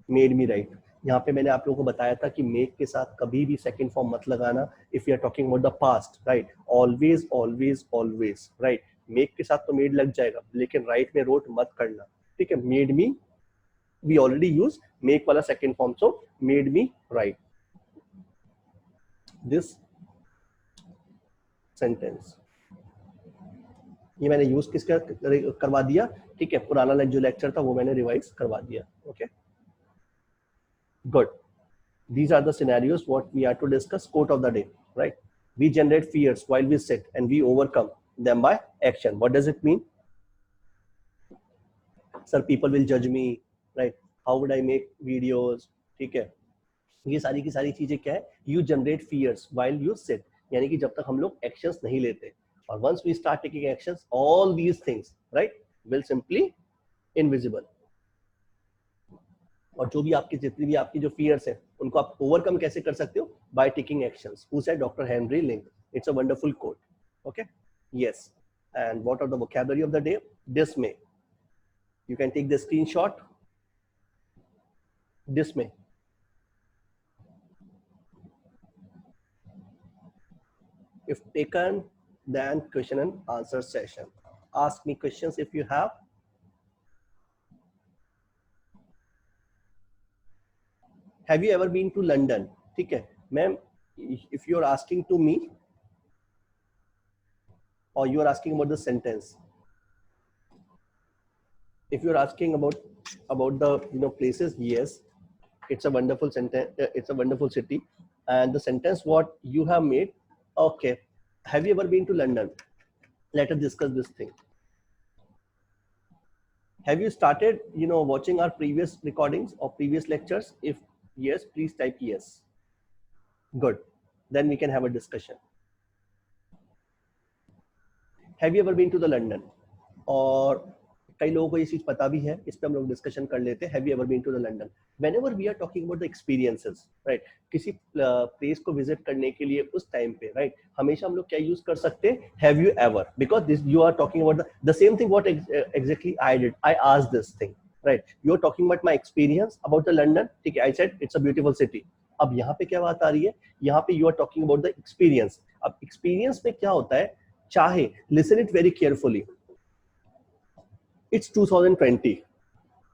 made me right. यहाँ पे मैंने आप लोगों को बताया था कि मेक के साथ कभी भी सेकंड फॉर्म मत लगाना if you are talking about the past, right. Always always always, right. Make के साथ तो मेड लग जाएगा, लेकिन राइट में रोट मत करना, ठीक है. Made me, we already use make वाला second form, so made me write this sentence. ये मैंने यूज किसका करवा दिया? ठीक है, पुराना जो लेक्चर था वो मैंने रिवाइज करवा दिया. Okay, good. These are the scenarios what we are to discuss. Quote of the day, right? We generate fears while we sit and we overcome them by action. What does it mean? Sir, people will judge me, right? How would I make videos? ठीक है, ये सारी की सारी चीजें क्या है? You generate fears while you sit. यानी कि जब तक हम लोग actions नहीं लेते, और once we start taking actions, all these things, right, will simply invisible. और जो भी आपकी जितनी भी आपकी जो फियर्स है, उनको आप ओवरकम कैसे कर सकते हो? By taking actions. Who said? Doctor Henry Link. It's a wonderful quote. Okay, yes. And what are the vocabulary of the day? Dismay. You can take the screenshot. This may. If taken, then question and answer session. Ask me questions if you have. Have you ever been to London? ठीक है, ma'am. If you are asking to me, or you are asking about the sentence. If you are asking about the places, yes, it's a wonderful sentence. It's a wonderful city, and the sentence what you have made. Okay, have you ever been to London? Let us discuss this thing. Have you started, watching our previous recordings or previous lectures? If yes, please type yes. Good. Then we can have a discussion. Have you ever been to the London? और कई लोगों को ये चीज पता भी है, इस पे हम लोग डिस्कशन कर लेते हैं. Have you ever been to the London? Whenever we are talking about the experiences, right? किसी प्लेस को विजिट करने के लिए उस टाइम पे, right? हमेशा हम लोग क्या यूज कर सकते हैं? Have you ever? Because this you are talking about the same thing what exactly I did. I asked this thing, right? You are talking about my experience about the London. ठीक है, I said it's a beautiful city. अब यहाँ पे क्या बात आ रही है? यहाँ पे you are talking about the experience. अब experience में क्या होता है? चाहे listen it very carefully. It's 2020,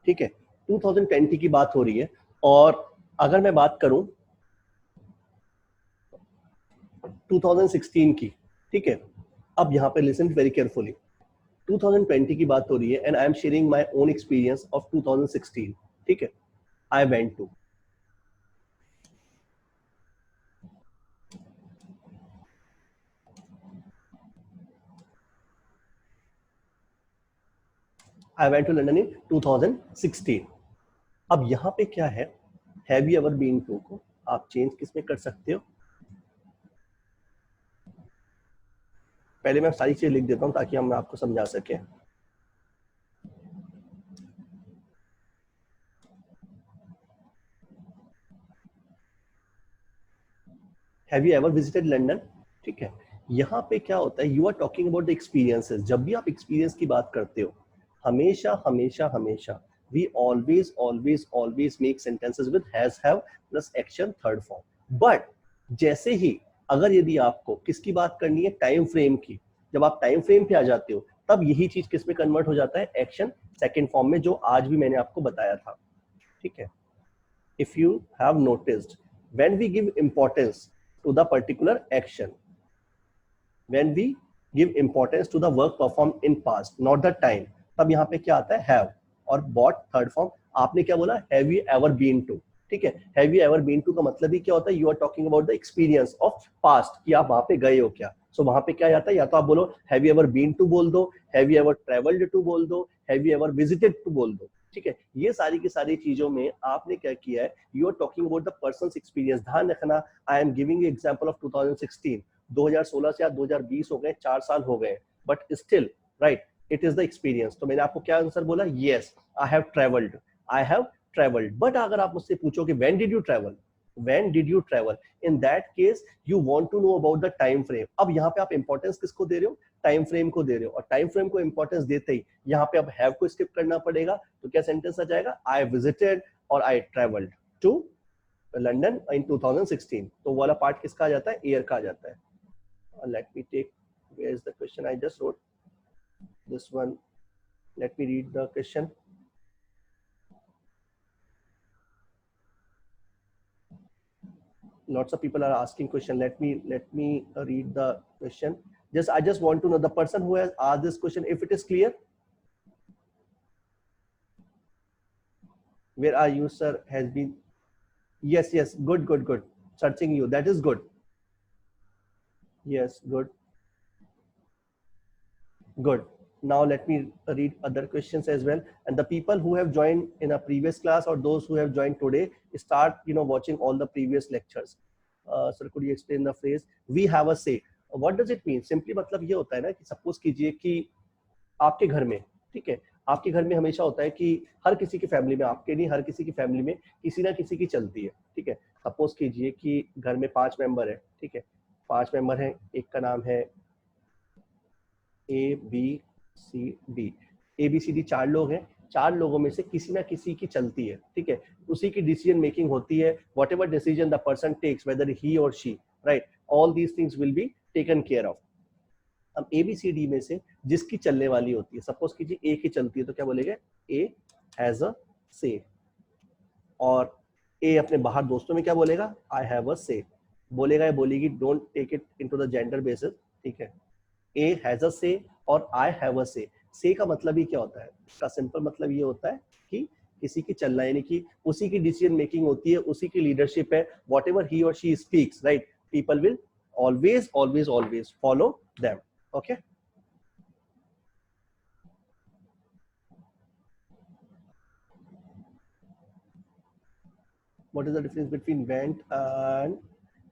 ठीक है, 2020 की बात हो रही है. और अगर मैं बात करूं 2016 की, ठीक है, अब यहाँ पे लिसन वेरी केयरफुली. 2020 की बात हो रही है, and I am sharing my own experience of 2016. ठीक है, I went to London in 2016. अब यहाँ पे क्या है? Have you ever been to को आप चेंज किसमें कर सकते हो? पहले मैं सारी चीजें लिख देता हूं ताकि हम आपको समझा सके. Have you ever visited London? ठीक है, यहाँ पे क्या होता है? You are talking about the experiences. जब भी आप एक्सपीरियंस की बात करते हो, हमेशा हमेशा हमेशा we always make sentences with has, have plus action third form. But जैसे ही अगर यदि आपको किसकी बात करनी है? टाइम फ्रेम की. जब आप टाइम फ्रेम पे आ जाते हो तब यही चीज किस में कन्वर्ट हो जाता है? एक्शन सेकंड फॉर्म में, जो आज भी मैंने आपको बताया था. ठीक है, if you have noticed, when we give importance to the particular action, when we give importance to the work performed in past, not the time, तब यहाँ पे क्या आता है? have. और बॉट थर्ड फॉर्म. आपने क्या बोला? Have you ever been to. ठीक है, have you ever been to का मतलब ही क्या होता है? You are talking about the experience of past, कि आप वहां पे गए हो क्या. सो वहां पे क्या जाता है? या तो आप बोलो have you ever been to बोल दो, have you ever travelled to बोल दो, have you ever visited to बोल दो. ठीक है, ये सारी की सारी चीजों में आपने क्या किया है? You are talking about the person's experience. ध्यान रखना, I am giving example of 2016. 2016 से आज 2020 हो गए, 4 साल हो गए, but still right, it is the experience. तो मैंने आपको क्या आंसर बोला? yes, I have traveled. But अगर आप मुझसे पूछो कि when did you travel, in that case you want to know about the time frame. अब यहाँ पे आप इंपॉर्टेंस किसको दे रहे हो? टाइम फ्रेम को दे रहे हो. और टाइम फ्रेम को इंपॉर्टेंस देते ही यहाँ पे अब have को स्किप करना पड़ेगा. तो क्या सेंटेंस आ जाएगा? I visited और I traveled to London in 2016. तो वाला पार्ट किसका आ जाता है? ईयर का आ जाता है. Let me take, where is the question I just wrote? This one, let me read the question. Lots of people are asking question. Let me read the question. I just want to know the person who has asked this question, if it is clear. Where are you, sir? Has been. Yes, good. Searching you, that is good. Yes, good. Now let me read other questions as well. And the people who have joined in a previous class or those who have joined today, start watching all the previous lectures. Sir, could you explain the phrase we have a say? What does it mean? Simply मतलब ये होता है ना कि suppose कीजिए कि आपके घर में, ठीक है, आपके घर में हमेशा होता है कि हर किसी की फैमिली में, आपके नहीं, हर किसी की फैमिली में किसी ना किसी की चलती है. ठीक है, सपोज कीजिए कि घर में 5 मेंबर है. ठीक है, 5 मेंबर हैं. एक का नाम है ABCD. ABCD 4 लोग हैं. चार लोगों में से किसी ना किसी की चलती है, ठीक है, उसी की डिसीजन मेकिंग होती है, whatever decision the person takes whether he और she, right, all these things will be taken care of. अब ABCD में से जिसकी चलने वाली होती है, सपोज कीजिए A की चलती है तो क्या बोलेंगे, A हैज अ से, और A अपने बाहर दोस्तों में क्या बोलेगा, आई हैव अ से बोलेगा या बोलेगी, don't take it into the gender basis, ठीक है। A हैज अ से और आई हैव अ से का मतलब ही क्या होता है, इसका सिंपल मतलब ये होता है कि किसी की चलना, यानी कि उसी की डिसीजन मेकिंग होती है, उसी की लीडरशिप है, वॉट एवर ही और she speaks, right, people will always always always follow them, okay. What is the difference between went and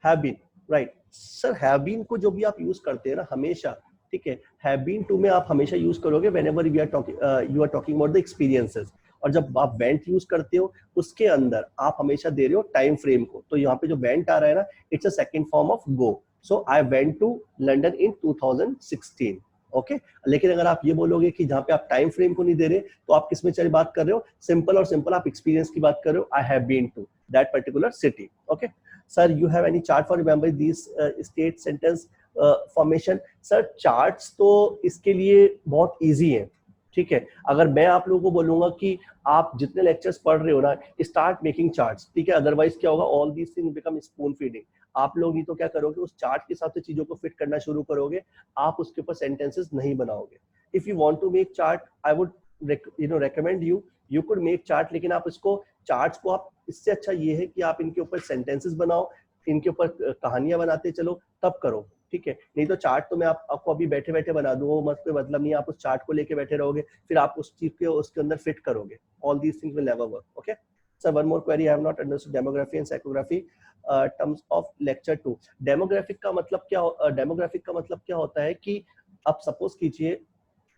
have been, right? Sir have been को जो भी आप यूज करते हैं ना हमेशा, ठीक है, have been to में आप हमेशा यूज करोगे whenever we are talking you are talking about the experiences, और जब आप went यूज करते हो उसके अंदर आप हमेशा दे रहे हो टाइम फ्रेम को, तो यहाँ पे जो went आ रहा है ना, it's a second form of go, so I went to London in 2016, okay. लेकिन अगर आप ये बोलोगे कि जहाँ पे आप टाइम फ्रेम को नहीं दे रहे, तो आप किस में चल बात कर रहे हो, सिंपल और सिंपल आप एक्सपीरियंस की बात कर रहे हो, I have been to that particular city, okay. Sir you have any chart for remembering this state sentence formation, sir charts तो इसके लिए बहुत इजी है, ठीक है। अगर मैं आप लोगों को बोलूंगा कि आप जितने लेक्चर्स पढ़ रहे हो ना, स्टार्ट मेकिंग चार्ट्स, ठीक है, अदरवाइज क्या होगा, all these things become spoon feeding, आप लोग ही तो क्या करोगे, उस चार्ट के हिसाब से चीजों को फिट करना शुरू करोगे, आप उसके ऊपर सेंटेंसेस नहीं बनाओगे। If you want to make chart, I would recommend you could make chart, लेकिन आप इसको चार्ट्स को आप, इससे अच्छा ये है कि आप इनके ऊपर सेंटेंसेस बनाओ, इनके ऊपर कहानियां बनाते चलो, तब करो, ठीक है। नहीं तो चार्ट तो मैं आपको अभी बैठे बैठे बना दूंगा, कोई मतलब नहीं, आप उस चार्ट को लेके बैठे रहोगे, फिर आप उस चीज के उसके अंदर फिट करोगे, all these things will never work, okay. Sir one more query, I have not understood demography and psychography terms of lecture 2। Demographic का मतलब क्या, डेमोग्राफिक का मतलब क्या होता है कि अब सपोज कीजिए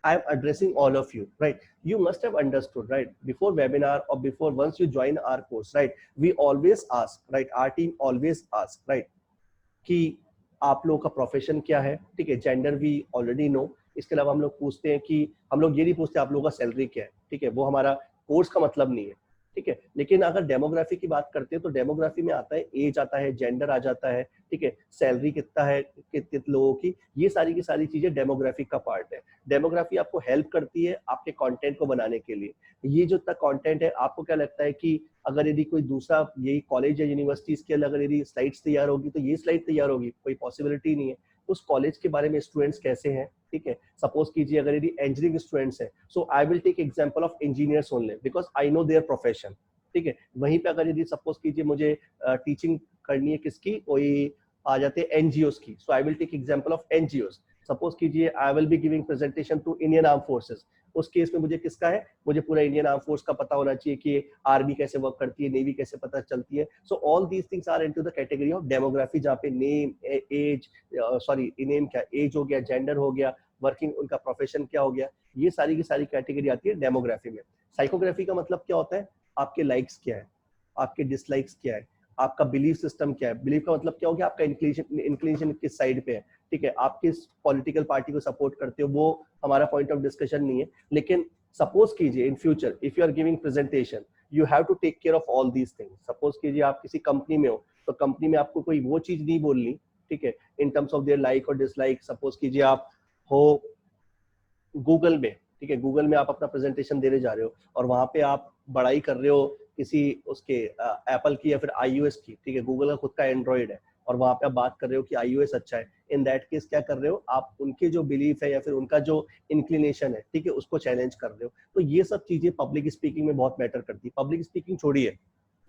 I am addressing all of you, right? You must have understood, right? Before webinar or before once you join our course, right? We always ask, right? Our team always ask, right? कि आप लोगों का profession क्या है, ठीक है, gender we already know, इसके अलावा हम लोग पूछते हैं कि हम लोग ये नहीं पूछते आप लोगों का सैलरी क्या है, ठीक है, वो हमारा कोर्स का मतलब नहीं है, ठीक है। लेकिन अगर डेमोग्राफी की बात करते हैं तो डेमोग्राफी में आता है एज, आता है जेंडर आ जाता है, ठीक है, सैलरी कितना है कितने लोगों की, ये सारी की सारी चीजें डेमोग्राफी का पार्ट है। डेमोग्राफी आपको हेल्प करती है आपके कंटेंट को बनाने के लिए। ये जो तक कंटेंट है, आपको क्या लगता है कि अगर यदि कोई दूसरा यही कॉलेज या यूनिवर्सिटीज के अगर यदि स्लाइड्स तैयार होगी तो ये स्लाइड तैयार होगी, कोई पॉसिबिलिटी नहीं है। उस कॉलेज के बारे में स्टूडेंट्स कैसे हैं, ठीक है, सपोज कीजिए अगर यदि इंजीनियरिंग स्टूडेंट्स हैं, so I will take example of engineers only because I know their profession, ठीक है। वहीं पे अगर यदि सपोज कीजिए मुझे टीचिंग करनी है किसकी, कोई आ जाते हैं एनजीओस की, so I will take example of NGOs. Suppose कीजिए I will be giving presentation to Indian arm forces, उस केस में मुझे किसका है, मुझे पूरा इंडियन आर्म फोर्स का पता होना चाहिए कि आर्मी कैसे वर्क करती है, नेवी कैसे पता चलती है। So all these things are into the category of demography, जहाँ पे नेम, एज, सॉरी नेम क्या, एज हो गया, जेंडर हो गया, वर्किंग उनका प्रोफेशन क्या हो गया, ये सारी की सारी कैटेगरी आती है डेमोग्राफी में। साइकोग्राफी का मतलब क्या होता है, आपके लाइक्स क्या है, आपके डिसलाइक्स क्या है, आपका बिलीफ सिस्टम क्या है। बिलीफ का मतलब क्या हो गया, आपका इंक्लिनेशन किस साइड पे है, ठीक है, आप किस पॉलिटिकल पार्टी को सपोर्ट करते हो, वो हमारा पॉइंट ऑफ डिस्कशन नहीं है। लेकिन सपोज कीजिए in future if you are giving presentation, you have to take care of all these things. Suppose कीजिए आप किसी कंपनी में हो, तो कंपनी में आपको कोई वो चीज नहीं बोलनी, ठीक है, इन टर्म्स ऑफ देयर लाइक और डिसलाइक। सपोज कीजिए आप हो गूगल में, ठीक है, गूगल में आप अपना प्रेजेंटेशन देने जा रहे हो और वहां पे आप बड़ाई कर रहे हो किसी उसके एप्पल की या फिर iOS की, ठीक है, गूगल का खुद का एंड्रॉइड है और वहां पे आप बात कर रहे हो कि iOS अच्छा है। इन दैट केस क्या कर रहे हो आप, उनके जो बिलीफ है या फिर उनका जो इंक्लिनेशन है, ठीक है, उसको चैलेंज कर रहे हो। तो ये सब चीजें पब्लिक स्पीकिंग में बहुत मैटर करती है। पब्लिक स्पीकिंग छोड़िए,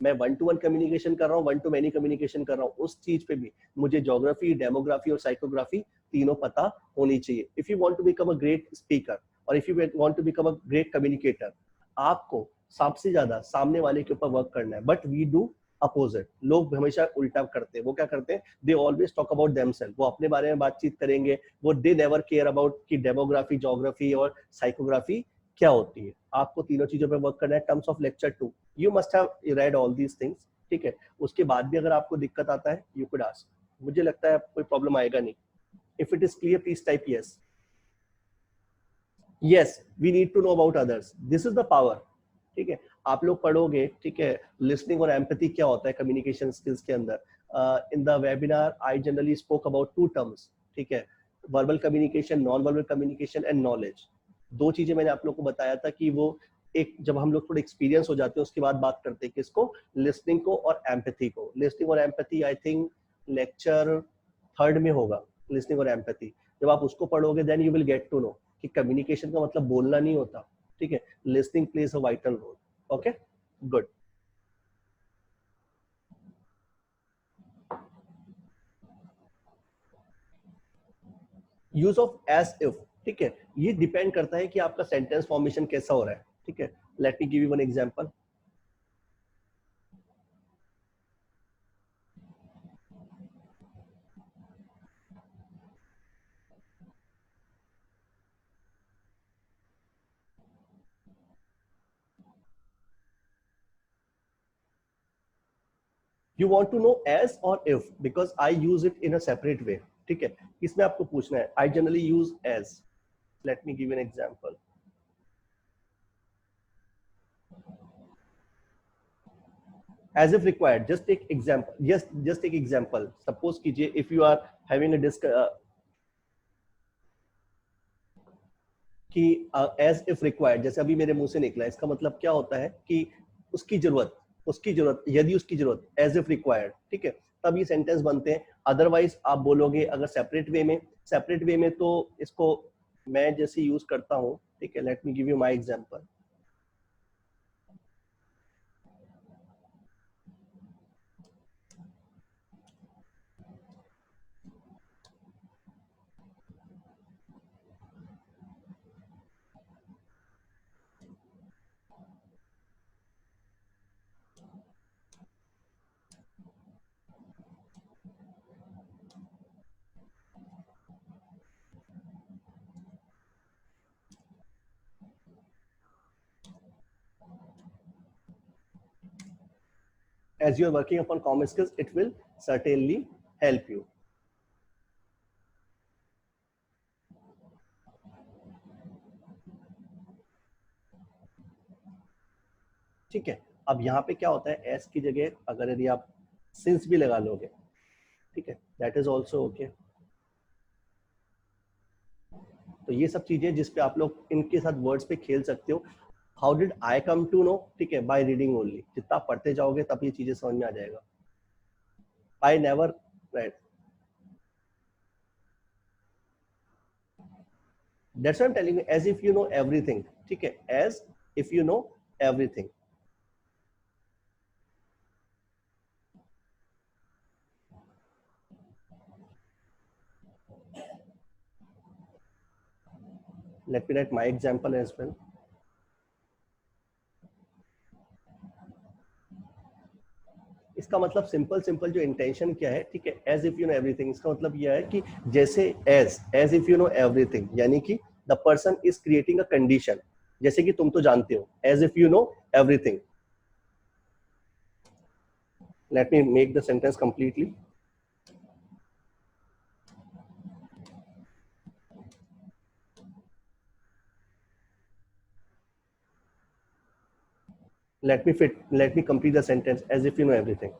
मैं वन टू वन कम्युनिकेशन कर रहा हूँ, वन टू मैनी कम्युनिकेशन कर रहा हूँ, उस चीज पे भी मुझे ज्योग्राफी, डेमोग्राफी और साइकोग्राफी तीनों पता होनी चाहिए। If you want to become a great speaker और if you want to become a great communicator, आपको सबसे ज्यादा सामने वाले के ऊपर वर्क करना है। बट वी डू अपोजिट, लोग हमेशा उल्टा करते हैं। वो क्या करते हैं, they always talk about themselves, वो अपने बारे में बातचीत करेंगे, वो दे नेवर केयर अबाउट कि डेमोग्राफी, ज्योग्राफी और साइकोग्राफी क्या होती है। आपको तीनों चीजों पे वर्क करना है। Terms of lecture 2 you must have read all these things, ठीक है। उसके बाद भी अगर आपको दिक्कत आता है, यू कुड आस्क। मुझे लगता है कोई प्रॉब्लम आएगा नहीं। If it is clear please type yes. Yes, we need to know about others, this is the power. ठीक है, आप लोग पढ़ोगे, ठीक है, लिसनिंग और एम्पैथी क्या होता है कम्युनिकेशन स्किल्स के अंदर। In the webinar I generally spoke about two terms, ठीक है, verbal communication, non verbal communication and knowledge. दो चीजें मैंने आप लोग को बताया था कि वो एक, जब हम लोग थोड़े एक्सपीरियंस हो जाते हैं उसके बाद बात करते हैं किसको, लिसनिंग को और एम्पैथी को। लिसनिंग और empathy I think lecture 3rd में होगा, लिसनिंग और एम्पैथी। जब आप उसको पढ़ोगे then you will get to know कि कम्युनिकेशन का मतलब बोलना नहीं होता, ठीक है, listening plays a vital role. Okay, good. Use of as if, ठीक है, ये डिपेंड करता है कि आपका सेंटेंस फॉर्मेशन कैसा हो रहा है। ठीक है, let me give you one example. You want to know as और if because I use it in a separate way. ठीक है, इसमें आपको पूछना है, I generally use as. Let me give an example. As if required, just take example, just take example, suppose कीजिए if you are having a कि as if required, जैसे अभी मेरे मुंह से निकला, इसका मतलब क्या होता है कि उसकी जरूरत, उसकी जरूरत, यदि उसकी जरूरत, एज इफ रिक्वायर्ड। ठीक है, तब ये सेंटेंस बनते हैं। अदरवाइज आप बोलोगे अगर सेपरेट वे में, सेपरेट वे में तो इसको मैं जैसे यूज करता हूँ। ठीक है, let me give you my example. As you are working upon common skills, it will certainly help you. ठीक है, अब यहाँ पे क्या होता है, एस की जगह अगर यदि आप सिंस भी लगा लोगे, ठीक है, दैट इज ऑल्सो ओके। तो ये सब चीजें जिस पे आप लोग इनके साथ वर्ड्स पे खेल सकते हो। How did I come to know, ठीक है, बाय रीडिंग ओनली। जितना पढ़ते जाओगे तब ये चीजें समझ में आ जाएगा। I never, right, that's why I am telling you as if you know everything. ठीक है, as if you know everything. Let me write my example as well. इसका मतलब सिंपल सिंपल जो इंटेंशन क्या है, ठीक है, as if you know everything, इसका मतलब यह है कि जैसे as if you know everything, यानी कि the person is creating a condition, जैसे कि तुम तो जानते हो, as if you know everything. Let me make the sentence completely. let me complete the sentence as if you know everything.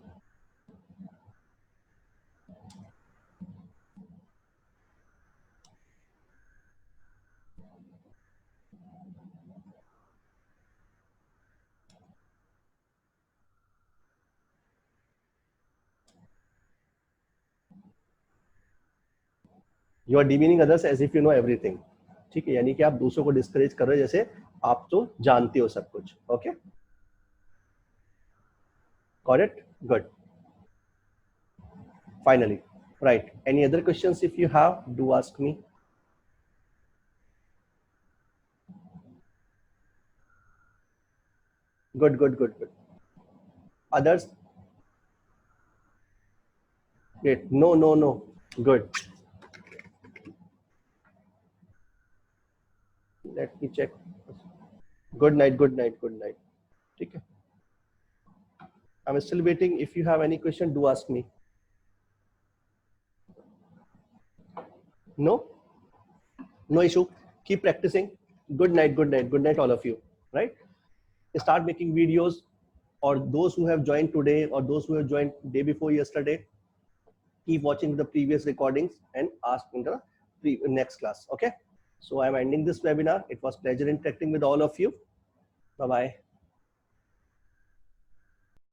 You are demeaning others as if you know everything. ठीक है, यानी कि आप दूसरों को डिस्करेज कर रहे हो जैसे आप तो जानते हो सब कुछ। Okay, got it, good, finally, right. Any other questions if you have, do ask me. Good good good good. Others, great, no no no, good, let me check। Good night, good night, good night. ठीक है, I am still waiting, if you have any question do ask me. No, no issue, keep practising. Good night, good night, good night, all of you. Right? Start making videos, or those who have joined today, or those who have joined day before yesterday, keep watching the previous recordings and ask in the next class. Okay. So I'm ending this webinar. It was pleasure interacting with all of you. Bye-bye.